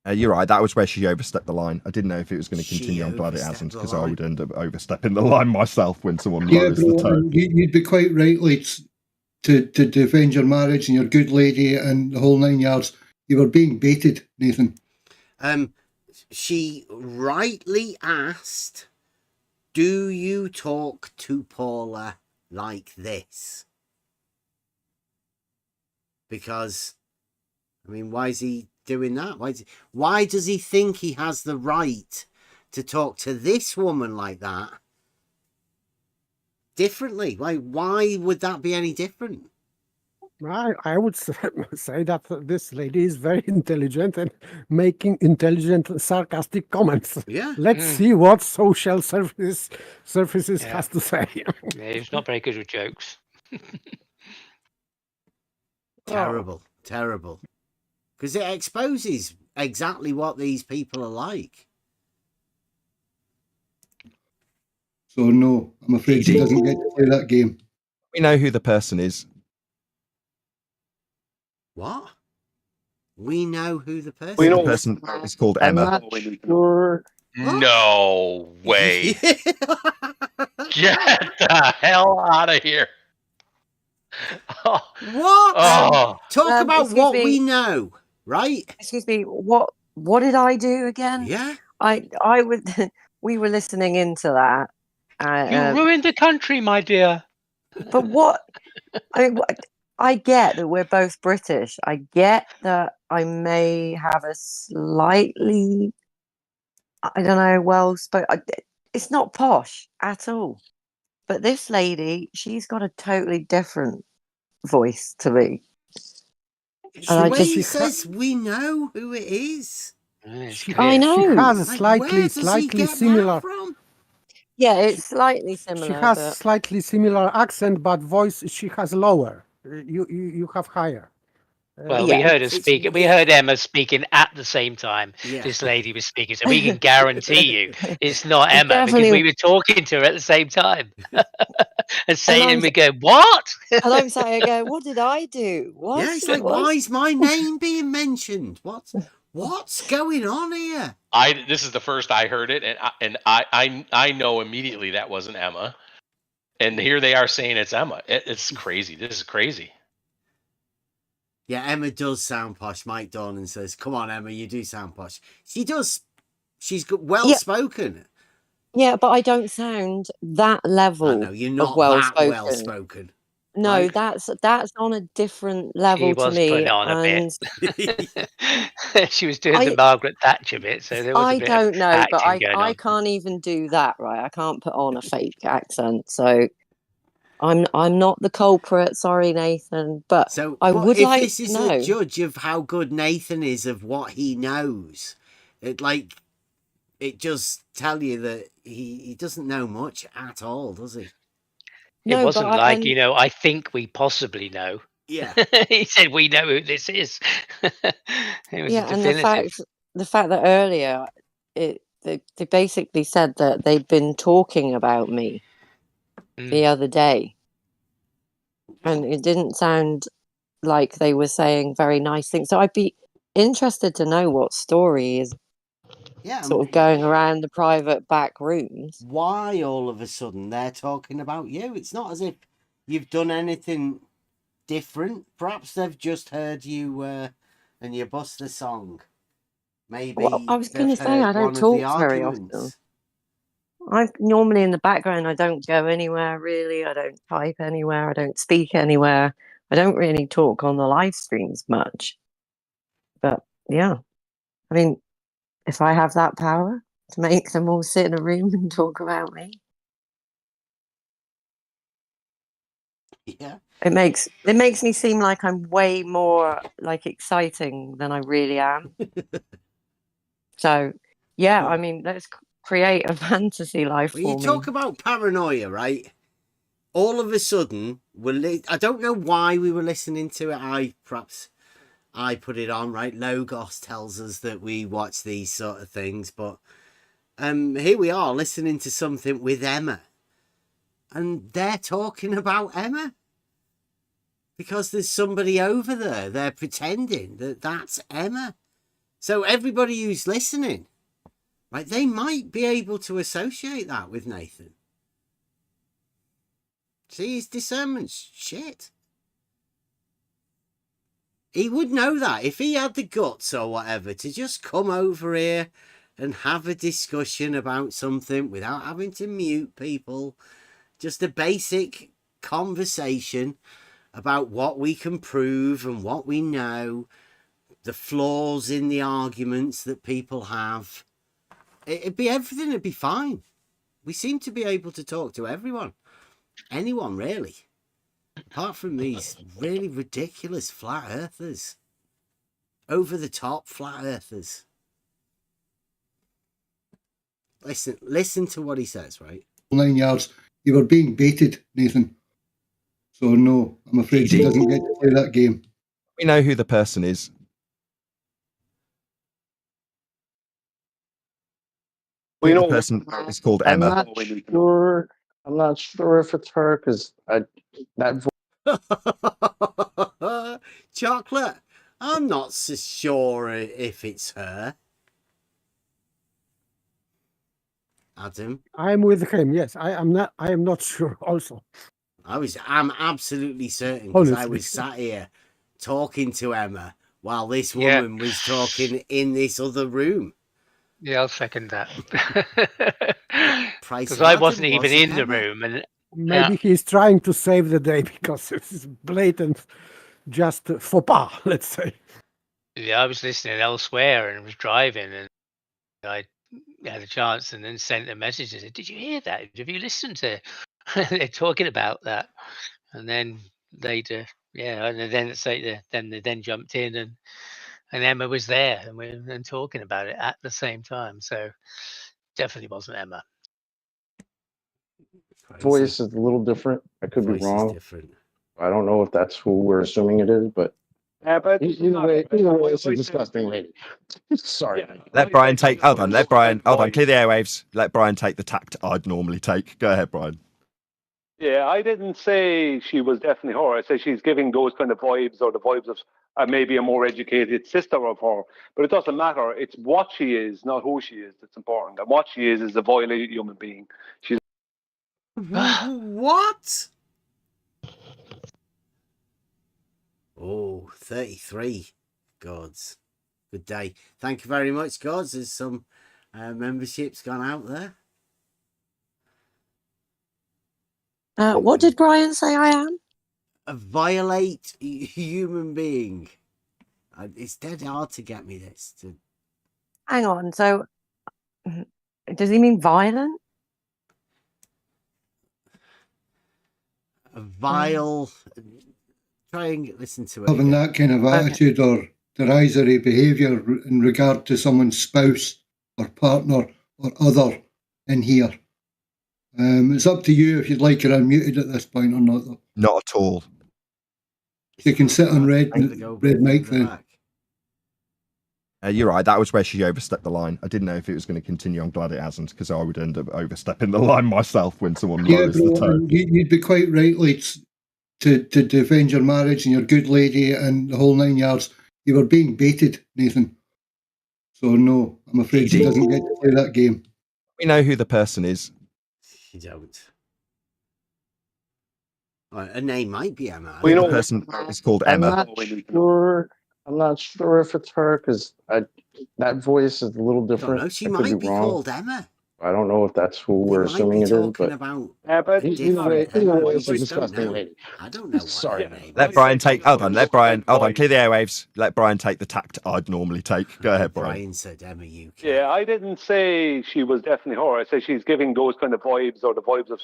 You're right. That was where she overstepped the line. I didn't know if it was going to continue. I'm glad it hasn't, because I would end up overstepping the line myself when someone lowers the tone. You'd be quite right, like, to defend your marriage and your good lady and the whole 9 yards. You were being baited, Nathan. She rightly asked, do you talk to Paula like this? Because, I mean, why is he doing that? Why does he think he has the right to talk to this woman like that differently? Why would that be any different? I would say that this lady is very intelligent and making intelligent, sarcastic comments. Yeah. Let's see what social surfaces has to say. Yeah, he's not very good with jokes. Terrible. Because it exposes exactly what these people are like. So no, I'm afraid she doesn't get to play that game. We know who the person is. What? We know who the person is. The person is called Emma. Sure. No way. Get the hell out of here. What? Oh. Talk about what we know, right? Excuse me, what did I do again? Yeah. I would we were listening into that. You ruined the country, my dear. But what I get that we're both British. I get that I may have a slightly, I don't know, it's not posh at all. But this lady, she's got a totally different voice to me. The way he says we know who it is. I know. She has a slightly similar. Yeah, it's slightly similar. She has slightly similar accent, but voice she has lower. You have higher. Well, we heard her speak. We heard Emma speaking at the same time this lady was speaking, so we can guarantee you it's not Emma because we were talking to her at the same time. And saying, we go, what? And I'm saying, I go, what did I do? What? Yeah, it's like, why is my name being mentioned? What's going on here? This is the first I heard it, and I know immediately that wasn't Emma, and here they are saying it's Emma. It's crazy. This is crazy. Yeah, Emma does sound posh. Mike Dornan says, "Come on, Emma, you do sound posh." She does. She's well spoken. Yeah, but I don't sound that level I know you're of not well that well spoken. spoken. No, right? that's on a different level She to was me. putting on a And bit. She was doing the Margaret Thatcher bit, so there was a I bit don't of know, but acting going I on. can't even do that, right? I can't put on a fake accent, so I'm not the culprit. Sorry, Nathan, but So, I but would if like this to is know. a judge of how good Nathan is of what he knows, it just tell you that he doesn't know much at all, does he? It No, wasn't but like, I think we possibly know. Yeah. He said, we know who this is. It was Yeah, and definitive. the fact that earlier they basically said that they'd been talking about me the other day, and it didn't sound like they were saying very nice things. So I'd be interested to know what story is sort of going around the private back rooms. Why all of a sudden they're talking about you? It's not as if you've done anything different. Perhaps they've just heard you and you bust the song. Maybe Well, I was going to they've say I heard don't one of the talk very often. arguments. I'm normally in the background. I don't go anywhere really. I don't type anywhere. I don't speak anywhere. I don't really talk on the live streams much. But yeah, I mean, if I have that power to make them all sit in a room and talk about me, yeah, it makes me seem like I'm way more like exciting than I really am. So yeah, I mean, let's create a fantasy life When for you me. talk about paranoia, right? All of a sudden, I don't know why we were listening to it. I put it on, right? Logos tells us that we watch these sort of things, but here we are listening to something with Emma, and they're talking about Emma because there's somebody over there. They're pretending that that's Emma. So everybody who's listening, right, they might be able to associate that with Nathan. See, his discernment's shit. He would know that if he had the guts or whatever to just come over here and have a discussion about something without having to mute people. Just a basic conversation about what we can prove and what we know, the flaws in the arguments that people have. Everything would be fine. We seem to be able to talk to everyone. Anyone, really. Apart from these really ridiculous flat earthers. Over the top flat earthers. Listen to what he says, right? 9 yards. You were being baited, Nathan. So no, I'm afraid she doesn't get to play that game. We know who the person is. We know the person is called Emma. I'm not sure if it's her because that Chocolate. I'm not so sure if it's her. Adam. I'm with him. Yes, I am not. I am not sure. Also, I'm absolutely certain because I was sat here talking to Emma while this woman was talking in this other room. Yeah, I'll second that. Price Because I wasn't even in the room, and maybe he's trying to save the day because it's blatant, just faux pas. Let's say. yeah, I was listening elsewhere and was driving, and I had a chance, and then sent a message and said, "Did you hear that? Have you listened to?" They're talking about that, and then later, and then they jumped in, and Emma was there, and we were talking about it at the same time. So definitely wasn't Emma. Voice is a little different. I could be wrong. Is different. I don't know if that's who we're assuming it is, but but either way, it's a disgusting lady. Sorry. Let Brian take. Hold on. Let Brian. Hold on. Clear the airwaves. Let Brian take the tact I'd normally take. Go ahead, Brian. Yeah, I didn't say she was definitely her. I said she's giving those kind of vibes, or the vibes of maybe a more educated sister of her. But it doesn't matter. It's what she is, not who she is, that's important. And what she is a violated human being. She's what? Oh, 33 gods. Good day. Thank you very much, gods. There's some memberships gone out there. What did Brian say I am? A violate human being. It's dead hard to get me this. Hang on. So, does he mean violent? A vile. Try and listen to it. Having again. that kind of attitude or derisory behaviour in regard to someone's spouse or partner or other in here. It's up to you if you'd like it unmuted at this point or not, though. Not at all. You can sit on red mic then. You're right. That was where she overstepped the line. I didn't know if it was going to continue. I'm glad it hasn't, because I would end up overstepping the line myself when someone lowers the tone. You'd be quite right, like, to defend your marriage and your good lady and the whole 9 yards. You were being baited, Nathan. So no, I'm afraid she doesn't get to play that game. We know who the person is. You don't. A name might be Emma. Well, the person is called Emma. I'm not sure if it's her because that voice is a little different. I don't know. She I could might be wrong. called Emma. I don't know if that's who we're assuming it is, but About either way, it's a disgusting lady. I don't know. Sorry. Let Brian take. Hold on. Let Brian. Hold on. Clear the airwaves. Let Brian take the tact I'd normally take. Go ahead, Brian. Brian said Emma UK. Yeah, I didn't say she was definitely her. I said she's giving those kind of vibes, or the vibes of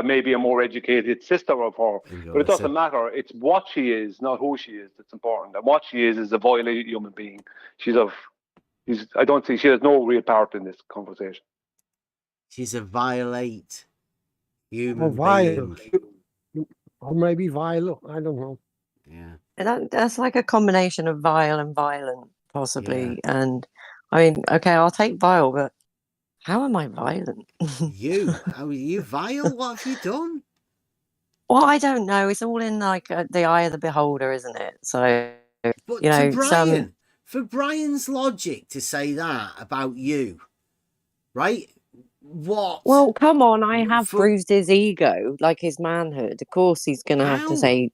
maybe a more educated sister of her. But it doesn't matter. It's what she is, not who she is, that's important. And what she is a violent human being. I don't see, she has no real part in this conversation. She's a violate human being. Or maybe vile. I don't know. Yeah. That's like a combination of vile and violent, possibly. Yeah. And I mean, okay, I'll take vile, but how am I violent? How are you vile? What have you done? Well, I don't know. It's all in like the eye of the beholder, isn't it? So, but you know, to Brian, for Brian's logic to say that about you, right? What? Well, come on. I have bruised his ego, like his manhood. Of course, he's going to have to say,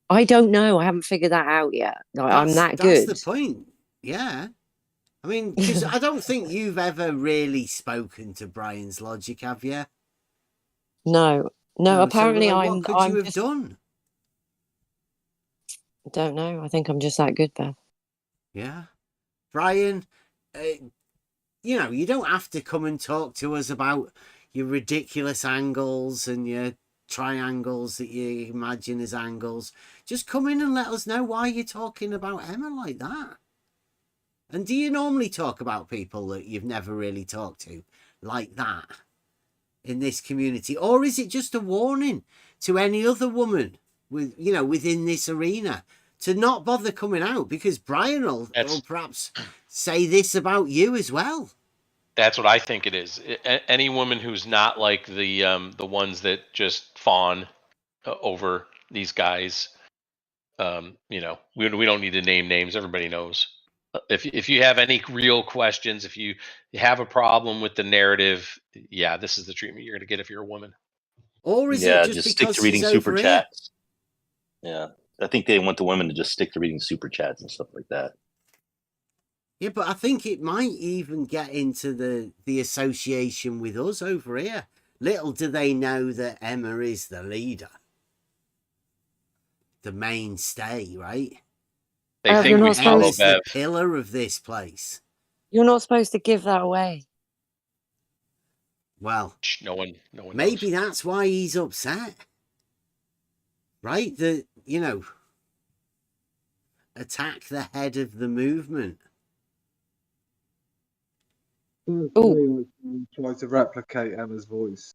I don't know. I haven't figured that out yet. Like, I'm that good. That's the point. Yeah. I mean, because I don't think you've ever really spoken to Brian's logic, have you? No. Apparently, so, what could you have done? I don't know. I think I'm just that good, Beth. Yeah. Brian, you know, you don't have to come and talk to us about your ridiculous angles and your triangles that you imagine as angles. Just come in and let us know why you're talking about Emma like that. And do you normally talk about people that you've never really talked to like that in this community? Or is it just a warning to any other woman within this arena to not bother coming out, because Brian will perhaps say this about you as well? That's what I think it is. Any woman who's not like the ones that just fawn over these guys, we don't need to name names. Everybody knows. If you have any real questions, if you have a problem with the narrative, this is the treatment you're going to get if you're a woman. Or is it just stick to reading super chats? Yeah, I think they want the women to just stick to reading super chats and stuff like that. Yeah, but I think it might even get into the association with us over here. Little do they know that Emma is the leader, the mainstay, right? They think we follow Emma's the pillar of this place. You're not supposed to give that away. Well, no one maybe knows. That's why he's upset, right? Attack the head of the movement. Try to replicate Emma's voice.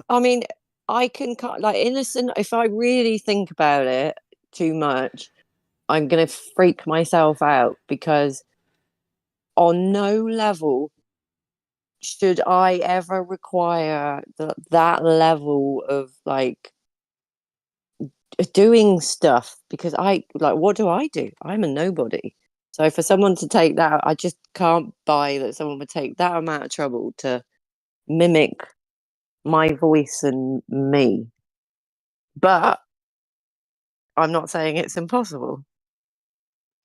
I mean, I can innocent. If I really think about it too much, I'm gonna freak myself out, because on no level should I ever require that level of doing stuff, because what do? I'm a nobody. So for someone to take that, I just can't buy that someone would take that amount of trouble to mimic my voice and me. But I'm not saying it's impossible.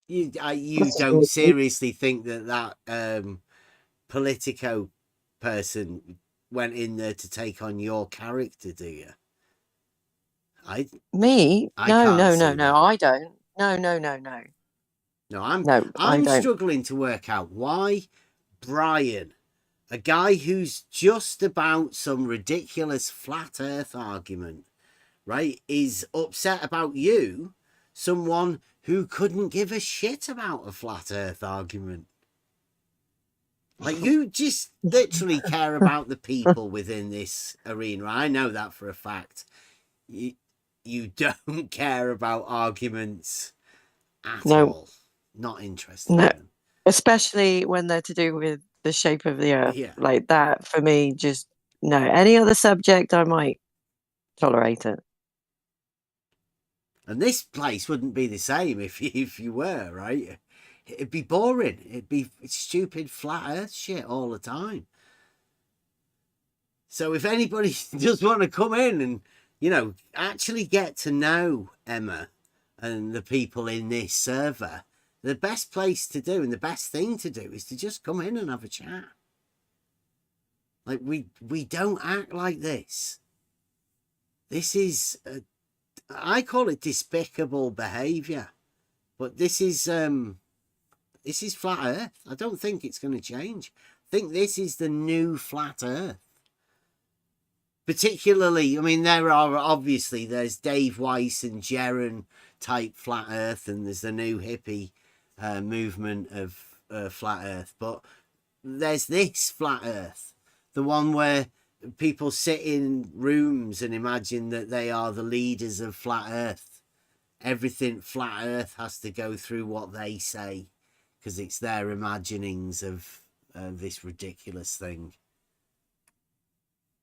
You don't seriously think that Politico person went in there to take on your character, do you? Me? I No, can't no, see no, that. no. I don't. No, no, no, no. No, I'm I don't. struggling to work out why Brian, a guy who's just about some ridiculous flat earth argument, right, is upset about you, someone who couldn't give a shit about a flat earth argument. Like, you just literally care about the people within this arena. I know that for a fact. You don't care about arguments at all. Not interested in them. Especially when they're to do with the shape of the earth. Yeah. Like that, for me, just no. Any other subject, I might tolerate it. And this place wouldn't be the same if you were, right? It'd be boring. It'd be stupid flat earth shit all the time. So if anybody does want to come in and, you know, actually get to know Emma and the people in this server, the best place to do and the best thing to do is to just come in and have a chat. Like, we don't act like this. This is, I call it despicable behaviour. But this is flat earth. I don't think it's going to change. I think this is the new flat earth. Particularly, I mean, there's Dave Weiss and Jaren type flat earth, and there's the new hippie movement of flat earth. But there's this flat earth, the one where people sit in rooms and imagine that they are the leaders of flat earth. Everything flat earth has to go through what they say because it's their imaginings of this ridiculous thing.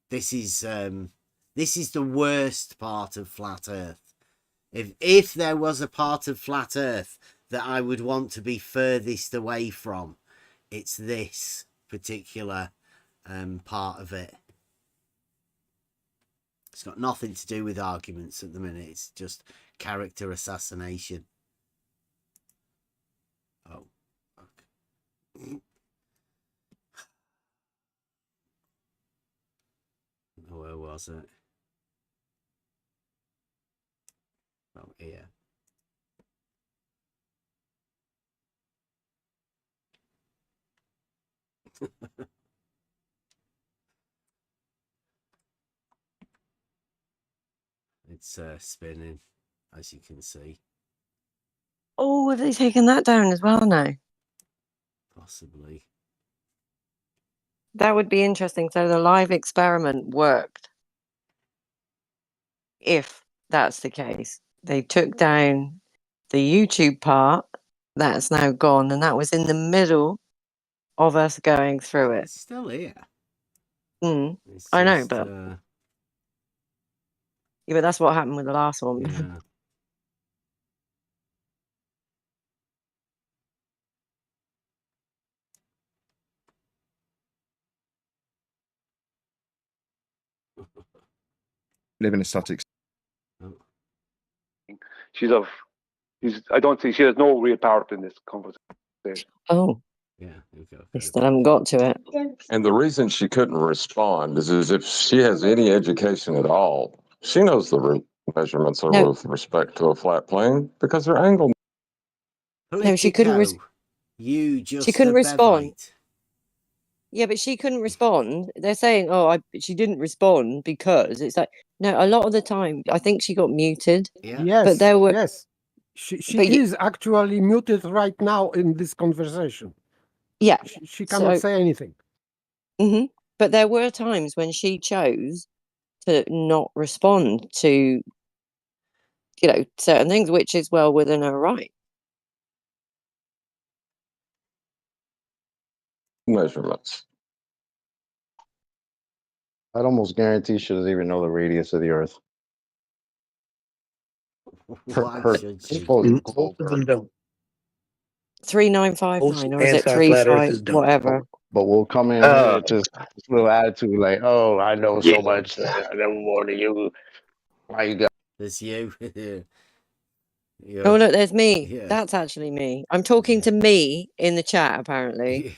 This is the worst part of flat earth. If there was a part of flat earth that I would want to be furthest away from, it's this particular part of it. It's got nothing to do with arguments at the minute. It's just character assassination. Oh, okay. Where was it? Oh, here. It's spinning, as you can see. Oh, have they taken that down as well now? Possibly. That would be interesting. So the live experiment worked. If that's the case. They took down the YouTube part. That's now gone. And that was in the middle of us going through it. It's still here. I know, but... Yeah, but that's what happened with the last one. Yeah. Living in Sussex. I don't see, she has no real part in this conversation. Oh. Yeah, there we go. They still haven't got to it. And the reason she couldn't respond is if she has any education at all, she knows the measurements are with respect to a flat plane because her angle. No, she couldn't. She couldn't respond. Yeah, but she couldn't respond. They're saying, she didn't respond because it's like, no, a lot of the time, I think she got muted. Yeah. Yes, but there were. Yes, she is actually muted right now in this conversation. Yeah, she cannot say anything. But there were times when she chose to not respond to, certain things, which is well within her right. Measurements. I'd almost guarantee she doesn't even know the radius of the Earth. Why should she? Both of them don't. 3959 or is it 35? Whatever. But we'll come in with this little attitude like, "Oh, I know so much. I know more than you. Why you got?" There's you. Oh, look, there's me. Yeah. That's actually me. I'm talking to me in the chat, apparently.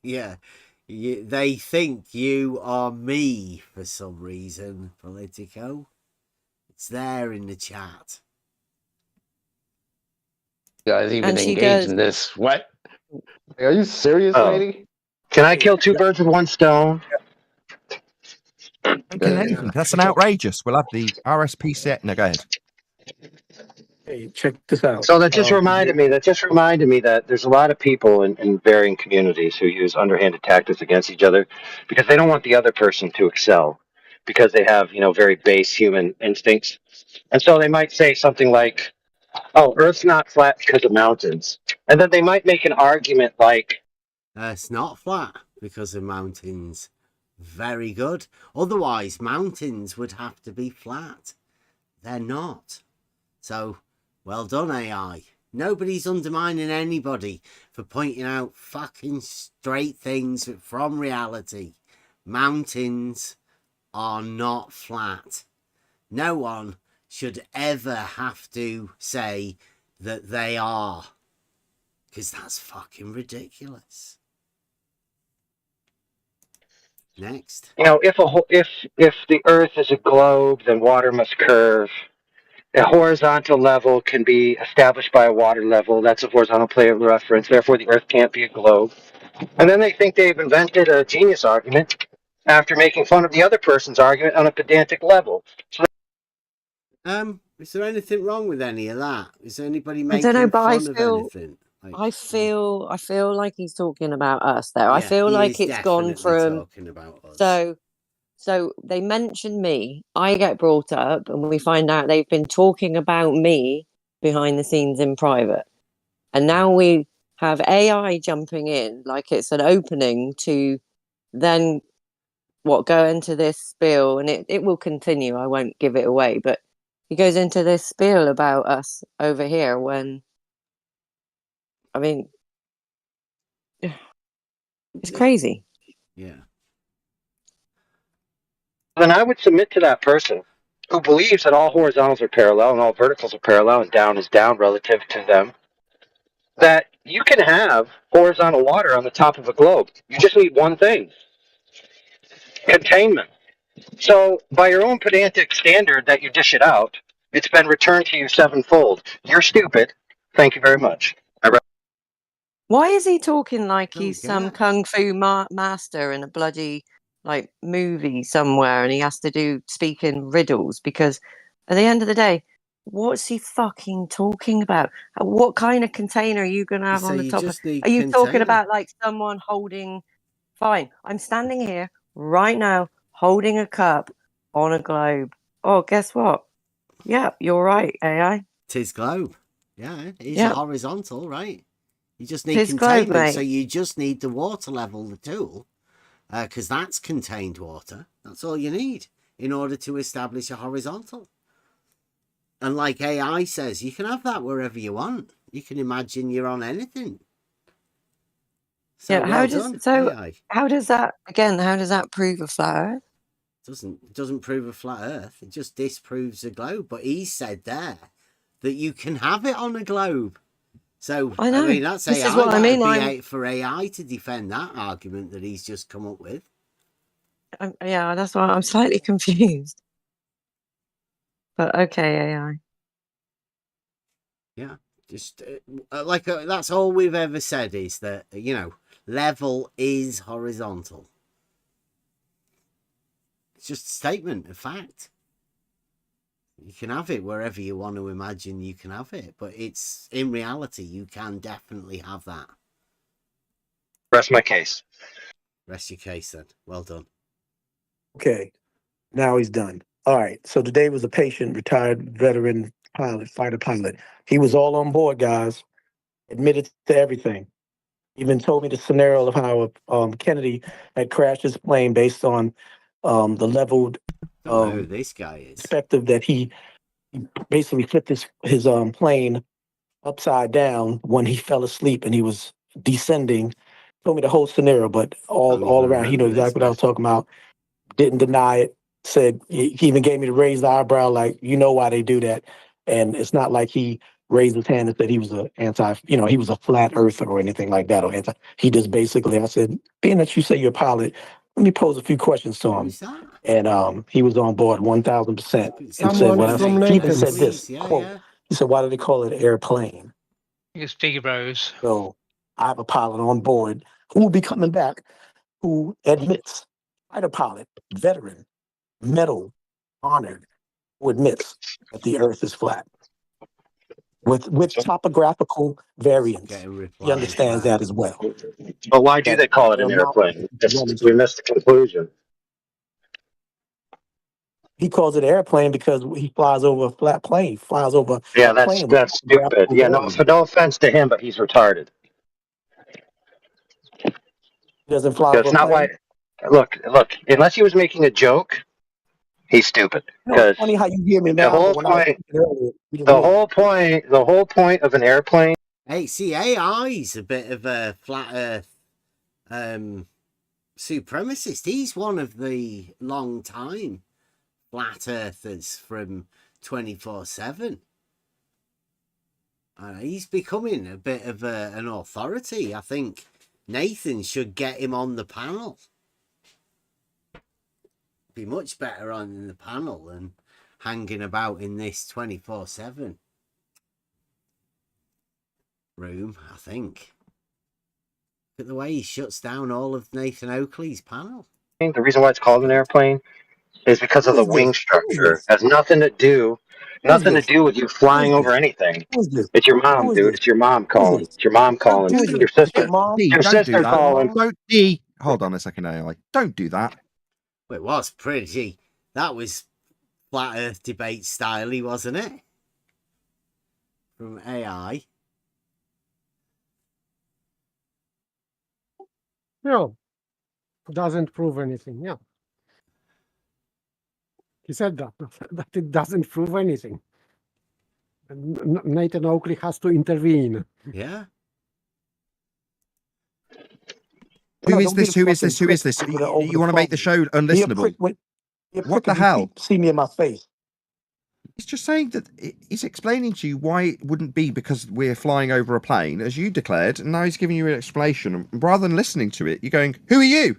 Yeah. They think you are me for some reason, Politico. It's there in the chat. Guys even And she engage does. in this. What? Are you serious, Oh. lady? Can I kill two birds with one stone? Okay, that's an outrageous. We'll have the RSPCA. No, go ahead. Hey, check this out. So that just reminded me that there's a lot of people in varying communities who use underhanded tactics against each other because they don't want the other person to excel because they have, very base human instincts. And so they might say something like, "Oh, Earth's not flat because of mountains." And then they might make an argument like, It's not flat because of mountains. Very good. Otherwise, mountains would have to be flat. They're not. So, well done, AI. Nobody's undermining anybody for pointing out fucking straight things from reality. Mountains are not flat. No one should ever have to say that they are, because that's fucking ridiculous. Next. if the Earth is a globe, then water must curve. A horizontal level can be established by a water level. That's a horizontal plane of reference. Therefore, the Earth can't be a globe. And then they think they've invented a genius argument after making fun of the other person's argument on a pedantic level. So Is there anything wrong with any of that? Is there anybody I don't know, making but I fun of feel, anything? I feel like he's talking about us there. I Yeah, feel he like is it's gone definitely from talking about us. So they mention me, I get brought up, and we find out they've been talking about me behind the scenes in private. And now we have AI jumping in like it's an opening to then go into this spiel, and it will continue. I won't give it away, but he goes into this spiel about us over here when, I mean, it's crazy. Yeah. then I would submit to that person who believes that all horizontals are parallel and all verticals are parallel and down is down relative to them, that you can have horizontal water on the top of a globe. You just need one thing: containment. So, by your own pedantic standard that you dish it out, it's been returned to you sevenfold. You're stupid. Thank you very much. Why is he talking like Don't he's some get. kung fu master in a bloody movie somewhere, and he has to speak in riddles? Because at the end of the day, what's he fucking talking about? What kind of container are you going to have So on the you top? just need Are you talking container. about someone holding? Fine, I'm standing here right now holding a cup on a globe. Oh, guess what? Yeah, you're right, AI. Tis globe. Yeah, it is Yep. a horizontal, right? You just need Tis globe, containment, mate. so you just need the water level, the tool, because that's contained water. That's all you need in order to establish a horizontal. And like AI says, you can have that wherever you want. You can imagine you're on anything. So Yeah, well done, AI. how does that prove a flat Earth? Doesn't prove a flat Earth. It just disproves a globe. But he said there that you can have it on a globe. So I know. mean, that's This AI. is what I mean. That'd be for AI to defend that argument that he's just come up with. Yeah, that's why I'm slightly confused. But okay, AI. Yeah, just that's all we've ever said is that level is horizontal. It's just a statement of fact. You can have it wherever you want to imagine you can have it, but it's in reality you can definitely have that. Rest my case. Rest your case then. Well done. Okay, now he's done. All right, so today was a patient, retired veteran fighter pilot. He was all on board, guys. Admitted to everything. Even told me the scenario of how Kennedy had crashed his plane based on the leveled I don't know who this guy is. perspective that he basically flipped his plane upside down when he fell asleep and he was descending. Told me the whole scenario, but all around, he knew exactly what I was talking about. Didn't deny it. said he even gave me the raised eyebrow, like, you know why they do that. And it's not like he raised his hand and said he was he was a flat earther or anything like that. He just basically, I said, being that you say you're a pilot, let me pose a few questions to him. Who's that? And he was on board 1,000%. And said, Someone from he even said Nathan's. this, Yeah, quote, yeah. he said, why do they call it an airplane? It's Diggy Bros. So I have a pilot on board who will be coming back who admits, fighter pilot, veteran, medal, honored, who admits that the earth is flat. With topographical variance. He understands that as well. But why do That they call it an the amount airplane? of We missed the conclusion. he calls it airplane because he flies over a flat plane, flies over Yeah, a plane with that's stupid. topographical Yeah, no, variance. no offense to him, but he's retarded. He doesn't fly That's over a not plane. why. Look. Unless he was making a joke, he's stupid. You know, it's Because funny how you hear me the now, but whole when I was point, speaking earlier, you didn't hear me. the whole point of an airplane. Hey, see, AI's a bit of a flat earth supremacist. He's one of the long time flat earthers from 24/7. He's becoming a bit of an authority. I think Nathan should get him on the panel. Be much better on the panel than hanging about in this 24/7 room, I think. Look at the way he shuts down all of Nathan Oakley's panel. The reason why it's called an airplane is because of the wing structure. It has nothing to do with you flying over anything. It's your mom, dude. It's your mom calling. It's your mom calling. Your sister. Your Don't do sister that. calling. Hold on a second, AI. Don't do that. Well, it was pretty. That was flat earth debate style, wasn't it? From AI. No, doesn't prove anything. Yeah. He said that it doesn't prove anything. Nathan Oakley has to intervene. Yeah. Who is this? You want to make the show unlistenable? What the hell? See me in my face. He's just saying that he's explaining to you why it wouldn't be because we're flying over a plane, as you declared, and now he's giving you an explanation. Rather than listening to it, you're going, "Who are you?"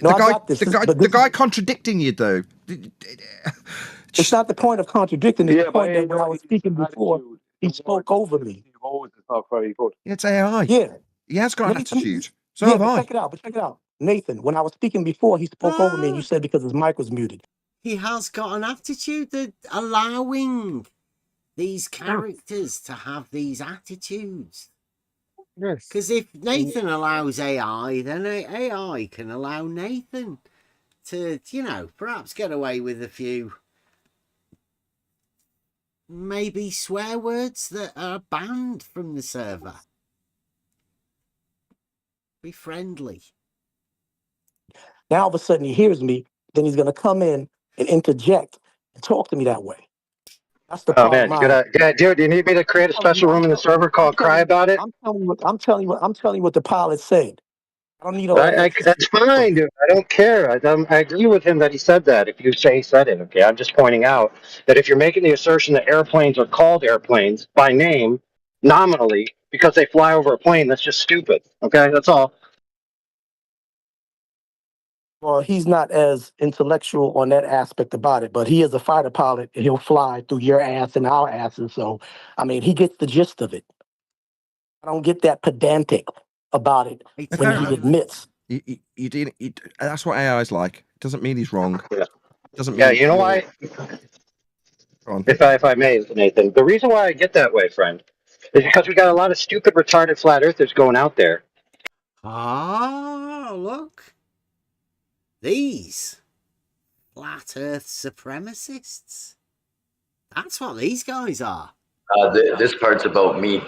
No, the guy contradicting you, though. It's not the point of contradicting. It's the point that when I was speaking before, he spoke over me. Not very good. It's AI. Yeah. He has got an attitude. So yeah, have but I. check it out. Nathan, when I was speaking before, he spoke over me and you said because his mic was muted. He has got an attitude that allowing these characters to have these attitudes. Yes. Because if Nathan allows AI, then AI can allow Nathan to, perhaps get away with a few maybe swear words that are banned from the server. Be friendly. Now all of a sudden he hears me, then he's going to come in and interject and talk to me that way. That's the Oh problem. man, dude, you need me to create a special room in the server called Cry About It? I'm telling you what the pilot said. I don't need all that. That's fine, dude. I don't care. I agree with him that he said that. If you say he said it, okay. I'm just pointing out that if you're making the assertion that airplanes are called airplanes by name, nominally, because they fly over a plane, that's just stupid. Okay, that's all. Well, he's not as intellectual on that aspect about it, but he is a fighter pilot and he'll fly through your ass and our asses. So, I mean, he gets the gist of it. I don't get that pedantic about it when he admits. That's what AI is like. It doesn't mean he's wrong. Yeah. Doesn't mean. Yeah, you know why? If I may, Nathan, the reason why I get that way, friend, is because we got a lot of stupid, retarded flat earthers going out there. Ah, look. These flat earth supremacists. That's what these guys are. This part's about me.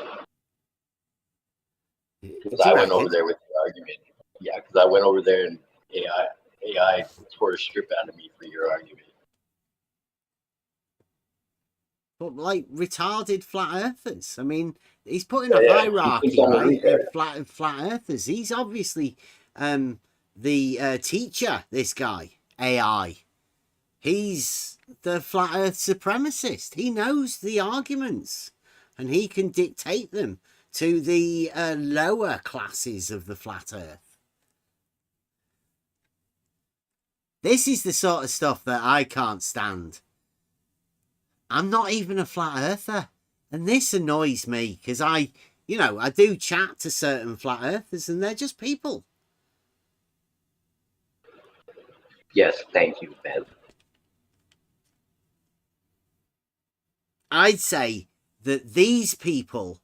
Because I went over there with the argument. Yeah, because I went over there and AI tore a strip out of me for your argument. But like retarded flat earthers. I mean, he's putting a hierarchy, right, of flat earthers. He's obviously the teacher, this guy, AI. He's the flat earth supremacist. He knows the arguments and he can dictate them to the lower classes of the flat earth. This is the sort of stuff that I can't stand. I'm not even a flat earther. And this annoys me because I do chat to certain flat earthers and they're just people. Yes, thank you, Bev. I'd say that these people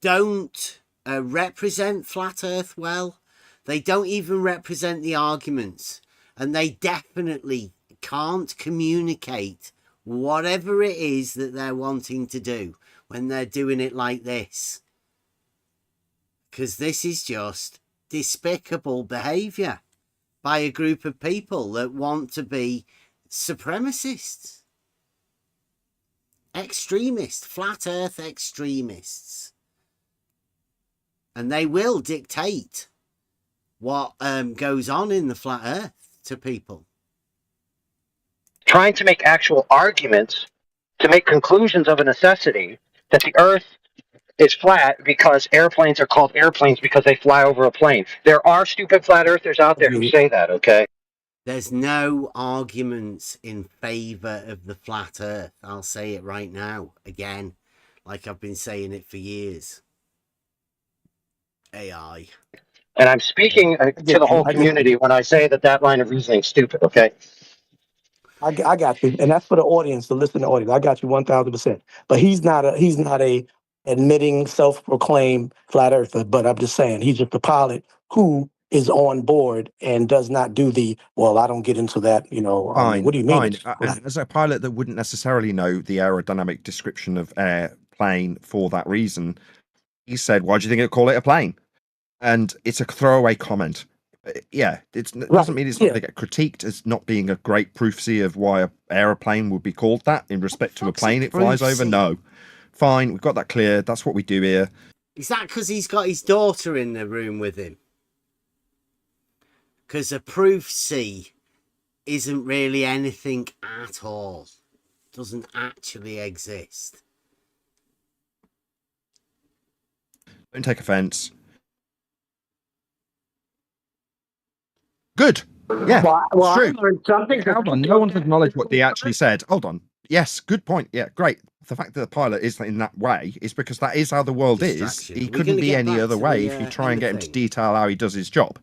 don't represent flat earth well. They don't even represent the arguments. And they definitely can't communicate whatever it is that they're wanting to do when they're doing it like this. Because this is just despicable behaviour by a group of people that want to be supremacists. Extremists, flat earth extremists. And they will dictate what goes on in the flat earth to people. Trying to make actual arguments to make conclusions of a necessity that the earth is flat because airplanes are called airplanes because they fly over a plane. There are stupid flat earthers out there who say that, okay? There's no arguments in favour of the flat earth. I'll say it right now, again, like I've been saying it for years. AI. And I'm speaking to the whole community when I say that line of reasoning is stupid, okay? I got you, and that's for the audience, the listening audience. I got you 1,000%. But he's not a admitting self-proclaimed flat earther. But I'm just saying he's just a pilot who is on board and does not do the I don't get into that. Fine, what do you mean? And as a pilot that wouldn't necessarily know the aerodynamic description of airplane for that reason, he said, "Why do you think it'll call it a plane?" And it's a throwaway comment. Yeah, it doesn't mean it's not going to get critiqued as not being a great proofsy of why an aeroplane would be called that in respect to a plane it flies over. No, fine, we've got that clear. That's what we do here. Is that because he's got his daughter in the room with him? Because a proofsy isn't really anything at all. Doesn't actually exist. Don't take offence. Good. Yeah, well, true. I learned something. Hold on, no one's acknowledged what they actually said. Hold on. Yes, good point. Yeah, great. The fact that the pilot is in that way is because that is how the world is. He couldn't be any other way if you try and get him to detail how he does his job.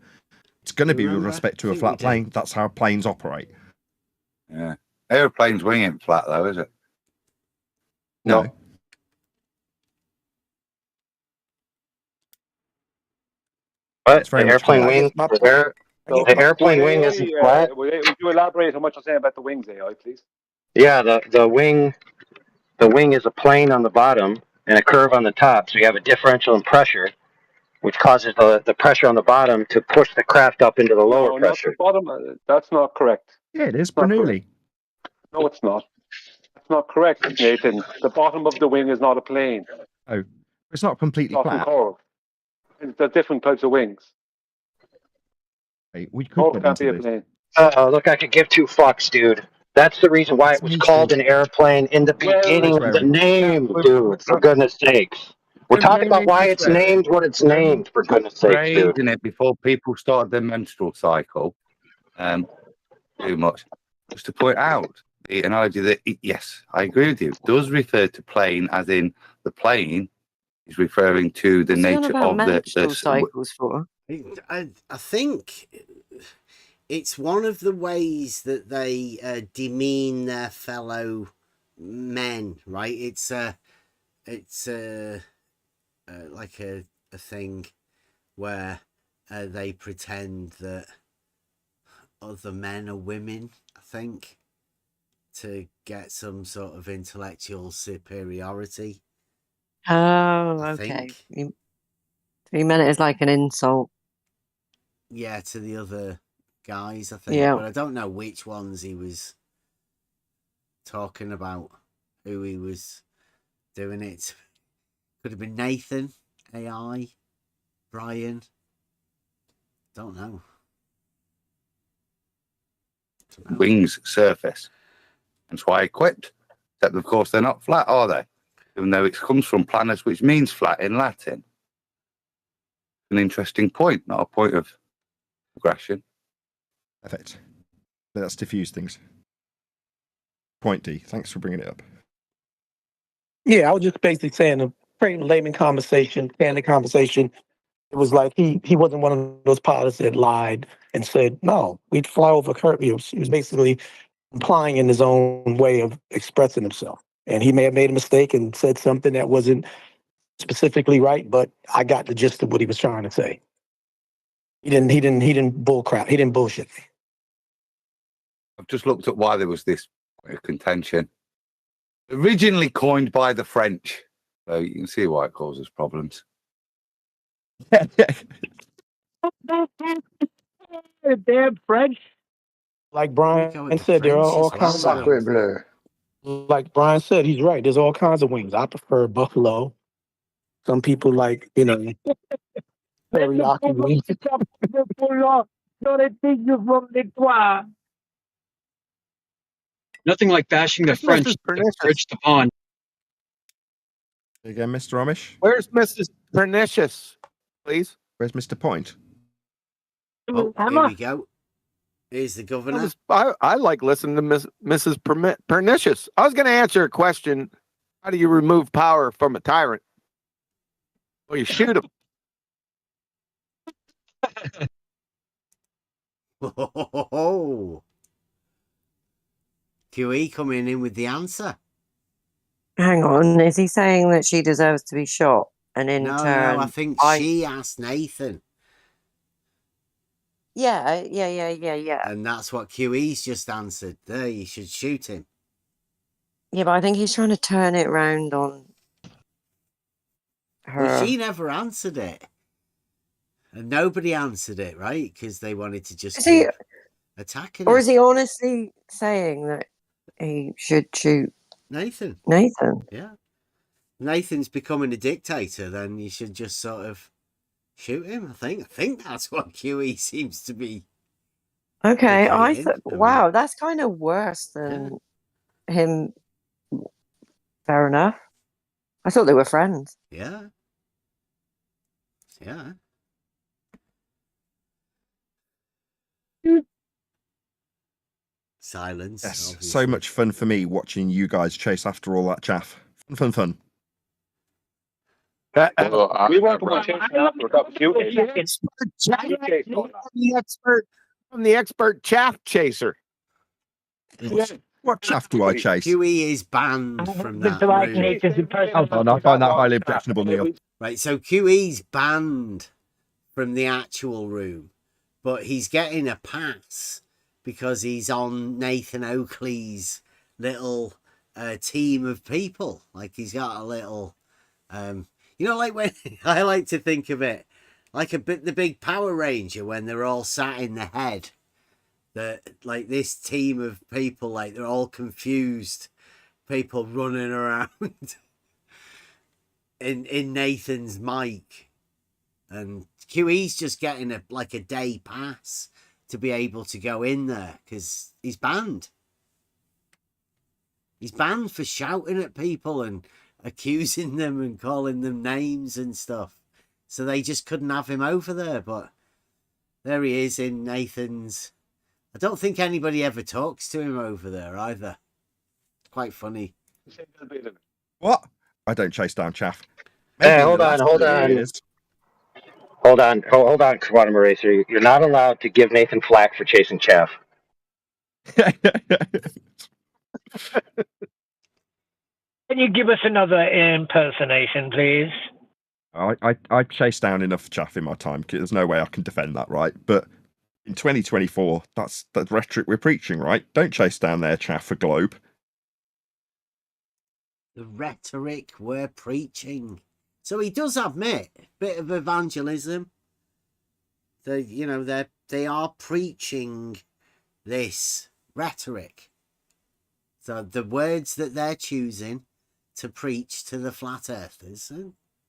It's going to be with respect to a flat plane. That's how planes operate. Yeah. Aeroplane's wing ain't flat, though, is it? No. But the airplane wing, the airplane wing isn't flat. Would you elaborate on what you're saying about the wings, AI, please? Yeah, the wing is a plane on the bottom and a curve on the top. So you have a differential in pressure, which causes the pressure on the bottom to push the craft up into the lower pressure. Not the bottom. That's not correct. Yeah, it is, Bernoulli. No, it's not. That's not correct, Nathan. The bottom of the wing is not a plane. Oh, it's not completely flat. There's different types of wings. We could can't be a plane. Look, I could give two fucks, dude. That's the reason why it was called an airplane in the beginning of the name, dude, for goodness sakes. We're talking about why it's named what it's named, for goodness sakes, dude. Phrasing it before people started their menstrual cycle, too much. Just to point out the analogy that, yes, I agree with you, does refer to plane as in the plane is referring to the nature of the cycles for. I think it's one of the ways that they demean their fellow men, right? It's like a thing where they pretend that other men are women, I think, to get some sort of intellectual superiority. Oh, okay. You meant it as like an insult. Yeah, to the other guys, I think. Yeah. But I don't know which ones he was talking about, who he was doing it. Could have been Nathan, AI, Brian. Don't know. wings surface. That's why I quit. Except, of course, they're not flat, are they? Even though it comes from planus, which means flat in Latin. An interesting point, not a point of aggression. Perfect. Let's diffuse things. Point D. Thanks for bringing it up. Yeah, I was just basically saying a pretty layman conversation, candid conversation. It was like he wasn't one of those pilots that lied and said, no, we'd fly over curve. He was basically implying in his own way of expressing himself. And he may have made a mistake and said something that wasn't specifically right, but I got the gist of what he was trying to say. He didn't bull crap. He didn't bullshit me. I've just looked at why there was this contention. Originally coined by the French. So you can see why it causes problems. Damn French. Like Brian said, there are all kinds of wings. Like Brian said, he's right. There's all kinds of wings. I prefer buffalo. Some people like, teriyaki wings. Nothing like bashing the French to bridge the pond. Again, Mr. Amish. Where's Mrs. Pernicious, please? Where's Mr. Point? Oh, here we go. Here's the governor. I like listening to Mrs. Pernicious. I was going to answer a question. How do you remove power from a tyrant? Well, you shoot him. Oh. QE coming in with the answer. Hang on, is he saying that she deserves to be shot? And in turn, No, I think she asked Nathan. Yeah. And that's what QE's just answered. There, you should shoot him. Yeah, but I think he's trying to turn it around on her. Well, she never answered it. And nobody answered it, right? Because they wanted to just keep attacking Or her. is he honestly saying that he should shoot Nathan? Yeah. Nathan's becoming a dictator, then you should just sort of shoot him, I think. I think that's what QE seems to be. Okay, dictating. wow, that's kind of worse than him. Fair enough. I thought they were friends. Yeah. Silence. Yes, obviously. so much fun for me watching you guys chase after all that chaff. Fun. We weren't going to chase after a couple of you. I'm the expert chaff chaser. What chaff do I chase? QE is banned from that room. Oh, I find that highly objectionable, Neil. Right, so QE's banned from the actual room, but he's getting a pass because he's on Nathan Oakley's little team of people. Like he's got a little, like when I like to think of it like the big Power Ranger when they're all sat in the head. That like this team of people, like they're all confused people running around in Nathan's mic, and QE's just getting a day pass to be able to go in there because he's banned. He's banned for shouting at people and accusing them and calling them names and stuff. So they just couldn't have him over there, but there he is in Nathan's. I don't think anybody ever talks to him over there either. It's quite funny. What? I don't chase down chaff. Hey, hold on, Quantum Eraser. You're not allowed to give Nathan flack for chasing chaff. Can you give us another impersonation, please? I chased down enough chaff in my time. There's no way I can defend that, right? But in 2024, that's the rhetoric we're preaching, right? Don't chase down their chaff for Globe. The rhetoric we're preaching. So he does admit a bit of evangelism. They are preaching this rhetoric. So the words that they're choosing to preach to the flat earthers,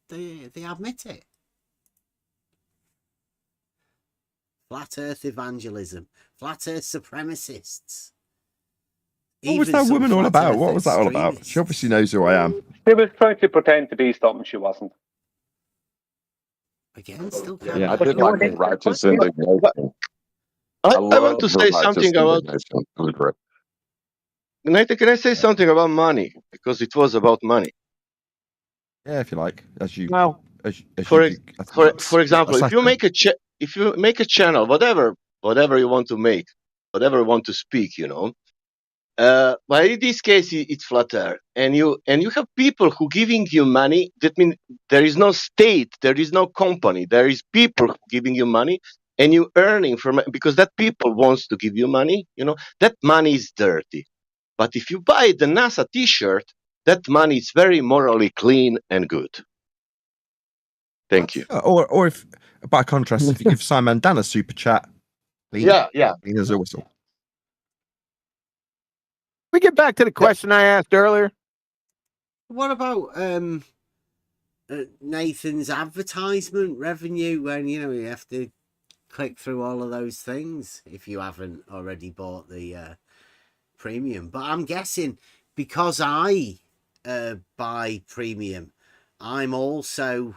they admit it. Flat Earth evangelism. Flat Earth supremacists. What was that woman all about? What was that all about? She obviously knows who I am. She was trying to pretend to be something she wasn't. Again, still can't. Yeah, I did like the righteous indignation. I love want to the say righteous something about. indignation. It was great. Can I say something about money? Because it was about money. Yeah, if you like, as you. Well, as for you do, I think for example, that's if you make a channel, whatever you want to make, whatever you want to speak, but in this case it's flat earth, and you have people who giving you money. That means there is no state, there is no company, there is people giving you money, and you earning from it because that people wants to give you money. That money is dirty. But if you buy the NASA T-shirt, that money is very morally clean and good. Thank you. Or if, by contrast, if you give Simon Dan a super chat, clean as a whistle. We get back to the question I asked earlier. What about Nathan's advertisement revenue when you have to click through all of those things if you haven't already bought the premium? But I'm guessing because I buy premium, I'm also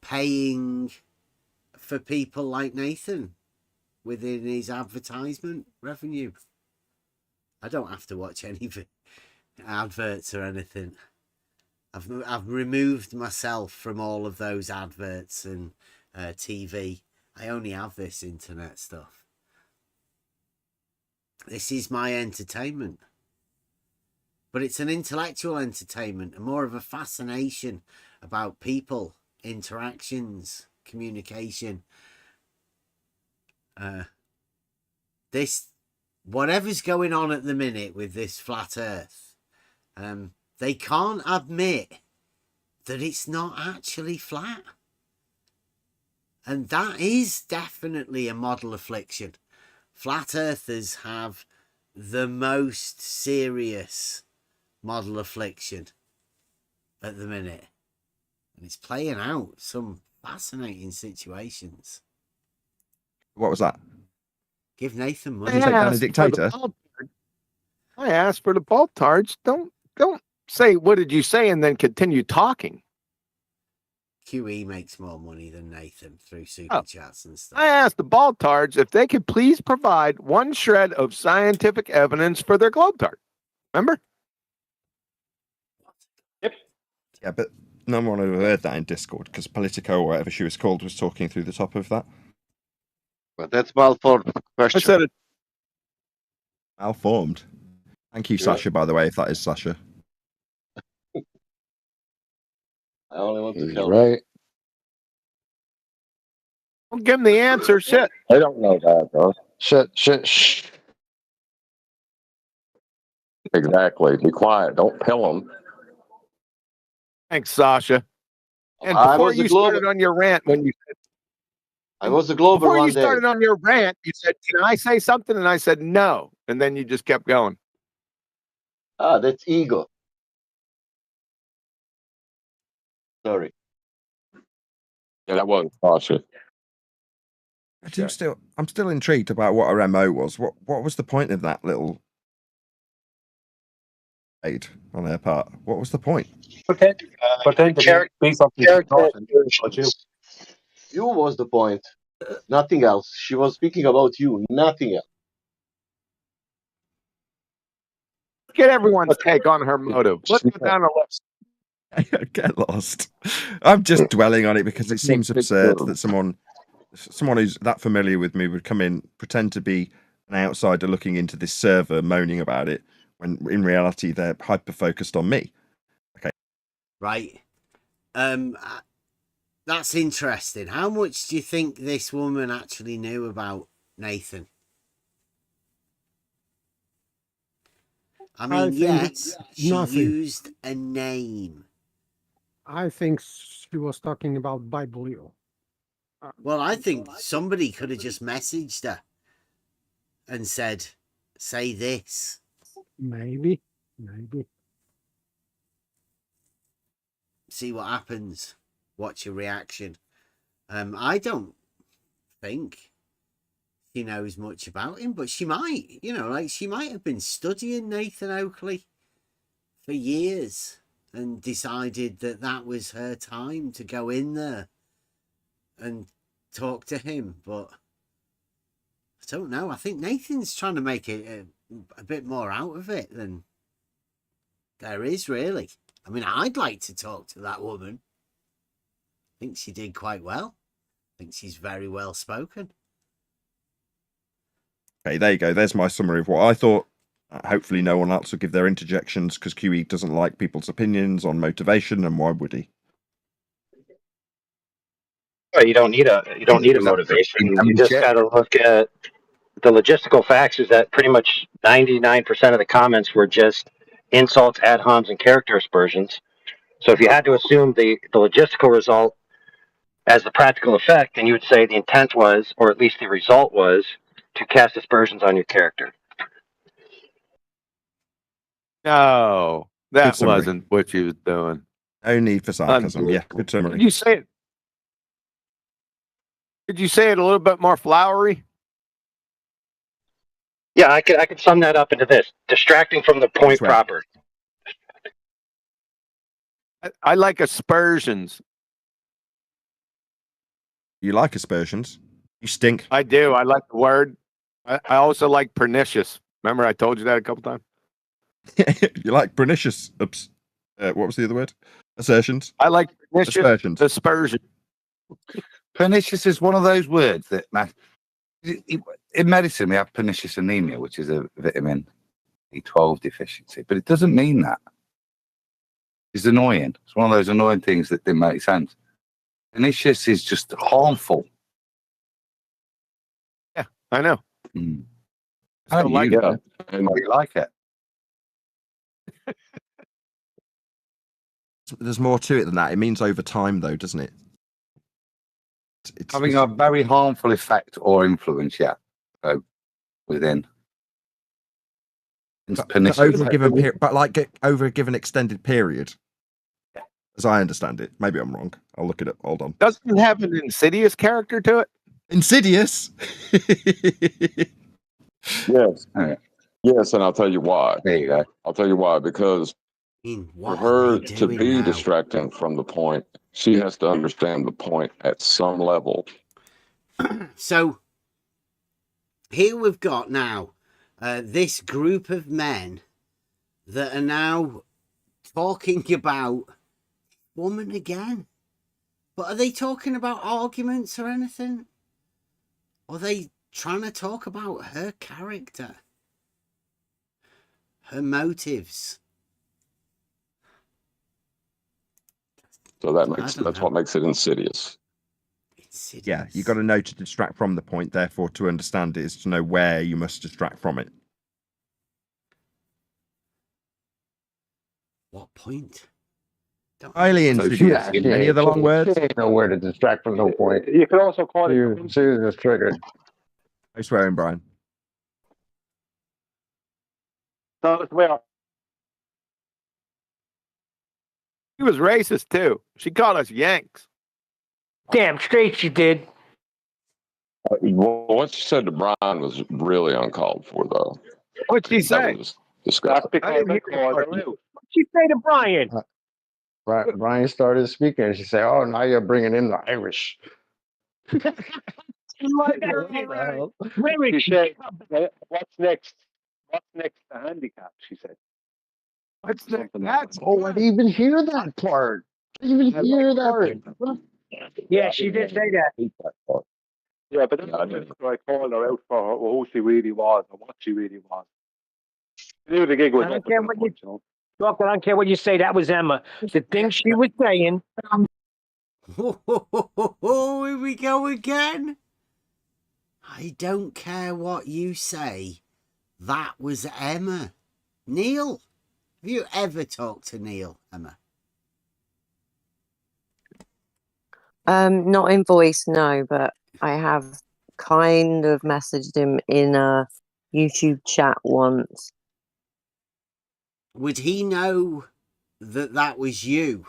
paying for people like Nathan within his advertisement revenue. I don't have to watch any adverts or anything. I've removed myself from all of those adverts and TV. I only have this internet stuff. This is my entertainment. But it's an intellectual entertainment and more of a fascination about people, interactions, communication. Whatever's going on at the minute with this flat earth, they can't admit that it's not actually flat. And that is definitely a model affliction. Flat earthers have the most serious model affliction at the minute. And it's playing out some fascinating situations. What was that? Give Nathan money. Did you take down a dictator? I asked for the Baltards. Don't say what did you say and then continue talking. QE makes more money than Nathan through super chats and stuff. I asked the Baltards if they could please provide one shred of scientific evidence for their globe tart. Remember? Yep. Yeah, but no one ever heard that in Discord because Politico or whatever she was called was talking through the top of that. But that's malformed question. I said it. Malformed. Thank you, Sasha, by the way, if that is Sasha. I only want to tell right. Don't give them the answer. Shit. They don't know that, though. Shh. Exactly. Be quiet. Don't pill them. Thanks, Sasha. And I before was the you global- started on your rant, when you said, I was a global before one you day. started on your rant, you said, "Can I say something?" And I said, "No." And then you just kept going. That's ego. Sorry. Yeah, that wasn't cautious. I'm still intrigued about what her MO was. What was the point of that little aid on her part? What was the point? You was the point. Nothing else. She was speaking about you. Nothing else. Get everyone's take on her motive. Let's go down the list. Get lost. I'm just dwelling on it because it seems absurd that someone who's that familiar with me would come in, pretend to be an outsider looking into this server, moaning about it, when in reality they're hyper focused on me. Okay. Right. That's interesting. How much do you think this woman actually knew about Nathan? I mean, yes, she used a name. I think she was talking about Bible. Well, I think somebody could have just messaged her and said, say this. Maybe. See what happens. Watch your reaction. I don't think she knows much about him, but she might, like she might have been studying Nathan Oakley for years and decided that that was her time to go in there and talk to him. But I don't know. I think Nathan's trying to make it a bit more out of it than there is, really. I mean, I'd like to talk to that woman. I think she did quite well. I think she's very well spoken. Okay, there you go. There's my summary of what I thought. Hopefully no one else will give their interjections, because QE doesn't like people's opinions on motivation, and why would he? Well, you don't need a motivation. You just got to look at the logistical facts. Is that pretty much 99% of the comments were just insults, ad homs, and character aspersions. So if you had to assume the logistical result as the practical effect, then you would say the intent was, or at least the result was, to cast aspersions on your character. No, that wasn't what you was doing. No need for sarcasm. Yeah, good summary. Could you say it? Could you say it a little bit more flowery? Yeah, I could sum that up into this: distracting from the point proper. I like aspersions. You like aspersions? You stink. I do. I like the word. I also like pernicious. Remember, I told you that a couple times. You like pernicious. Oops. What was the other word? Assertions. I like pernicious aspersions. Aspersion. Pernicious is one of those words that in medicine we have pernicious anemia, which is a vitamin B12 deficiency, but it doesn't mean that. It's annoying. It's one of those annoying things that didn't make sense. Pernicious is just harmful. Yeah, I know. I don't like it. And you like it. There's more to it than that. It means over time, though, doesn't it? It's having a very harmful effect or influence, yeah. So within. Over a given period, but like over a given extended period. As I understand it. Maybe I'm wrong. I'll look it up. Hold on. Doesn't it have an insidious character to it? Insidious? Yes. Right. Yes, and I'll tell you why. There you go. I'll tell you why. Because for her to be distracting from the point, she has to understand the point at some level. So here we've got now this group of men that are now talking about woman again. But are they talking about arguments or anything? Or are they trying to talk about her character? Her motives? So that's what makes it insidious. Yeah, you got to know to distract from the point. Therefore, to understand it is to know where you must distract from it. What point? Highly insidious. Any other long words? She ain't nowhere to distract from no point. You can also call it. She was just triggered. No swearing, Brian. No, it's way off. She was racist too. She called us Yanks. Damn straight she did. What she said to Brian was really uncalled for, though. What'd she say? Disgusting. Because I called her out. What'd she say to Brian? Brian started speaking, and she said, "Oh, now you're bringing in the Irish." She said, "What's next? What's next to handicap?" She said. What's next? Oh, I didn't even hear that part. I didn't even hear that part. Yeah, she did say that. Yeah, but then I called her out for who she really was and what she really was. I knew the gig was. I don't care what you look. I don't care what you say. That was Emma. The thing she was saying. Oh, here we go again. I don't care what you say. That was Emma. Neil, have you ever talked to Neil, Emma? Not in voice, no, but I have kind of messaged him in a YouTube chat once. Would he know that that was you?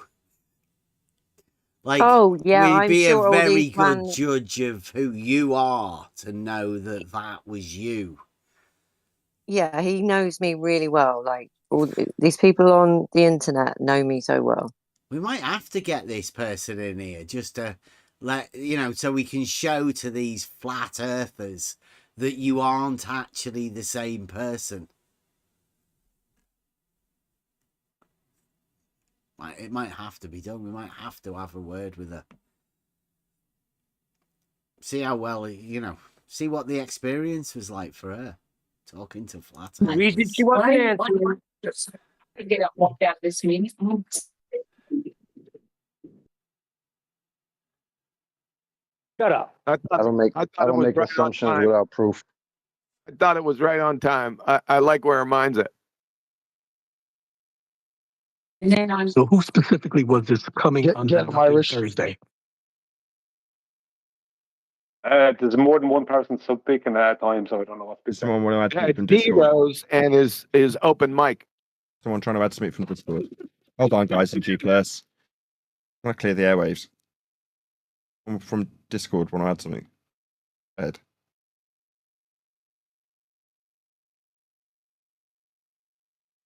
Like, Oh, yeah, we'd I'm be a sure all very these good man... judge of who you are to know that that was you. Yeah, he knows me really well. Like, all these people on the internet know me so well. We might have to get this person in here just to let, you know, so we can show to these flat earthers that you aren't actually the same person. It might have to be done. We might have to have a word with her. See how well, you know, see what the experience was like for her talking to flat earthers. The reason she wasn't answering. Just get up, walk out this meeting. Shut up. I don't make assumptions without proof. I thought it was right on time. I like where her mind's at. So who specifically was this coming on Get Irish. Thursday? There's more than one person speaking at a time, so I don't know what's been Someone want to add something from D Discord. Rose and his open mic. Someone trying to add something from Discord. Hold on, guys, in G+. I want to clear the airwaves. Someone from Discord want to add something. Ed.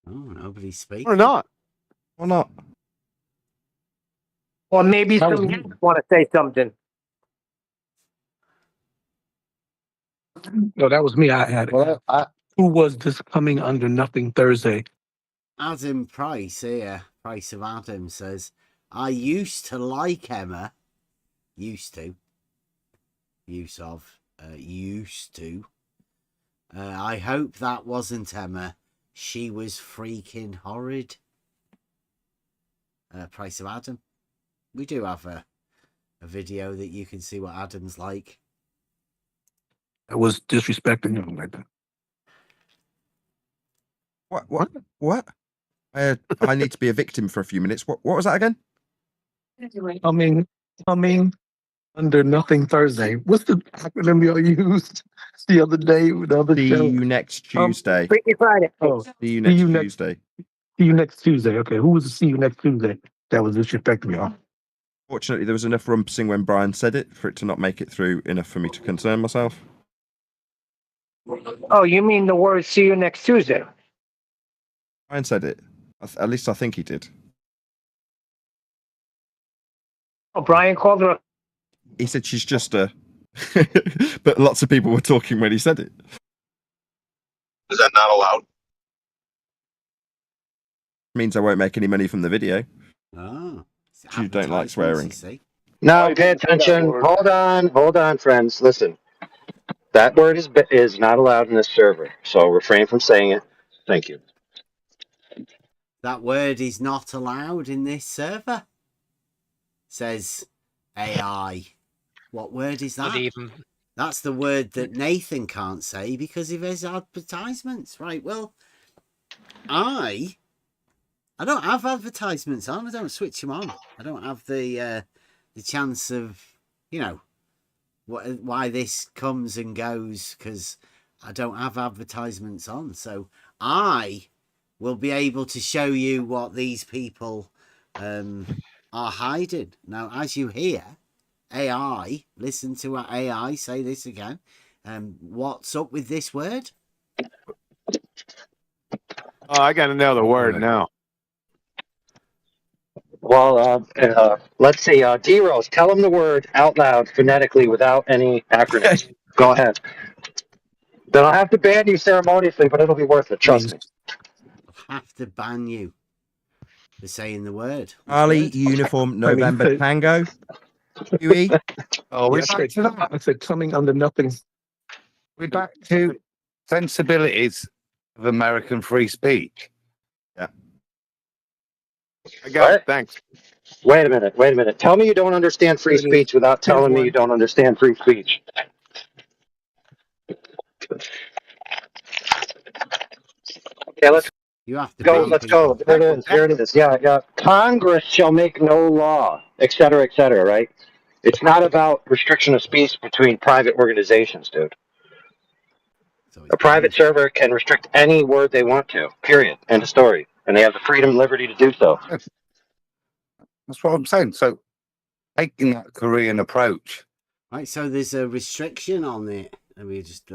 Oh, nobody's speaking. Or not. Or not. Or maybe some want to say something. No, that was me. I had it. Well, Who was this coming under nothing Thursday? Adam Price here, Price of Adam, says, I used to like Emma. Used to. Use of. Used to. I hope that wasn't Emma. She was freaking horrid. Price of Adam. We do have a video that you can see what Adam's like. I was disrespecting him like that. What? I need to be a victim for a few minutes. What was that again? Coming under nothing Thursday. What's the acronym you used the other day with the other See show? you next Tuesday. Freaky Friday. Oh, See you next Tuesday. See you next Tuesday. Okay, who was the see you next Tuesday? That was disrespecting me. Fortunately, there was enough rumpusing when Brian said it for it to not make it through enough for me to concern myself. Oh, you mean the word "see you next Tuesday"? Brian said it. At least I think he did. Oh, Brian called her. He said she's just a. But lots of people were talking when he said it. Is that not allowed? Means I won't make any money from the video. Oh. You don't like swearing. No, pay attention. Hold on, friends. Listen, that word is not allowed in this server, so refrain from saying it. Thank you. That word is not allowed in this server, says AI. What word is that? Not even. That's the word that Nathan can't say because of his advertisements. Right, well, I don't have advertisements on. I don't switch them on. I don't have the chance of, you know, why this comes and goes because I don't have advertisements on. So I will be able to show you what these people are hiding. Now, as you hear, AI, listen to what AI say this again. What's up with this word? Oh, I got to know the word now. Well, let's see. D-Rose, tell him the word out loud phonetically without any acronyms. Go ahead. Then I'll have to ban you ceremoniously, but it'll be worth it. Trust me. I'll have to ban you for saying the word. Charlie, Uniform, November, Tango. Huey. Oh, we're back to that. I said coming under nothing. We're back to sensibilities of American free speech. Yeah. I got it. Thanks. Wait a minute. Tell me you don't understand free speech without telling me you don't understand free speech. Okay, let's go. Here it is. Yeah. Congress shall make no law, et cetera, right? It's not about restriction of speech between private organizations, dude. A private server can restrict any word they want to, period. End of story. And they have the freedom and liberty to do so. That's what I'm saying. So taking that Korean approach. Right, so there's a restriction on it. Let me just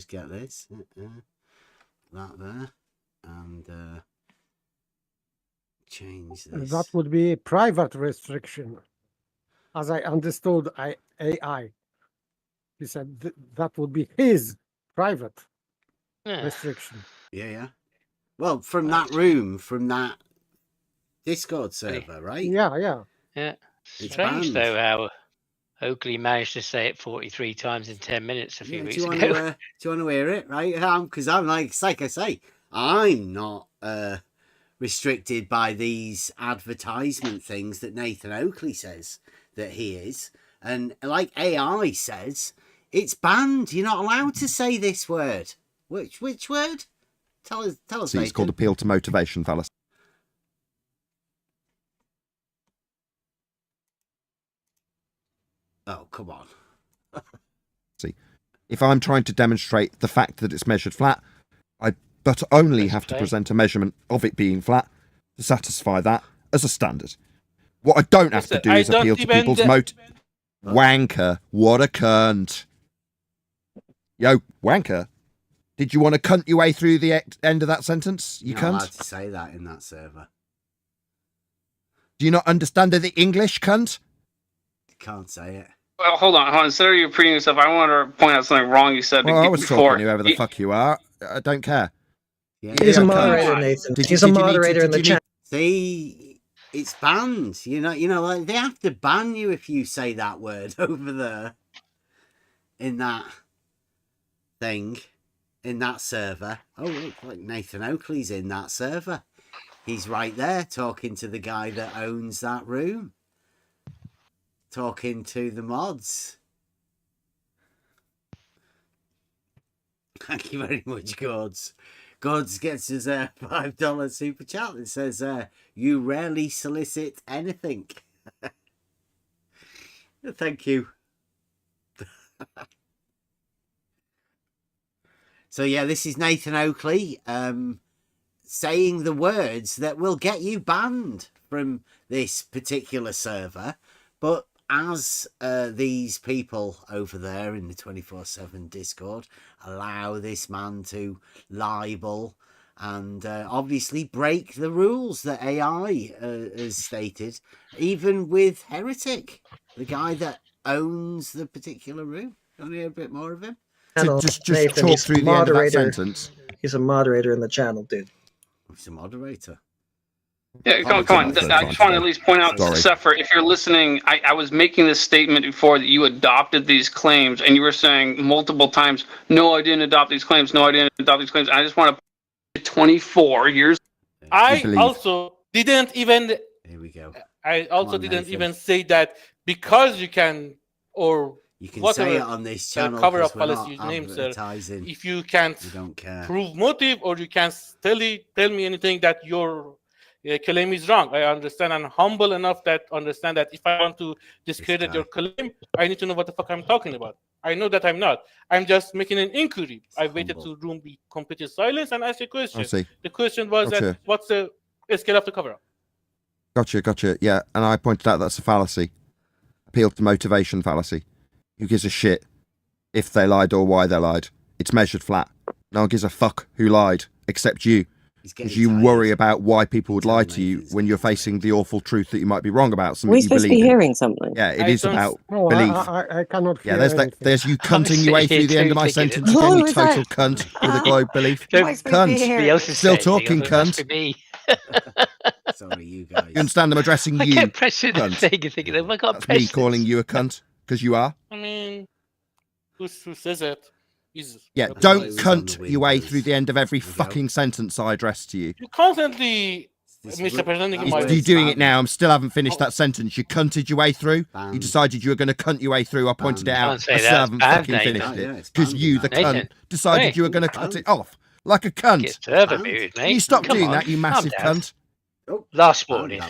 get this. That there. And change this. That would be a private restriction, as I understood AI. He said that would be his private restriction. Yeah. Well, from that room, from that Discord server, right? Yeah. Yeah. It's Strange banned. though how Oakley managed to say it 43 times in 10 minutes a few weeks ago. Do you want to hear it, right? Because I'm like I say, I'm not restricted by these advertisement things that Nathan Oakley says that he is. And like AI says, it's banned. You're not allowed to say this word. Which word? Tell us. See, it's called appeal to motivation fallacy. Oh, come on. See, if I'm trying to demonstrate the fact that it's measured flat, I but only have to present a measurement of it being flat to satisfy that as a standard. What I don't have to do is appeal to people's Wanker, what a cunt. Yo, wanker. Did you want to cunt your way through the end of that sentence? You You're not cunt? allowed to say that in that server. Do you not understand the English, cunt? You can't say it. Well, hold on. Instead of you repeating yourself, I want to point out something wrong you said Well, I was before. talking to whoever the fuck you are. I don't care. Yeah. He's a moderator, Nathan. He's a moderator in the chat. See, it's banned. You know, like they have to ban you if you say that word over there in that thing, in that server. Oh, look, like Nathan Oakley's in that server. He's right there talking to the guy that owns that room. Talking to the mods. Thank you very much, Gods. Gods gets us a $5 super chat that says, you rarely solicit anything. Thank you. So yeah, this is Nathan Oakley saying the words that will get you banned from this particular server. But as these people over there in the 24/7 Discord allow this man to libel and obviously break the rules that AI has stated, even with Heretic, the guy that owns the particular room. Want to hear a bit more of him? Just talk through the end of that sentence. He's a moderator in the channel, dude. He's a moderator. Yeah, come on. I just want to at least point out, Sepher, if you're listening, I was making this statement before that you adopted these claims, and you were saying multiple times, no, I didn't adopt these claims, no, I didn't adopt these claims. I just want to 24 years. I also didn't even... Here we go. I also didn't even say that because you can, or you can whatever, say it on this channel, cover of we're not fallacy names, advertising. if you can't don't care. prove motive, or you can't tell me anything that your claim is wrong. I understand. I'm humble enough that understand that if I want to discredit your claim, I need to know what the fuck I'm talking about. I know that I'm not. I'm just making an inquiry. I waited to room be completely silence and asked a question. I see. The question was that what's the scale of the cover-up? Gotcha. Yeah, and I pointed out that's a fallacy. Appeal to motivation fallacy. Who gives a shit if they lied or why they lied? It's measured flat. No one gives a fuck who lied, except you. Because you worry about why people would lie to you when you're facing the awful truth that you might be wrong about. Something We're you supposed to believe be in. hearing something. Yeah, it is about belief. I cannot hear there's you cunting your way through the end of my sentence again, you total cunt with a globe belief. Cunt. Still talking, cunt. Sorry, you guys. You understand I'm addressing you, I kept pressing the cunt. thing and thinking, oh my God, That's me calling you a cunt, because you are. I mean, who says it? Yeah, don't cunt your way through the end of every fucking sentence I address to you. You constantly misrepresenting my... You're doing it now. I still haven't finished that sentence. You cunted your way through. You decided you were going to cunt your way through. I pointed it out. I still haven't fucking finished it. Because you, the cunt, decided you were going to cut it off. Like a cunt. Can you stop doing that, you massive cunt? Last warning.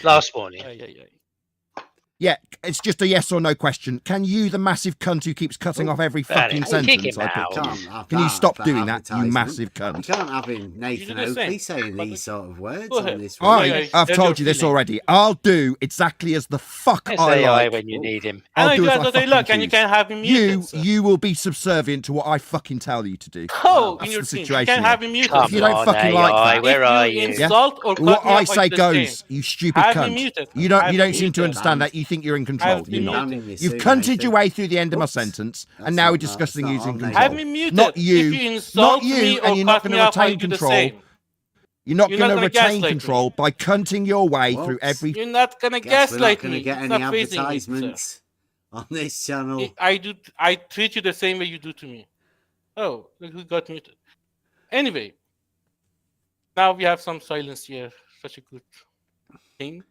Yeah, it's just a yes or no question. Can you, the massive cunt who keeps cutting off every fucking sentence I put to you, can you stop doing that, you massive cunt? You can't have him, Nathan Oakley, saying these sort of words on this. I've told you this already. I'll do exactly as the fuck I like. when you need him. I'll do as I look, fucking and you can have him muted. You will be subservient to what I fucking tell you to do. Oh, that's in your the team. situation. You can have him muted. If you don't fucking like that, where are you? Insult or cut what me I off, say I do the goes. same. You stupid Have cunt. him muted. You don't Have him seem to muted. understand that. You think you're in control. Have You're him not. muted. You've cunted your way through the end of my sentence, and now we're discussing using control. Have me muted. Not you. If you insult Not you, me and or you're not cut going me to off, I retain do the control. same. You're not You're going not to gonna retain gaslight control by cunting your way through every. You're not gonna Guess we're not gaslight gonna me. get It's any not phasing me, sir. advertisements on this channel. I treat you the same way you do to me. Oh, look who got muted. Anyway, now we have some silence here. Such a good thing.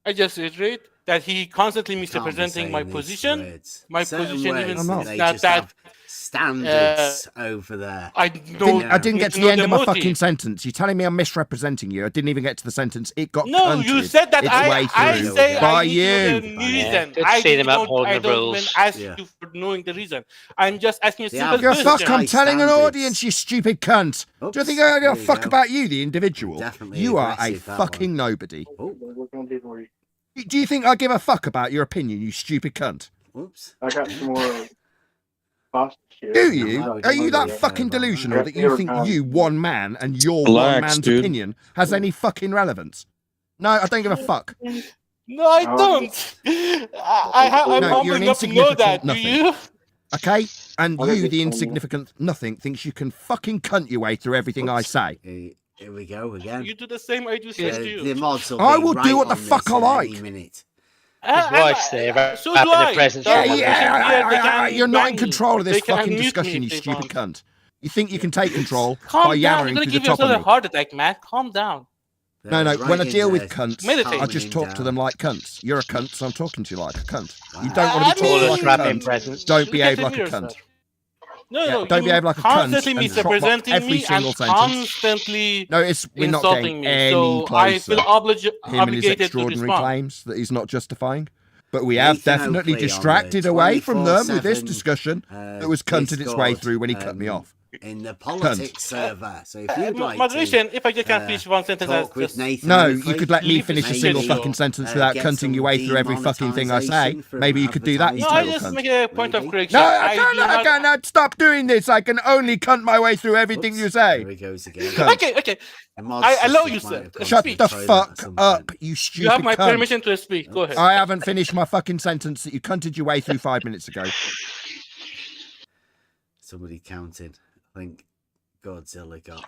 I just reiterate that he constantly misrepresenting my position. My position even is not that standards over there. I didn't get to the end of my fucking sentence. You're telling me I'm misrepresenting you. I didn't even get to the sentence. It got No, you said that I say by I need you. to know the reason. Good I seeing them don't, upholding I the don't rules. even ask you for knowing the reason. I'm just asking a simple Give a question. fuck, I'm telling an audience, you stupid cunt. Do you think I give a fuck about you, the individual? You are a fucking nobody. Do you think I give a fuck about your opinion, you stupid cunt? Oops. I got some more pasta here. Do you? Are you that fucking delusional that you think you, one man, and your one man's opinion has any fucking relevance? No, I don't give a fuck. No, I don't. I'm humble enough to know that. Do you? Okay? And you, the insignificant nothing, thinks you can fucking cunt your way through everything I say. Here we go again. You do the same I do to you. The mods will I be will right do what the on fuck this I in like. any minute. His wife's there, so wrapping do I. the presents. You're not in control of this They can fucking unmute me discussion, you if they stupid want. cunt. You think you can take control Calm by down. yammering You're gonna through the give top yourself of a me. heart attack, man. Calm down. No, when I in deal there, with cunts, meditate. I just talk to them like cunts. You're a cunt, so I'm talking to you like a cunt. You don't want to be I talked mean- like a cunt. Don't behave Look at like a the mirror, cunt. sir. No, Yeah, no, don't you behave like a constantly cunt and trot misrepresenting every me single and sentence. constantly No, we're not insulting getting me. any So I feel closer. Him and his obligated to extraordinary respond. claims that he's not justifying. But we have Nathan definitely Oakley on distracted the away from them with this 24/7, discussion that was cunted its way Discord, through when he cut me off. In the politics server. So if you'd like Moderation, to if I just can finish one sentence, talk with just Nathan No, Oakley, you could let me leave finish a this single video, fucking sentence without get cunting your some way through every fucking thing I say. demonetisation from Maybe you could do that, you No, I total just cunt. make a point of correction. No, I do not- cannot stop doing this. I can only cunt my way through everything you say. Here he goes again. Cunt. Okay. I allow you, sir. Shut Speak. the fuck up, you stupid You have my cunt. permission to speak. Go ahead. I haven't finished my fucking sentence that you cunted your way through 5 minutes ago. Somebody counted. I think Godzilla got.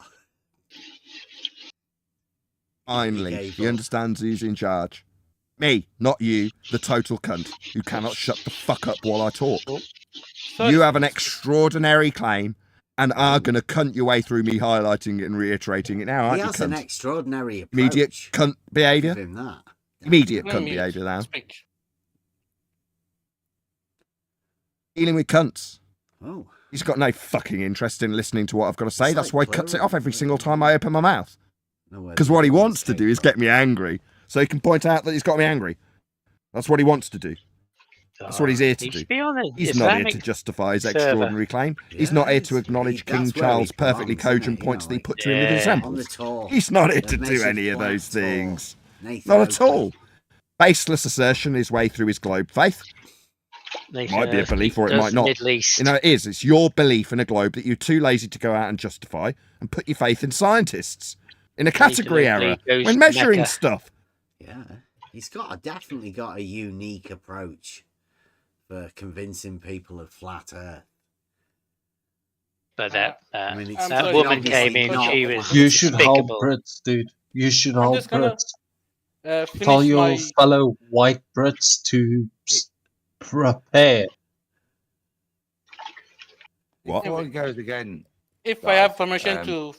Finally, he understands who's in charge. Me, not you, the total cunt, who cannot shut the fuck up while I talk. You have an extraordinary claim and are going to cunt your way through me highlighting it and reiterating it now, aren't He you, has an cunt? extraordinary approach. Immediate cunt behaviour? Give him that. Immediate Let cunt me behaviour now. speak. Dealing with cunts. Oh. He's got no fucking interest in listening to what I've got to say. That's why he cuts it off every single time I open my mouth. Because what he wants to do is get me angry, so he can point out that he's got me angry. That's what he wants to do. That's what he's here to do. He's not here to justify his extraordinary claim. He's not here to acknowledge King Charles' perfectly cogent points that he put to him with examples. He's not here to do any of those things. Not at all. Baseless assertion his way through his globe faith. Might be a belief or it might not. You know, it is. It's your belief in a globe that you're too lazy to go out and justify and put your faith in scientists. In a category error when measuring stuff. Yeah. He's definitely got a unique approach for convincing people of flat Earth. But that it's woman came in, she was You should hold despicable. Brits, dude. You should hold just gonna, Brits. Tell your fellow white Brits to prepare. What? Before it goes again. If I have permission to.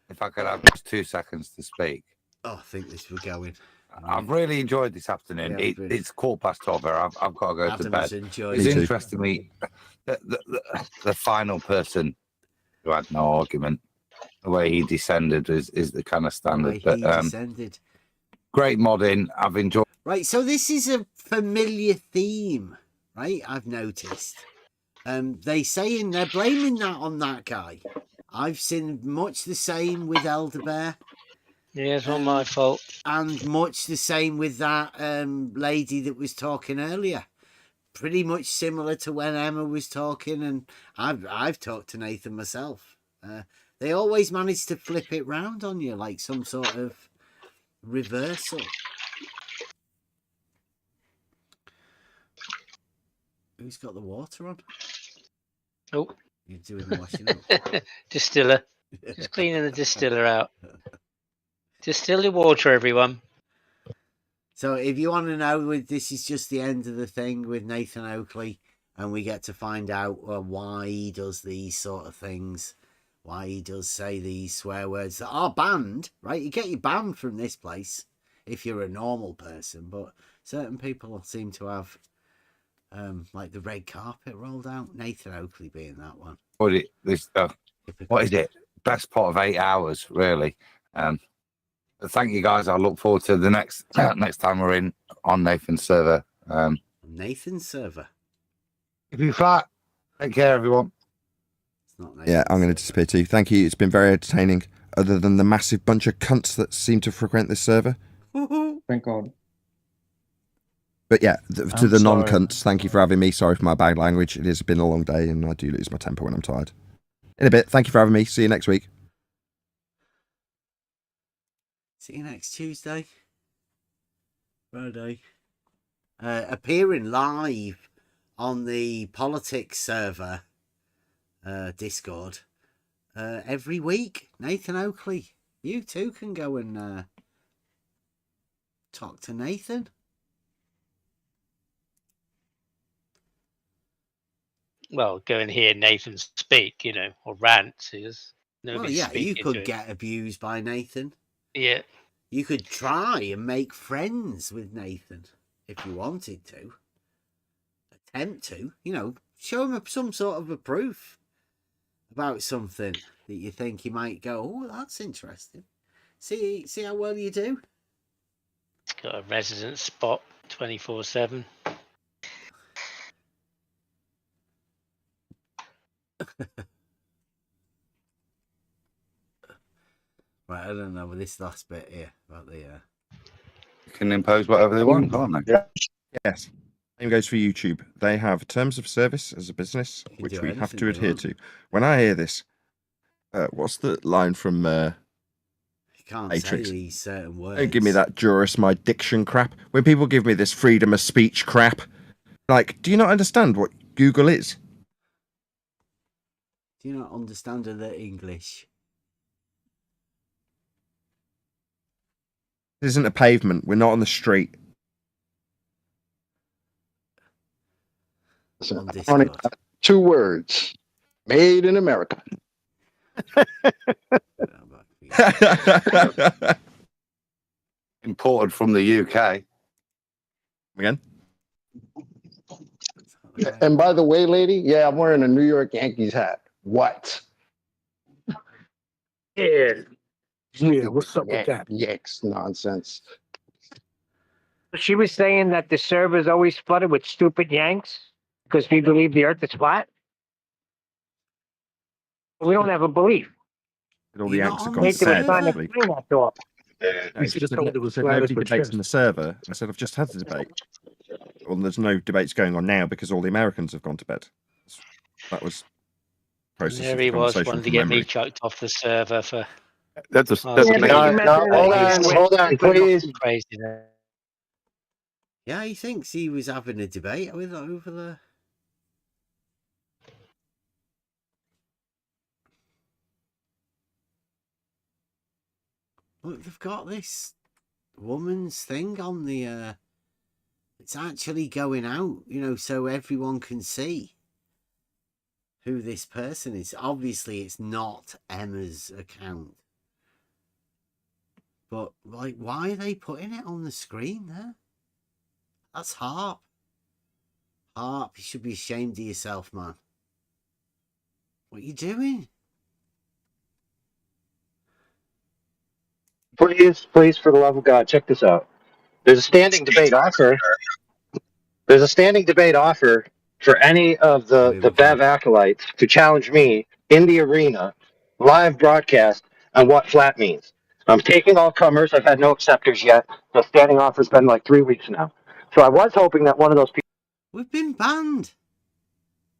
If I could have just 2 seconds to speak. Oh, I think this was going. I've really enjoyed this afternoon. Yeah, It's 12:15 here. I've got to go to Adam's bed. enjoyed It's it. interestingly the final person who had no argument. The way he descended is the kind of standard. The way he descended. Great modding. I've enjoyed. Right, so this is a familiar theme, right? I've noticed. They're blaming that on that guy. I've seen much the same with Elder Bear. Yeah, it's not my fault. And much the same with that lady that was talking earlier. Pretty much similar to when Emma was talking, and I've talked to Nathan myself. They always manage to flip it round on you like some sort of reversal. Who's got the water on? Oh, you're doing the washing up. Distiller, just cleaning the distiller out. Distill your water, everyone. So if you want to know, this is just the end of the thing with Nathan Oakley, and we get to find out why he does these sort of things, why he does say these swear words that are banned, right? You get you banned from this place if you're a normal person, but certain people seem to have like the red carpet rolled out. Nathan Oakley being that one. What is it? Best part of 8 hours, really. Thank you, guys. I look forward to the next time we're in on Nathan's server. Nathan's server. If you flat, take care, everyone. Yeah, I'm going to disappear too. Thank you. It's been very entertaining. Other than the massive bunch of cunts that seem to frequent this server. Thank God. But yeah, to the non-cunts, thank you for having me. Sorry for my bad language. It has been a long day, and I do lose my temper when I'm tired. In a bit. Thank you for having me. See you next week. See you next Tuesday. Friday. Appearing live on the politics server Discord every week. Nathan Oakley. You too can go and talk to Nathan. Well, go and hear Nathan speak, or rant. Well, yeah, you could get abused by Nathan. Yeah. You could try and make friends with Nathan if you wanted to. Attempt to, show him some sort of a proof about something that you think he might go, oh, that's interesting. See how well you do. It's got a resident spot 24/7. Right, I don't know with this last bit here about the. You can impose whatever they want, can't they? Yes. Same goes for YouTube. They have terms of service as a business, which we have to adhere to. When I hear this, what's the line from you can't Matrix? say these certain words. Don't give me that Juris my diction crap. When people give me this freedom of speech crap, like, do you not understand what Google is? Do you not understand the English? This isn't a pavement. We're not on the street. Only 2 words. Made in America. Imported from the UK. Again? And by the way, lady, yeah, I'm wearing a New York Yankees hat. What? Yeah. Yeah, what's up with that? Yanks nonsense. She was saying that the server's always flooded with stupid Yanks because we believe the earth is flat. We don't have a belief. All the Yanks have gone Nathan was sad, trying to actually. explain that to her. No, nobody debates in the server. I said, I've just had the debate. Well, there's no debates going on now because all the Americans have gone to bed. That was process There of he was, conversation wanting to from get me memory. chucked off the server for. That's Oh, hold on, please. Crazy. Yeah, he thinks he was having a debate with over the. Look, they've got this woman's thing on the. It's actually going out, so everyone can see who this person is. Obviously, it's not Emma's account. But, why are they putting it on the screen there? That's Harp. Harp, you should be ashamed of yourself, man. What are you doing? Please, for the love of God, check this out. There's a standing debate offer. There's a standing debate offer for any of the Bev acolytes to challenge me in the arena, live broadcast, on what flat means. I'm taking all comers. I've had no acceptors yet. The standing offer's been like 3 weeks now. So I was hoping that one of those people. We've been banned.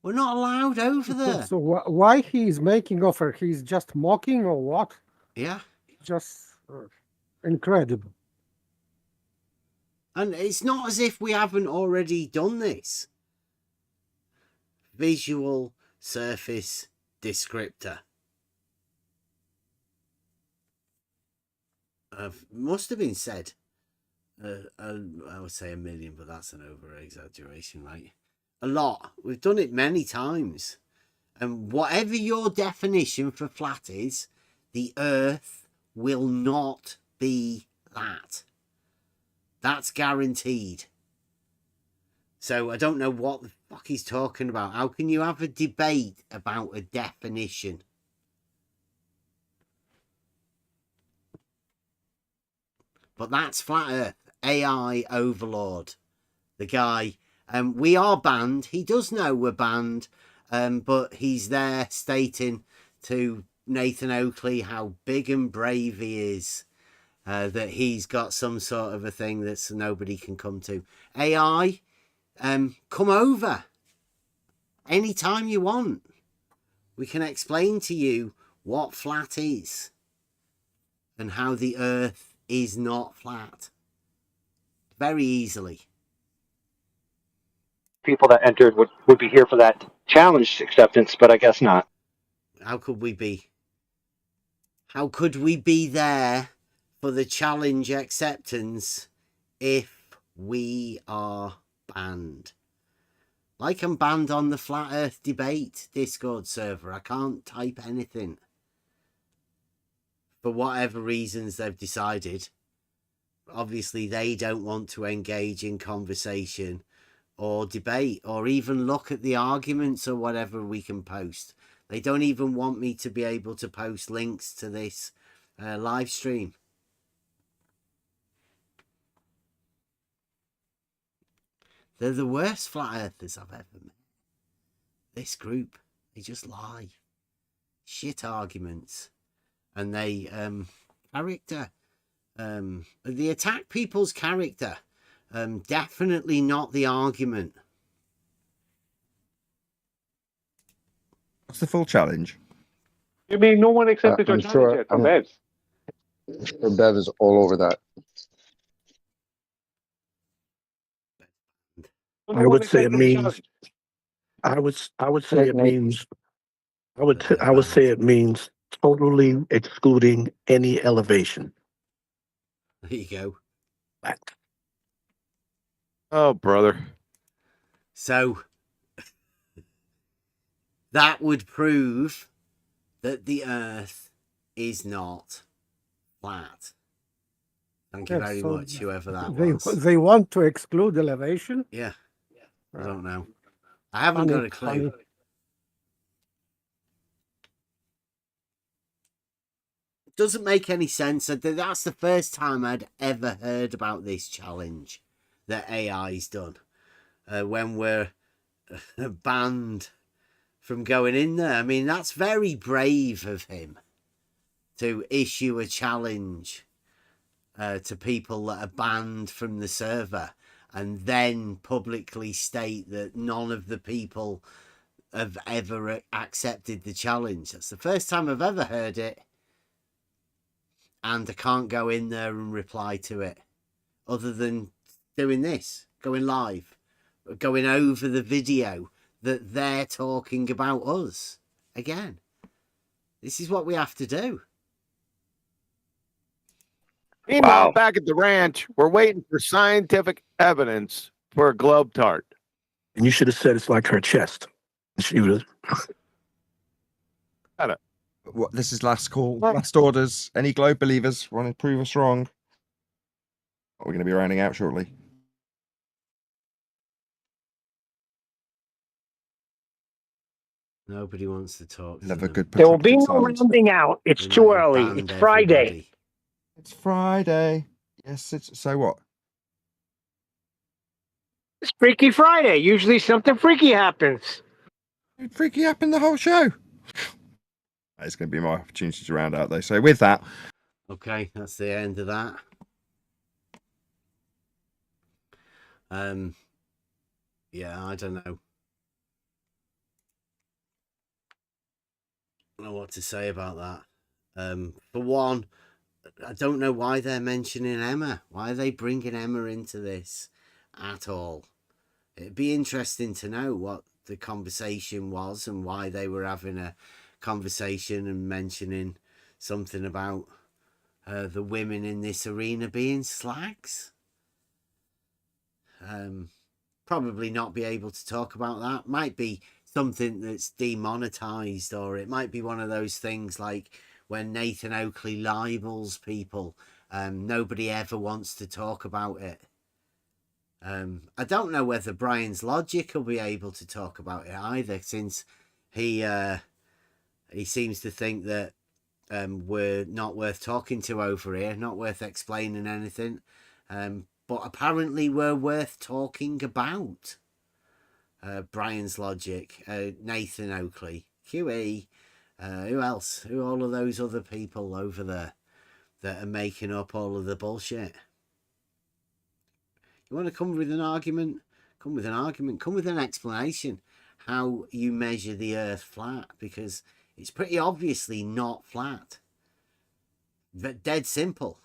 We're not allowed over there. So why he's making offer? He's just mocking or what? Yeah. Just incredible. And it's not as if we haven't already done this. Visual surface descriptor. Must have been said. I would say 1 million, but that's an over-exaggeration, right? A lot. We've done it many times. And whatever your definition for flat is, the Earth will not be that. That's guaranteed. So I don't know what the fuck he's talking about. How can you have a debate about a definition? But that's Flat Earth. AI Overlord. The guy. We are banned. He does know we're banned. But he's there stating to Nathan Oakley how big and brave he is. That he's got some sort of a thing that nobody can come to. AI, come over. Anytime you want. We can explain to you what flat is. And how the Earth is not flat. Very easily. People that entered would be here for that challenge acceptance, but I guess not. How could we be? How could we be there for the challenge acceptance if we are banned? Like I'm banned on the Flat Earth Debate Discord server. I can't type anything. For whatever reasons they've decided. Obviously they don't want to engage in conversation or debate or even look at the arguments or whatever we can post. They don't even want me to be able to post links to this live stream. They're the worst flat earthers I've ever met. This group, they just lie. Shit arguments. And they character. They attack people's character. Definitely not the argument. What's the full challenge? You mean no one accepted your challenge yet from Bev? Bev is all over that. I would say it means. I would say it means. I would say it means totally excluding any elevation. There you go. Oh, brother. So that would prove that the Earth is not flat. Thank you very much, whoever that was. They want to exclude elevation? Yeah. I don't know. I haven't got a clue. It doesn't make any sense. That's the first time I'd ever heard about this challenge that AI's done. When we're banned from going in there. I mean, that's very brave of him to issue a challenge to people that are banned from the server and then publicly state that none of the people have ever accepted the challenge. That's the first time I've ever heard it. And I can't go in there and reply to it other than doing this, going live, going over the video that they're talking about us again. This is what we have to do. Meanwhile, back at the ranch, we're waiting for scientific evidence for a globe tart. And you should have said it's like her chest. She was. What? This is last call, last orders. Any globe believers want to prove us wrong? We're going to be rounding out shortly. Nobody wants to talk. Love a good. There will be no rounding out. It's too early. It's Friday. It's Friday. Yes. So what? It's Freaky Friday. Usually something freaky happens. Freaky happened the whole show. It's going to be my opportunity to round out, though. So with that, okay, that's the end of that. Yeah, I don't know. I don't know what to say about that. For one, I don't know why they're mentioning Emma. Why are they bringing Emma into this at all? It'd be interesting to know what the conversation was and why they were having a conversation and mentioning something about the women in this arena being slags. Probably not be able to talk about that. Might be something that's demonetized, or it might be one of those things like when Nathan Oakley libels people. Nobody ever wants to talk about it. I don't know whether Brian's Logic will be able to talk about it either, since he seems to think that we're not worth talking to over here, not worth explaining anything. But apparently we're worth talking about. Brian's Logic, Nathan Oakley, QE, who else? Who all of those other people over there that are making up all of the bullshit? You want to come with an argument? Come with an argument. Come with an explanation how you measure the Earth flat, because it's pretty obviously not flat. But dead simple.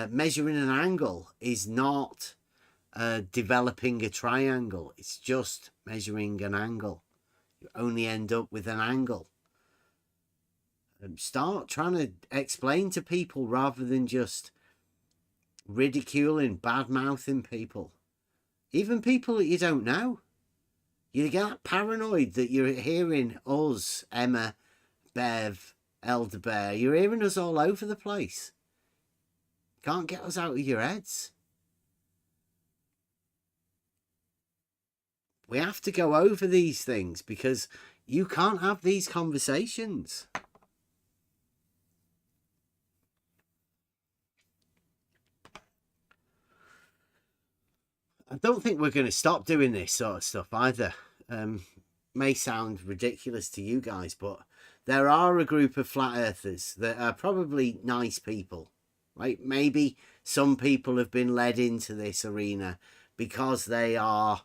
Measuring an angle is not developing a triangle. It's just measuring an angle. You only end up with an angle. Start trying to explain to people rather than just ridiculing, bad-mouthing people. Even people that you don't know. You get paranoid that you're hearing us, Emma, Bev, Elder Bear. You're hearing us all over the place. Can't get us out of your heads. We have to go over these things because you can't have these conversations. I don't think we're going to stop doing this sort of stuff either. May sound ridiculous to you guys, but there are a group of flat earthers that are probably nice people, right? Maybe some people have been led into this arena because they are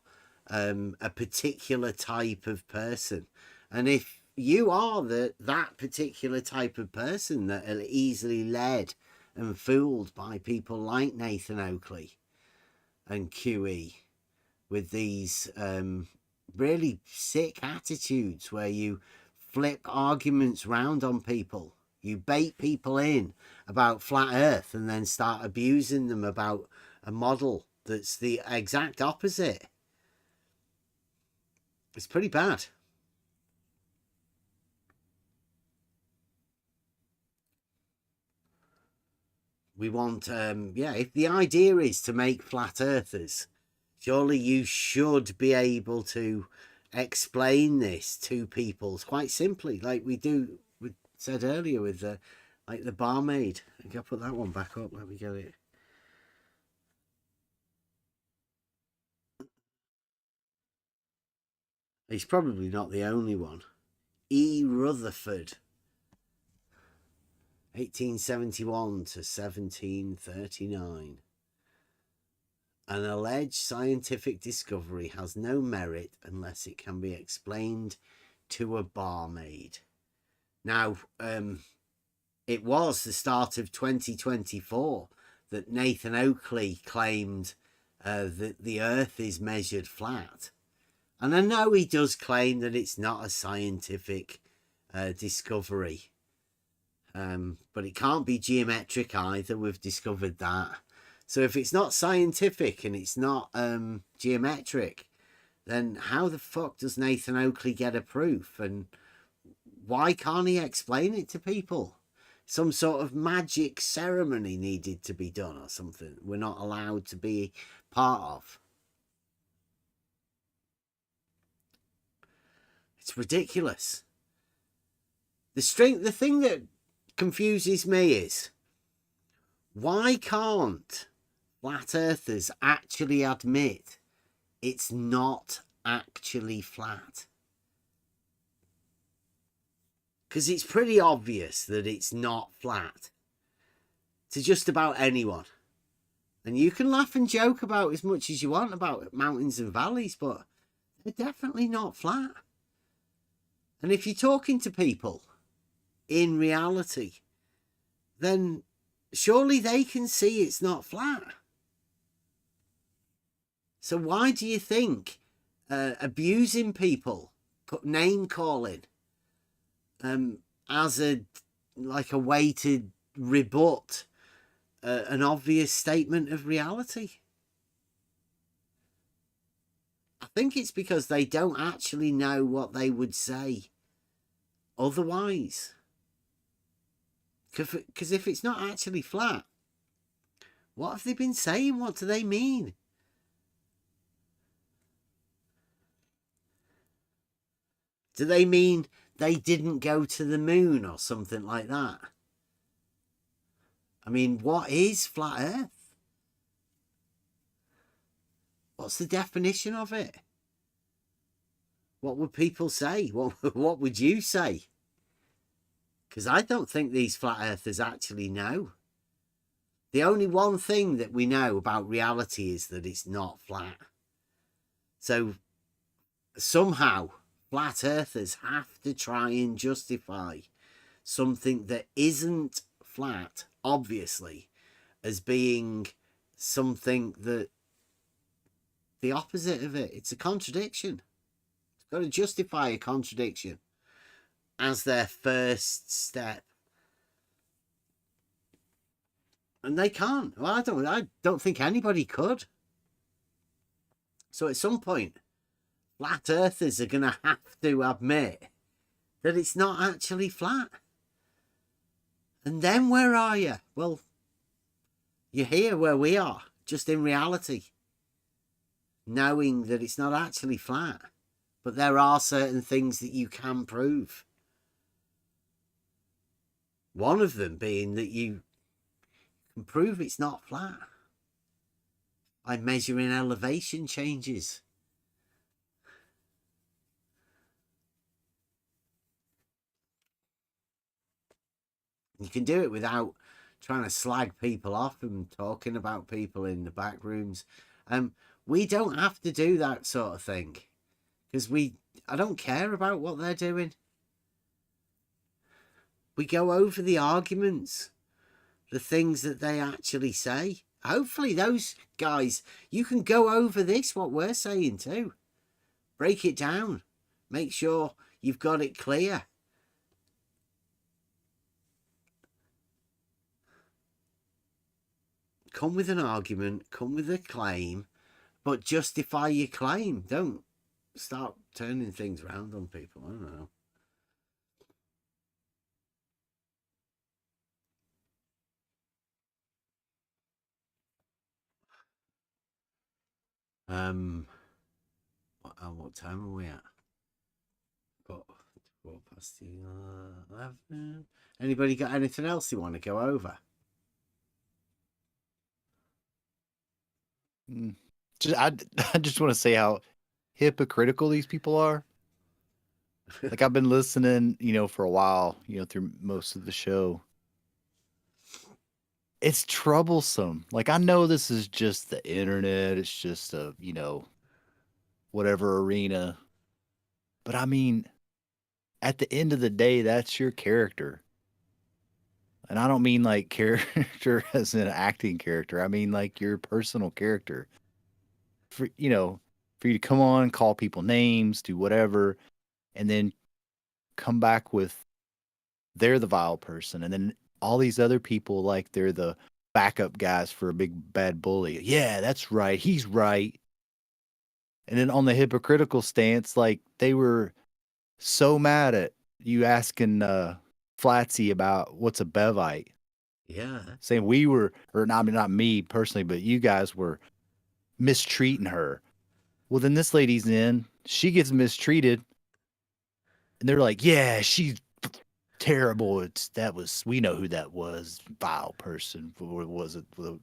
a particular type of person. And if you are that particular type of person that are easily led and fooled by people like Nathan Oakley and QE with these really sick attitudes where you flip arguments round on people, you bait people in about flat earth and then start abusing them about a model that's the exact opposite. It's pretty bad. We want, if the idea is to make flat earthers, surely you should be able to explain this to people quite simply, like we said earlier with like the barmaid. I think I put that one back up. Let me get it. He's probably not the only one. E. Rutherford, 1871 to 1739. An alleged scientific discovery has no merit unless it can be explained to a barmaid. Now, it was the start of 2024 that Nathan Oakley claimed that the Earth is measured flat. And I know he does claim that it's not a scientific discovery. But it can't be geometric either. We've discovered that. So if it's not scientific and it's not geometric, then how the fuck does Nathan Oakley get a proof? And why can't he explain it to people? Some sort of magic ceremony needed to be done or something we're not allowed to be part of. It's ridiculous. The thing that confuses me is, why can't flat earthers actually admit it's not actually flat. Because it's pretty obvious that it's not flat to just about anyone. And you can laugh and joke about as much as you want about mountains and valleys, but they're definitely not flat. And if you're talking to people in reality, then surely they can see it's not flat. So why do you think abusing people, name calling, as a way to rebut an obvious statement of reality? I think it's because they don't actually know what they would say otherwise. Because if it's not actually flat, what have they been saying? What do they mean? Do they mean they didn't go to the moon or something like that? I mean, what is flat Earth? What's the definition of it? What would people say? What would you say? Because I don't think these flat earthers actually know. The only one thing that we know about reality is that it's not flat. So somehow flat earthers have to try and justify something that isn't flat, obviously, as being something that the opposite of it. It's a contradiction. It's got to justify a contradiction as their first step. And they can't. Well, I don't think anybody could. So at some point, flat earthers are going to have to admit that it's not actually flat. And then where are you? Well, you're here where we are, just in reality, knowing that it's not actually flat. But there are certain things that you can prove. One of them being that you can prove it's not flat by measuring elevation changes. You can do it without trying to slag people off and talking about people in the back rooms. We don't have to do that sort of thing because I don't care about what they're doing. We go over the arguments, the things that they actually say. Hopefully those guys, you can go over this, what we're saying too. Break it down. Make sure you've got it clear. Come with an argument, come with a claim, but justify your claim. Don't start turning things around on people. I don't know. What time are we at? Got 11. Anybody got anything else you want to go over? I just want to say how hypocritical these people are. Like I've been listening, for a while, through most of the show. It's troublesome. Like I know this is just the internet. It's just a, whatever arena. But I mean, at the end of the day, that's your character. And I don't mean like character as an acting character. I mean like your personal character. For you to come on, call people names, do whatever, and then come back with they're the vile person, and then all these other people like they're the backup guys for a big bad bully. Yeah, that's right. He's right. And then on the hypocritical stance, like they were so mad at you asking Flatsy about what's a Bevite. Yeah. Saying we were, or not me personally, but you guys were mistreating her. Well, then this lady's in, she gets mistreated, and they're like, yeah, she's terrible. We know who that was. Vile person. Or was it the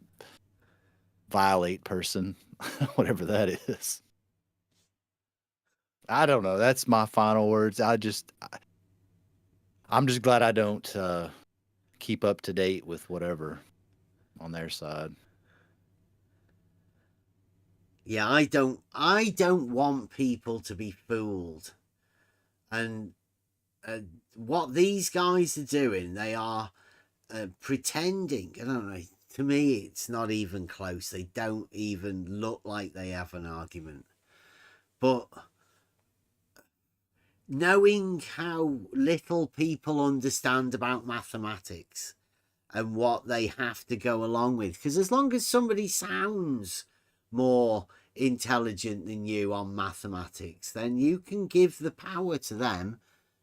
violate person? Whatever that is. I don't know. That's my final words. I'm just glad I don't keep up to date with whatever on their side. Yeah, I don't want people to be fooled. And what these guys are doing, they are pretending. I don't know. To me, it's not even close. They don't even look like they have an argument. But knowing how little people understand about mathematics and what they have to go along with, because as long as somebody sounds more intelligent than you on mathematics, then you can give the power to them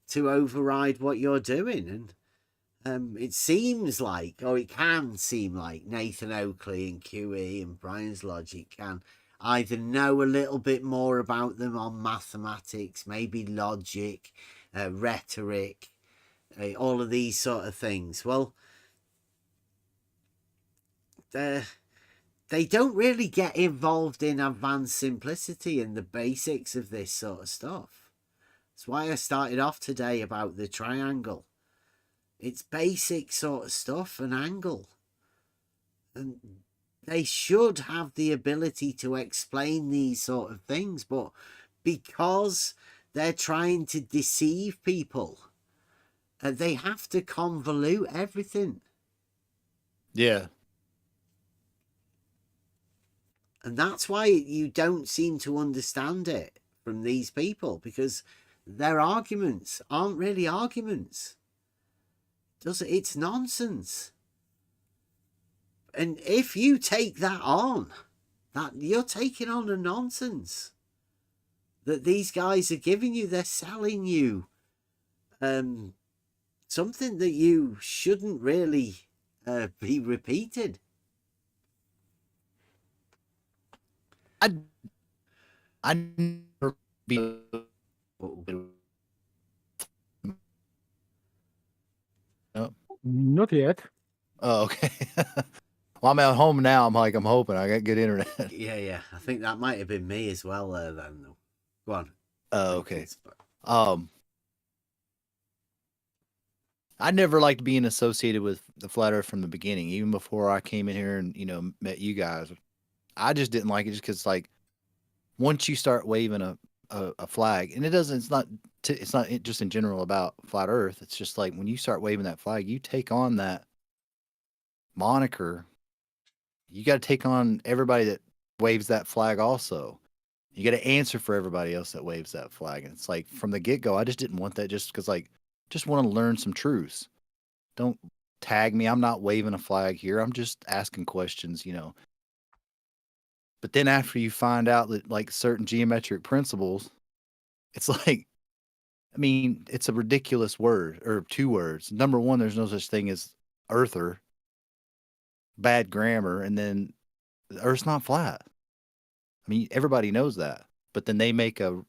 to override what you're doing. And it seems like, or it can seem like, Nathan Oakley and QE and Brian's logic can either know a little bit more about them on mathematics, maybe logic, rhetoric, all of these sort of things. Well, they don't really get involved in advanced simplicity and the basics of this sort of stuff. That's why I started off today about the triangle. It's basic sort of stuff, an angle. And they should have the ability to explain these sort of things, but because they're trying to deceive people, they have to convolute everything. Yeah. And that's why you don't seem to understand it from these people, because their arguments aren't really arguments. It's nonsense. And if you take that on, that you're taking on a nonsense that these guys are giving you. They're selling you something that you shouldn't really be repeated. I never be. No. Not yet. Oh, okay. Well, I'm at home now. I'm hoping I got good internet. Yeah. I think that might have been me as well. Then, go on. Oh, okay. I never liked being associated with the flat Earth from the beginning, even before I came in here and met you guys. I just didn't like it just because once you start waving a flag, and it's not just in general about flat Earth. It's just like when you start waving that flag, you take on that moniker. You got to take on everybody that waves that flag also. You got to answer for everybody else that waves that flag. And it's like from the get-go, I just didn't want that just because just want to learn some truths. Don't tag me. I'm not waving a flag here. I'm just asking questions, But then after you find out that certain geometric principles, it's it's a ridiculous word or two words. Number one, there's no such thing as earther. Bad grammar, and then the Earth's not flat. Everybody knows that, but then they make a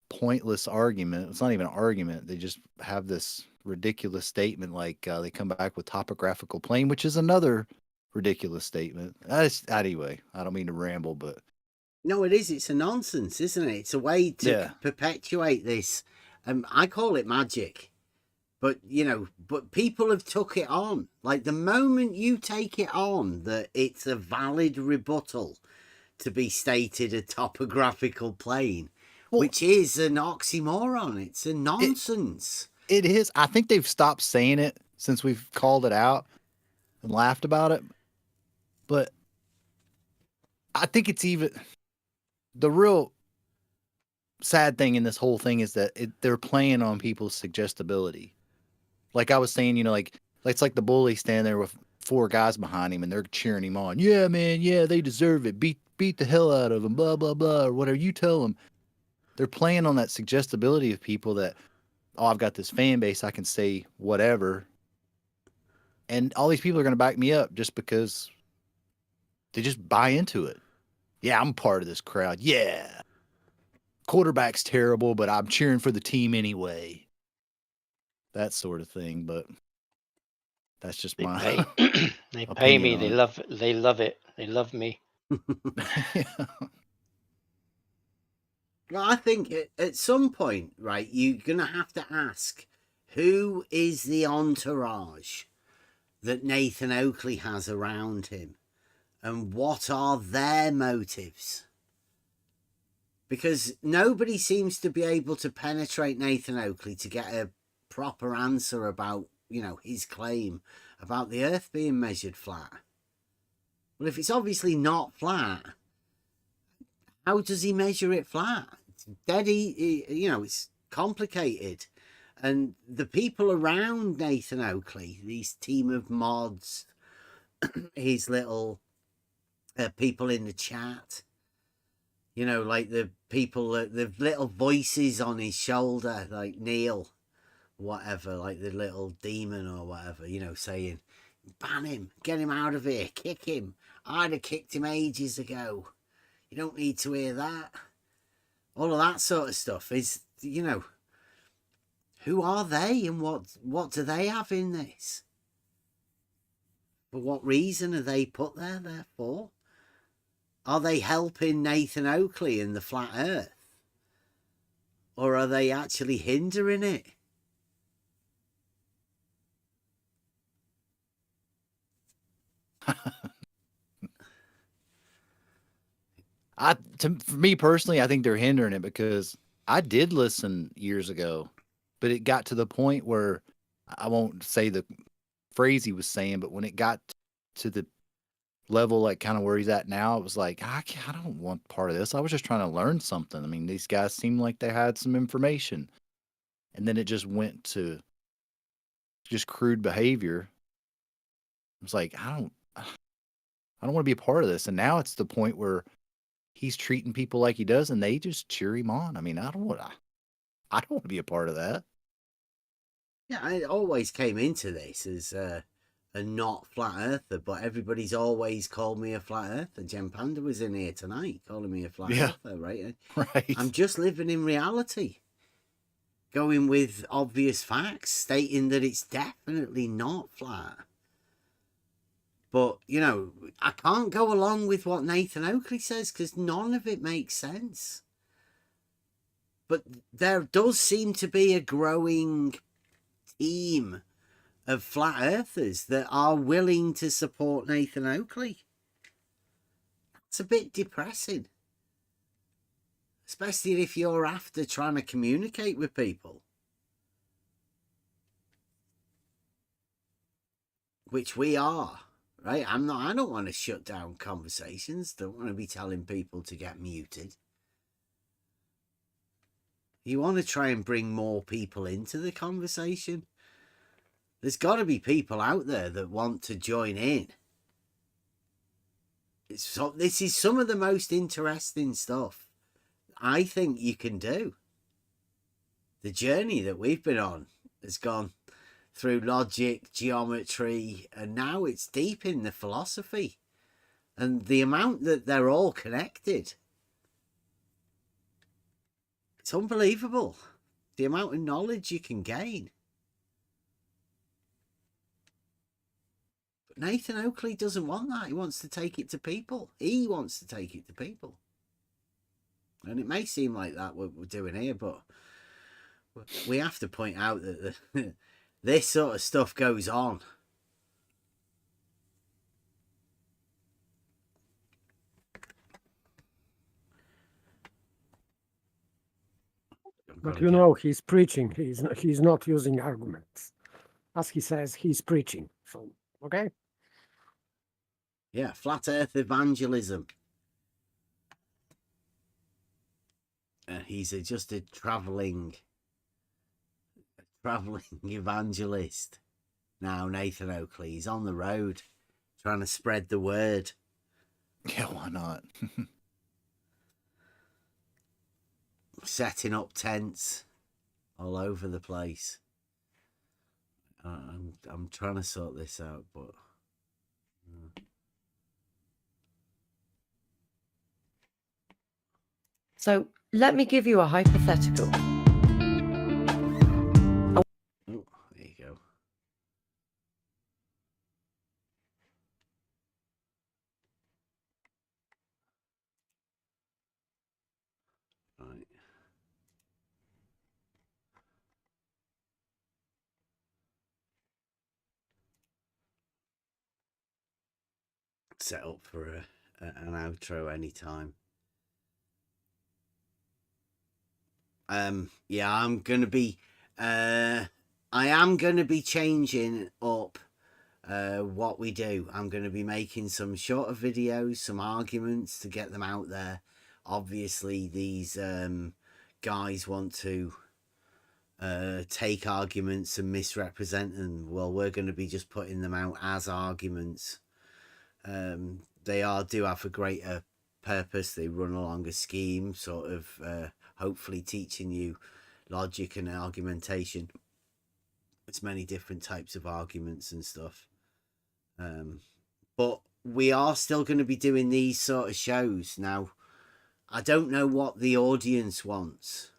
pointless argument. It's not even an argument. They just have this ridiculous statement they come back with topographical plane, which is another ridiculous statement. Anyway, I don't mean to ramble, but no, it is. It's a nonsense, isn't it? It's a way to perpetuate this. I call it magic. But, but people have took it on. Like the moment you take it on that it's a valid rebuttal to be stated a topographical plane, which is an oxymoron. It's a nonsense. It is. I think they've stopped saying it since we've called it out and laughed about it. But I think it's even the real sad thing in this whole thing is that they're playing on people's suggestibility. Like I was saying, it's like the bully standing there with 4 guys behind him and they're cheering him on. Yeah, man. Yeah, they deserve it. Beat the hell out of them. Blah, blah, blah. Or whatever you tell them. They're playing on that suggestibility of people that, I've got this fan base. I can say whatever. And all these people are going to back me up just because they just buy into it. Yeah, I'm part of this crowd. Yeah. Quarterback's terrible, but I'm cheering for the team anyway. That sort of thing, but that's just they my they pay me. They love it. They love me. Well, I think at some point, right, you're going to have to ask, who is the entourage that Nathan Oakley has around him? And what are their motives? Because nobody seems to be able to penetrate Nathan Oakley to get a proper answer about, you know, his claim about the Earth being measured flat. Well, if it's obviously not flat, how does he measure it flat? It's dead, you know, it's complicated. And the people around Nathan Oakley, these team of mods, his little people in the chat, you know, like the people, the little voices on his shoulder, like Neil, whatever, like the little demon or whatever, you know, saying, ban him, get him out of here, kick him. I'd have kicked him ages ago. You don't need to hear that. All of that sort of stuff is, you know, who are they and what do they have in this? For what reason are they put there for? Are they helping Nathan Oakley in the flat earth? Or are they actually hindering it? For me personally, I think they're hindering it because I did listen years ago, but it got to the point where I won't say the phrase he was saying, but when it got to the level like kind of where he's at now, it was like, I don't want part of this. I was just trying to learn something. I mean, these guys seemed like they had some information, and then it just went to just crude behavior. It was like, I don't want to be a part of this. And now it's the point where he's treating people like he does, and they just cheer him on. I mean, I don't want to be a part of that. Yeah, I always came into this as a not flat earther, but everybody's always called me a flat earther. Jen Panda was in here tonight calling me a flat earther, right? Right. I'm just living in reality, going with obvious facts, stating that it's definitely not flat. But, you know, I can't go along with what Nathan Oakley says because none of it makes sense. But there does seem to be a growing team of flat earthers that are willing to support Nathan Oakley. It's a bit depressing. Especially if you're after trying to communicate with people. Which we are. Right, I don't want to shut down conversations. Don't want to be telling people to get muted. You want to try and bring more people into the conversation. There's got to be people out there that want to join in. So this is some of the most interesting stuff I think you can do. The journey that we've been on has gone through logic, geometry, and now it's deep in the philosophy. And the amount that they're all connected, it's unbelievable. The amount of knowledge you can gain. But Nathan Oakley doesn't want that. He wants to take it to people. He wants to take it to people. And it may seem like that what we're doing here, but we have to point out that this sort of stuff goes on. But you know, he's preaching. He's not using arguments. As he says, he's preaching. So, okay? Yeah, flat earth evangelism. He's just a traveling evangelist. Now, Nathan Oakley, he's on the road trying to spread the word. Yeah, why not? Setting up tents all over the place. I'm trying to sort this out, but So let me give you a hypothetical. oh, there you go. Right. set up for an outro anytime. Yeah, I'm gonna be I am gonna be changing up what we do. I'm gonna be making some shorter videos, some arguments to get them out there. Obviously these guys want to take arguments and misrepresent them. Well, we're going to be just putting them out as arguments. They do have a greater purpose. They run along a scheme, sort of hopefully teaching you logic and argumentation. It's many different types of arguments and stuff. But we are still going to be doing these sort of shows. Now, I don't know what the audience wants.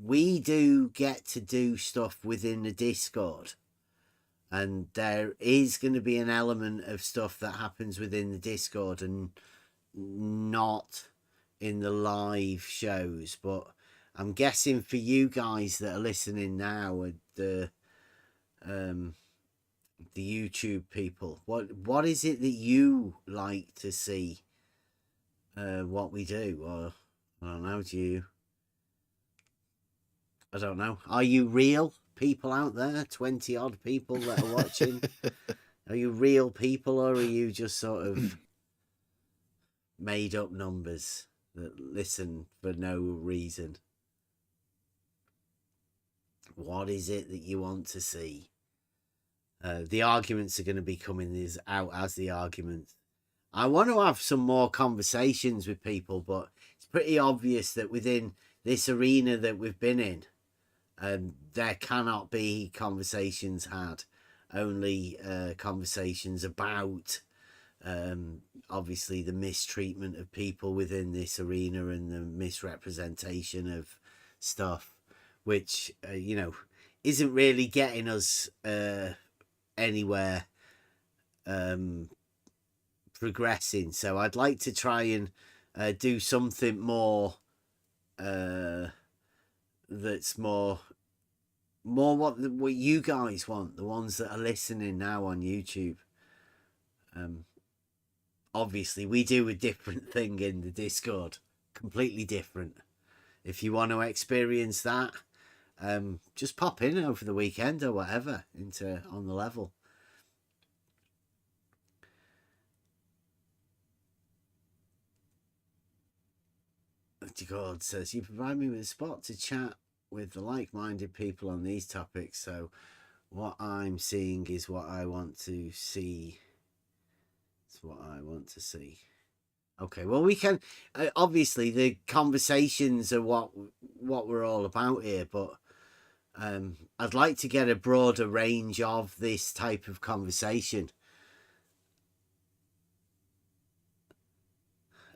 We do get to do stuff within the Discord. And there is going to be an element of stuff that happens within the Discord and not in the live shows. But I'm guessing for you guys that are listening now, the YouTube people, what is it that you like to see what we do? Or I don't know, I don't know. Are you real people out there? 20 odd people that are watching? Are you real people, or are you just sort of made up numbers that listen for no reason? What is it that you want to see? The arguments are going to be coming out as the arguments. I want to have some more conversations with people, but it's pretty obvious that within this arena that we've been in, there cannot be conversations had, only conversations about obviously the mistreatment of people within this arena and the misrepresentation of stuff, which you know, isn't really getting us anywhere progressing. So I'd like to try and do something more that's more what you guys want, the ones that are listening now on YouTube. Obviously we do a different thing in the Discord, completely different. If you want to experience that, just pop in over the weekend or whatever into On the Level. God says, you provide me with a spot to chat with the like-minded people on these topics, so what I'm seeing is what I want to see. It's what I want to see. Okay, well, we can obviously the conversations are what we're all about here, but I'd like to get a broader range of this type of conversation.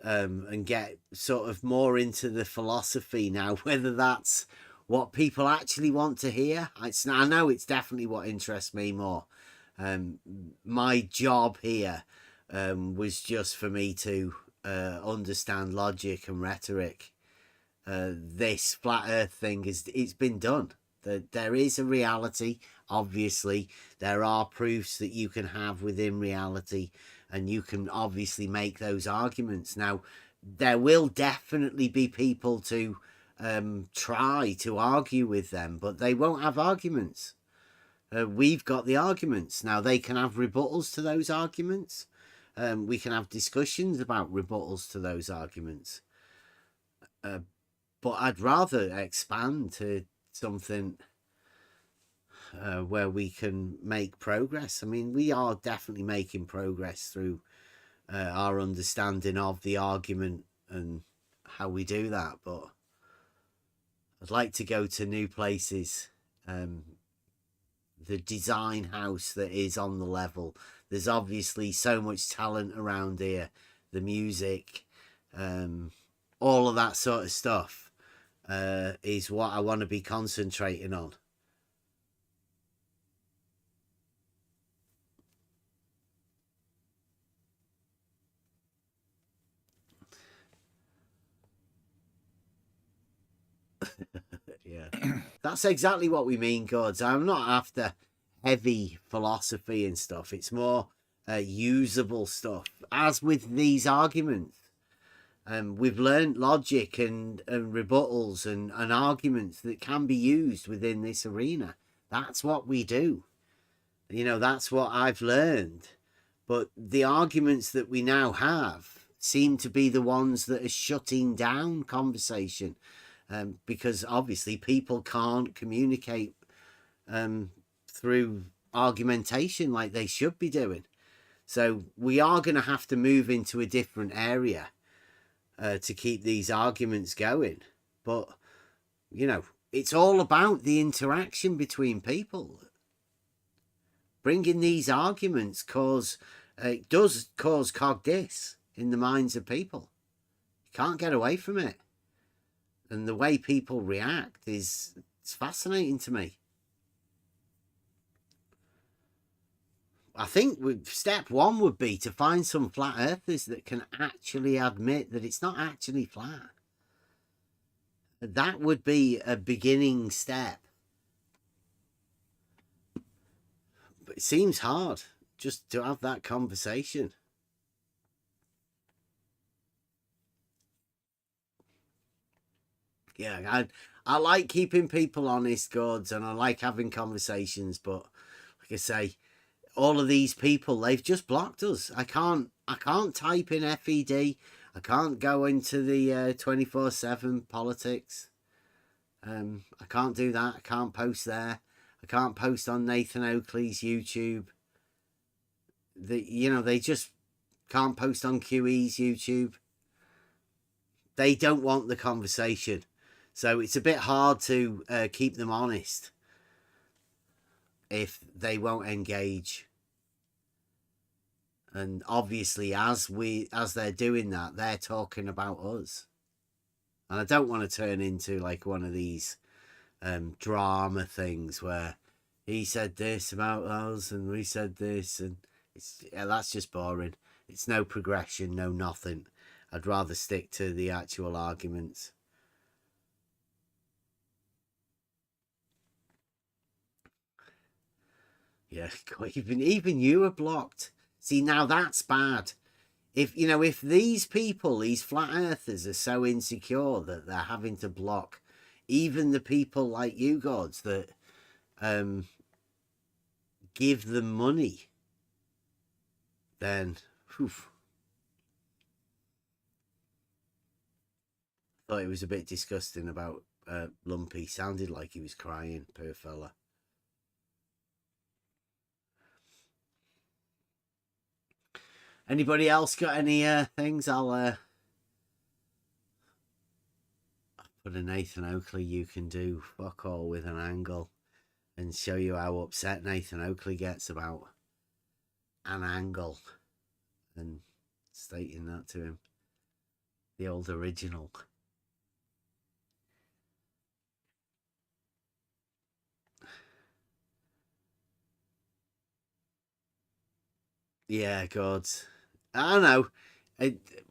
And get sort of more into the philosophy now, whether that's what people actually want to hear. I know it's definitely what interests me more. My job here was just for me to understand logic and rhetoric. This flat earth thing it's been done. There is a reality. Obviously there are proofs that you can have within reality, and you can obviously make those arguments. Now, there will definitely be people to try to argue with them, but they won't have arguments. We've got the arguments. Now, they can have rebuttals to those arguments. We can have discussions about rebuttals to those arguments. But I'd rather expand to something where we can make progress. I mean, we are definitely making progress through our understanding of the argument and how we do that, but I'd like to go to new places. The design house that is On the Level, there's obviously so much talent around here, the music, all of that sort of stuff is what I want to be concentrating on. Yeah, that's exactly what we mean, Gods. I'm not after heavy philosophy and stuff. It's more usable stuff. as with these arguments, we've learned logic and rebuttals and arguments that can be used within this arena. That's what we do. You know, that's what I've learned. But the arguments that we now have seem to be the ones that are shutting down conversation, because obviously people can't communicate through argumentation like they should be doing. So we are going to have to move into a different area to keep these arguments going. But, you know, it's all about the interaction between people. Bringing these arguments it does cause cogdiss in the minds of people. You can't get away from it. And the way people react it's fascinating to me. I think step one would be to find some flat earthers that can actually admit that it's not actually flat. That would be a beginning step. But it seems hard just to have that conversation. Yeah, I like keeping people honest, Gods, and I like having conversations, but like I say, all of these people, they've just blocked us. I can't type in FED. I can't go into the 24/7 politics. I can't do that. I can't post there. I can't post on Nathan Oakley's YouTube. They just can't post on QE's YouTube. They don't want the conversation. So it's a bit hard to keep them honest if they won't engage. And obviously, as they're doing that, they're talking about us. And I don't want to turn into like one of these drama things where he said this about us and we said this, and that's just boring. It's no progression, no nothing. I'd rather stick to the actual arguments. Yeah, even you are blocked. See, now that's bad. If these people, these flat earthers, are so insecure that they're having to block even the people like you, Gods, that give them money, then thought it was a bit disgusting about Lumpy. Sounded like he was crying, poor fella. Anybody else got any things? I'll put a Nathan Oakley you can do fuck all with an angle and show you how upset Nathan Oakley gets about an angle and stating that to him. The old original. Yeah, God. I don't know.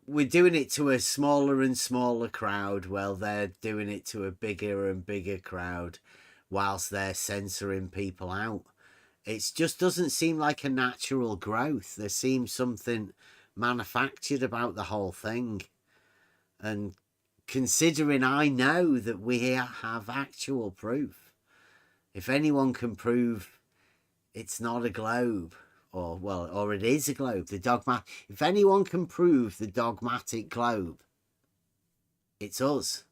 We're doing it to a smaller and smaller crowd. Well, they're doing it to a bigger and bigger crowd whilst they're censoring people out. It just doesn't seem like a natural growth. There seems something manufactured about the whole thing. And considering I know that we have actual proof, if anyone can prove it's not a globe, or it is a globe, if anyone can prove the dogmatic globe, it's us.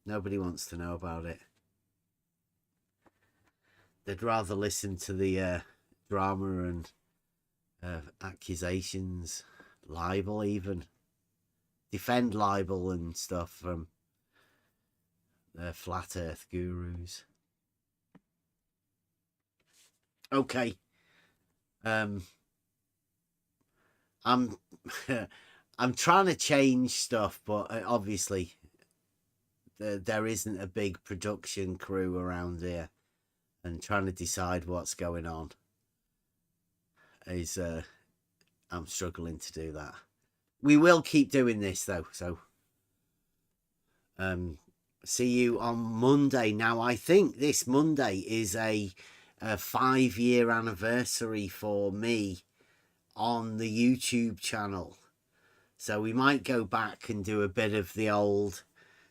Nobody wants to know about it. They'd rather listen to the drama and accusations, libel even. Defend libel and stuff from flat earth gurus. Okay. I'm I'm trying to change stuff, but obviously there isn't a big production crew around here, and trying to decide what's going on is I'm struggling to do that. We will keep doing this though, so see you on Monday. Now I think this Monday is a a 5-year anniversary for me on the YouTube channel. So we might go back and do a bit of the old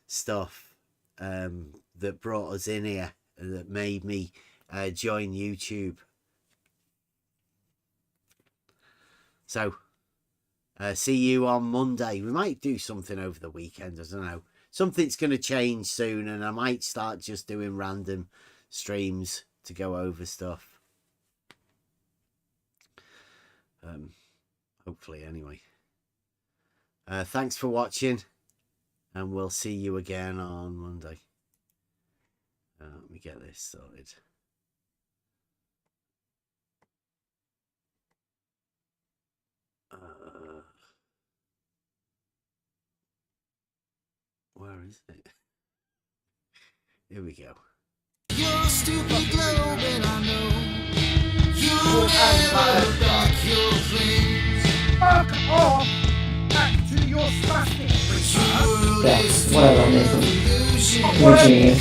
stuff that brought us in here, that made me join YouTube. So see you on Monday. We might do something over the weekend, I don't know. Something's going to change soon, and I might start just doing random streams to go over stuff. Hopefully, anyway. Thanks for watching, and we'll see you again on Monday. Let me get this sorted. Where is it? Here we go. You're stupid globe, and I know you'll never back your claims. Fuck off! Back to your spastic. Yes, whatever, Nathan. You're a genius.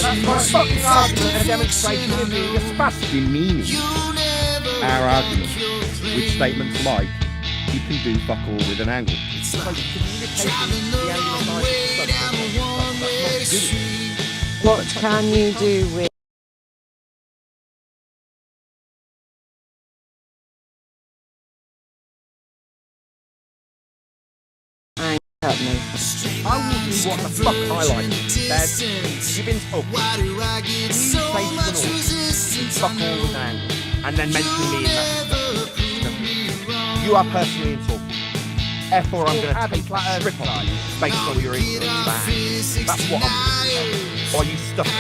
That's my fucking argument and demonstration of being a spastic. Demeaning our argument with statements like, you can do fuck all with an angle. It's like communicating the angular side. What can you do with I will do what the fuck I like. There's Gibbons up. You say to them all, fuck all with an angle, and then mention me in that. You are personally insulted. Therefore, I'm going to take a strip on you based on your ignorance. That's what I'm going to do. Or you stuff it.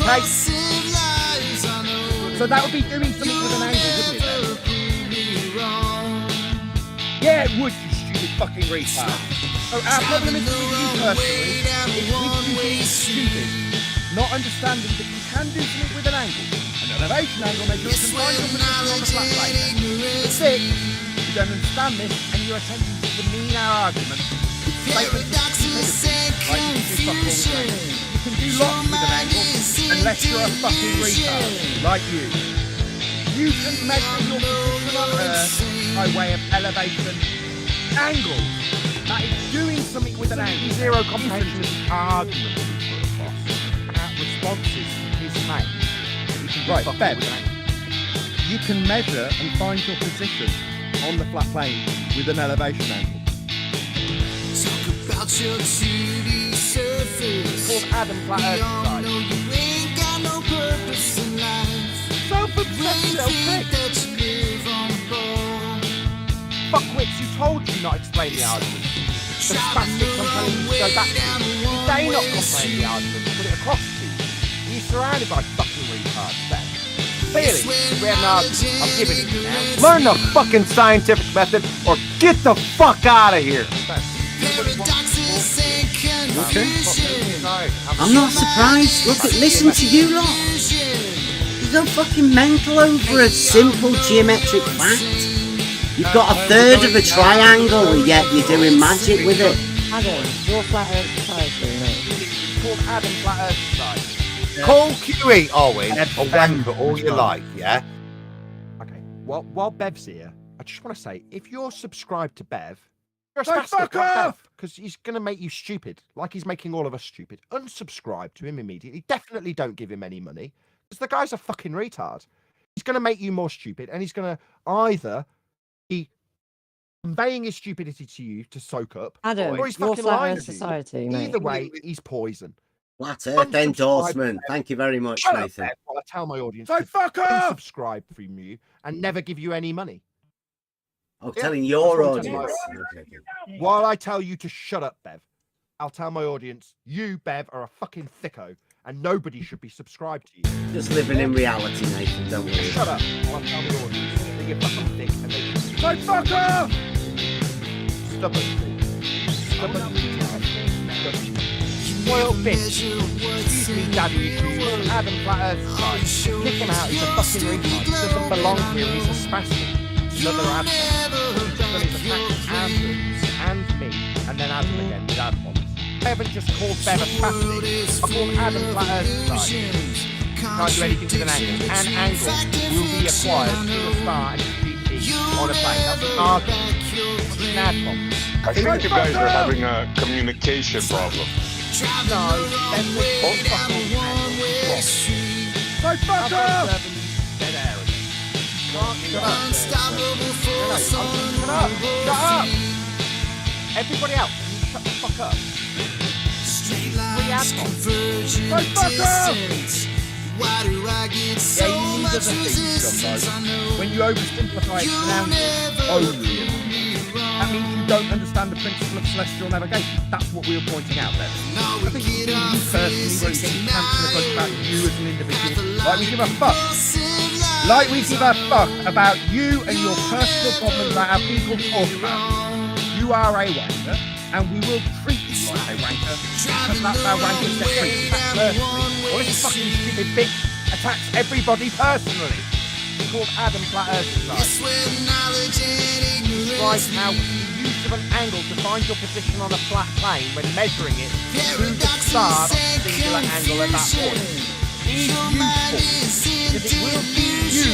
Okay? So that would be doing something with an angle, wouldn't it? Then? Yeah, it would, you stupid fucking retard. So our problem isn't with you personally, it's with you being stupid. Not understanding that you can do something with an angle. An elevation angle measures can find your position on the flat plane. But 6, you don't understand this, and you're attempting to demean our argument. Statements of stupidity, like you do fuck all the time. You can do lots with an angle, unless you're a fucking retard, like you. You can measure your position on Earth by way of elevation angles. That is doing something with an angle. Zero comprehension of the argument we put across. Our responses to his claim. Right, Bev, you can measure and find your position on the flat plane with an elevation angle. Talk about your 2D surface. It's called Adam Flat Earth side. You ain't got no purpose in life. Self-obsessed self-pick. Fuckwits, you told you not explain the argument. The spastics I'm telling you to go back to. Did they not comprehend the argument and put it across to you? You're surrounded by fucking retards then. Clearly, we had an argument. I'm giving it to you now. Learn the fucking scientific method or get the fuck out of here. Okay. I'm not surprised. Listen to you lot. You go fucking mental over a simple geometric fact. You've got a third of a triangle, yet you're doing magic with it. Adam, your Flat Earth Society, mate. It's called Adam Flat Earth Society. Call QE Owen a wanker all you like, yeah? Okay, while Bev's here, I just want to say, if you're subscribed to Bev, you're a spastic, fuck off! Because he's going to make you stupid, like he's making all of us stupid. Unsubscribe to him immediately. Definitely don't give him any money, because the guy's a fucking retard. He's going to make you more stupid, and he's going to either be conveying his stupidity to you to soak up, Adam, or he's your fucking Flat lying Earth to you. Society, mate. Either way, he's poison. Flat Earth endorsement. Thank you very much, Shut up, Nathan. Bev, while I tell my audience So to fuck off! subscribe from you and never give you any money. Oh, telling your that's what I'm audience. telling you. While I tell you to shut up, Bev, I'll tell my audience, you, Bev, are a fucking thicko, and nobody should be subscribed to you. Just living in reality, Nathan, don't worry. Shut up, while I tell my audience that you're fucking thick and they should. So fuck off! Stubborn. Spoiled bitch. Excuse me, Daddy issues. Adam Flat Earth side. Kick him out, he's a fucking retard. He doesn't belong here, he's a spastic. Another Adam. He's done his attacks and me, and then Adam again with Adam bombs. I haven't just called Bev a spastic. I called Adam Flat Earth side. can't do anything with an angle. An angle will be acquired to the star and GT on a plane. That's an argument. It's an ad bomb. I think you guys are having a communication problem. No, that's the so fuck up! Shut up! Everybody else, shut the fuck up. So fuck up! Yeah, you need other things, John, when you oversimplify it down only. That means you don't understand the principle of celestial navigation. That's what we were pointing out there. I think you personally, where you get your pants in a bunch about you as an individual. Like we give a fuck. Like we give a fuck about you and your personal problems that our people talk about. You are a wanker, and we will treat you like a wanker, because that's how wankers get treated. Personally. Well, this fucking stupid bitch attacks everybody personally. It's called Adam Flat Earth Society. Describes how the use of an angle defines your position on a flat plane when measuring it to the star at a singular angle at that point. Is useful because it will use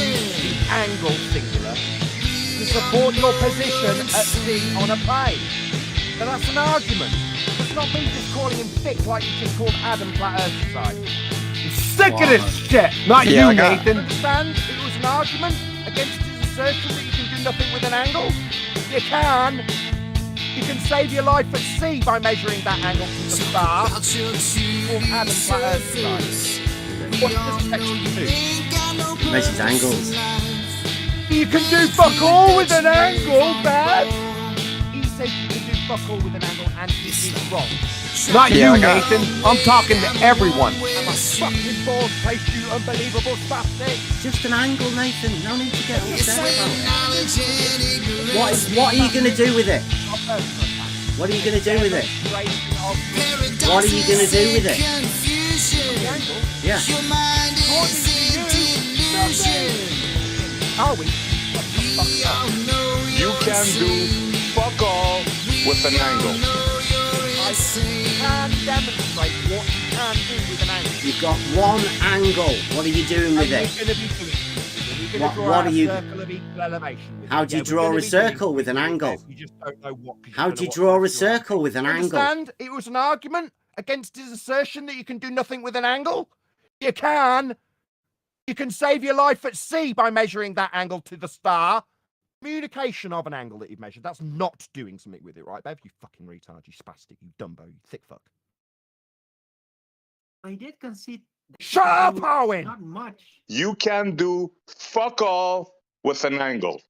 the angle singular to support your position at sea on a plane. So that's an argument. It's not me just calling him thick like you just called Adam Flat Earth Society. I'm sick of this shit! Not you, Nathan! Understand? It was an argument against his assertion that you can do nothing with an angle. You can. You can save your life at sea by measuring that angle to the star. Called Adam Flat Earth Society. What does section do? Measures angles. You can do fuck all with an angle, Bad. He says you can do fuck all with an angle and he is wrong. Not you, Nathan. I'm talking to everyone. And my fucking balls place, you unbelievable spastic. Just an angle, Nathan. No need to get upset about it. What are you going to do with it? What are you going to do with it? What are you going to do with it? Yeah. Are we? You can do fuck all with an angle. I can demonstrate what you can do with an angle. You've got one angle. What are you doing with it? What are you? How do you draw a circle with an angle? How do you draw a circle with an angle? Understand? It was an argument against his assertion that you can do nothing with an angle. You can. You can save your life at sea by measuring that angle to the star. Communication of an angle that you've measured. That's not doing something with it, right, Bev? You fucking retard, you spastic, you dumbo, you thick fuck. I did concede. Shut up, Owen! Not much. You can do fuck all with an angle.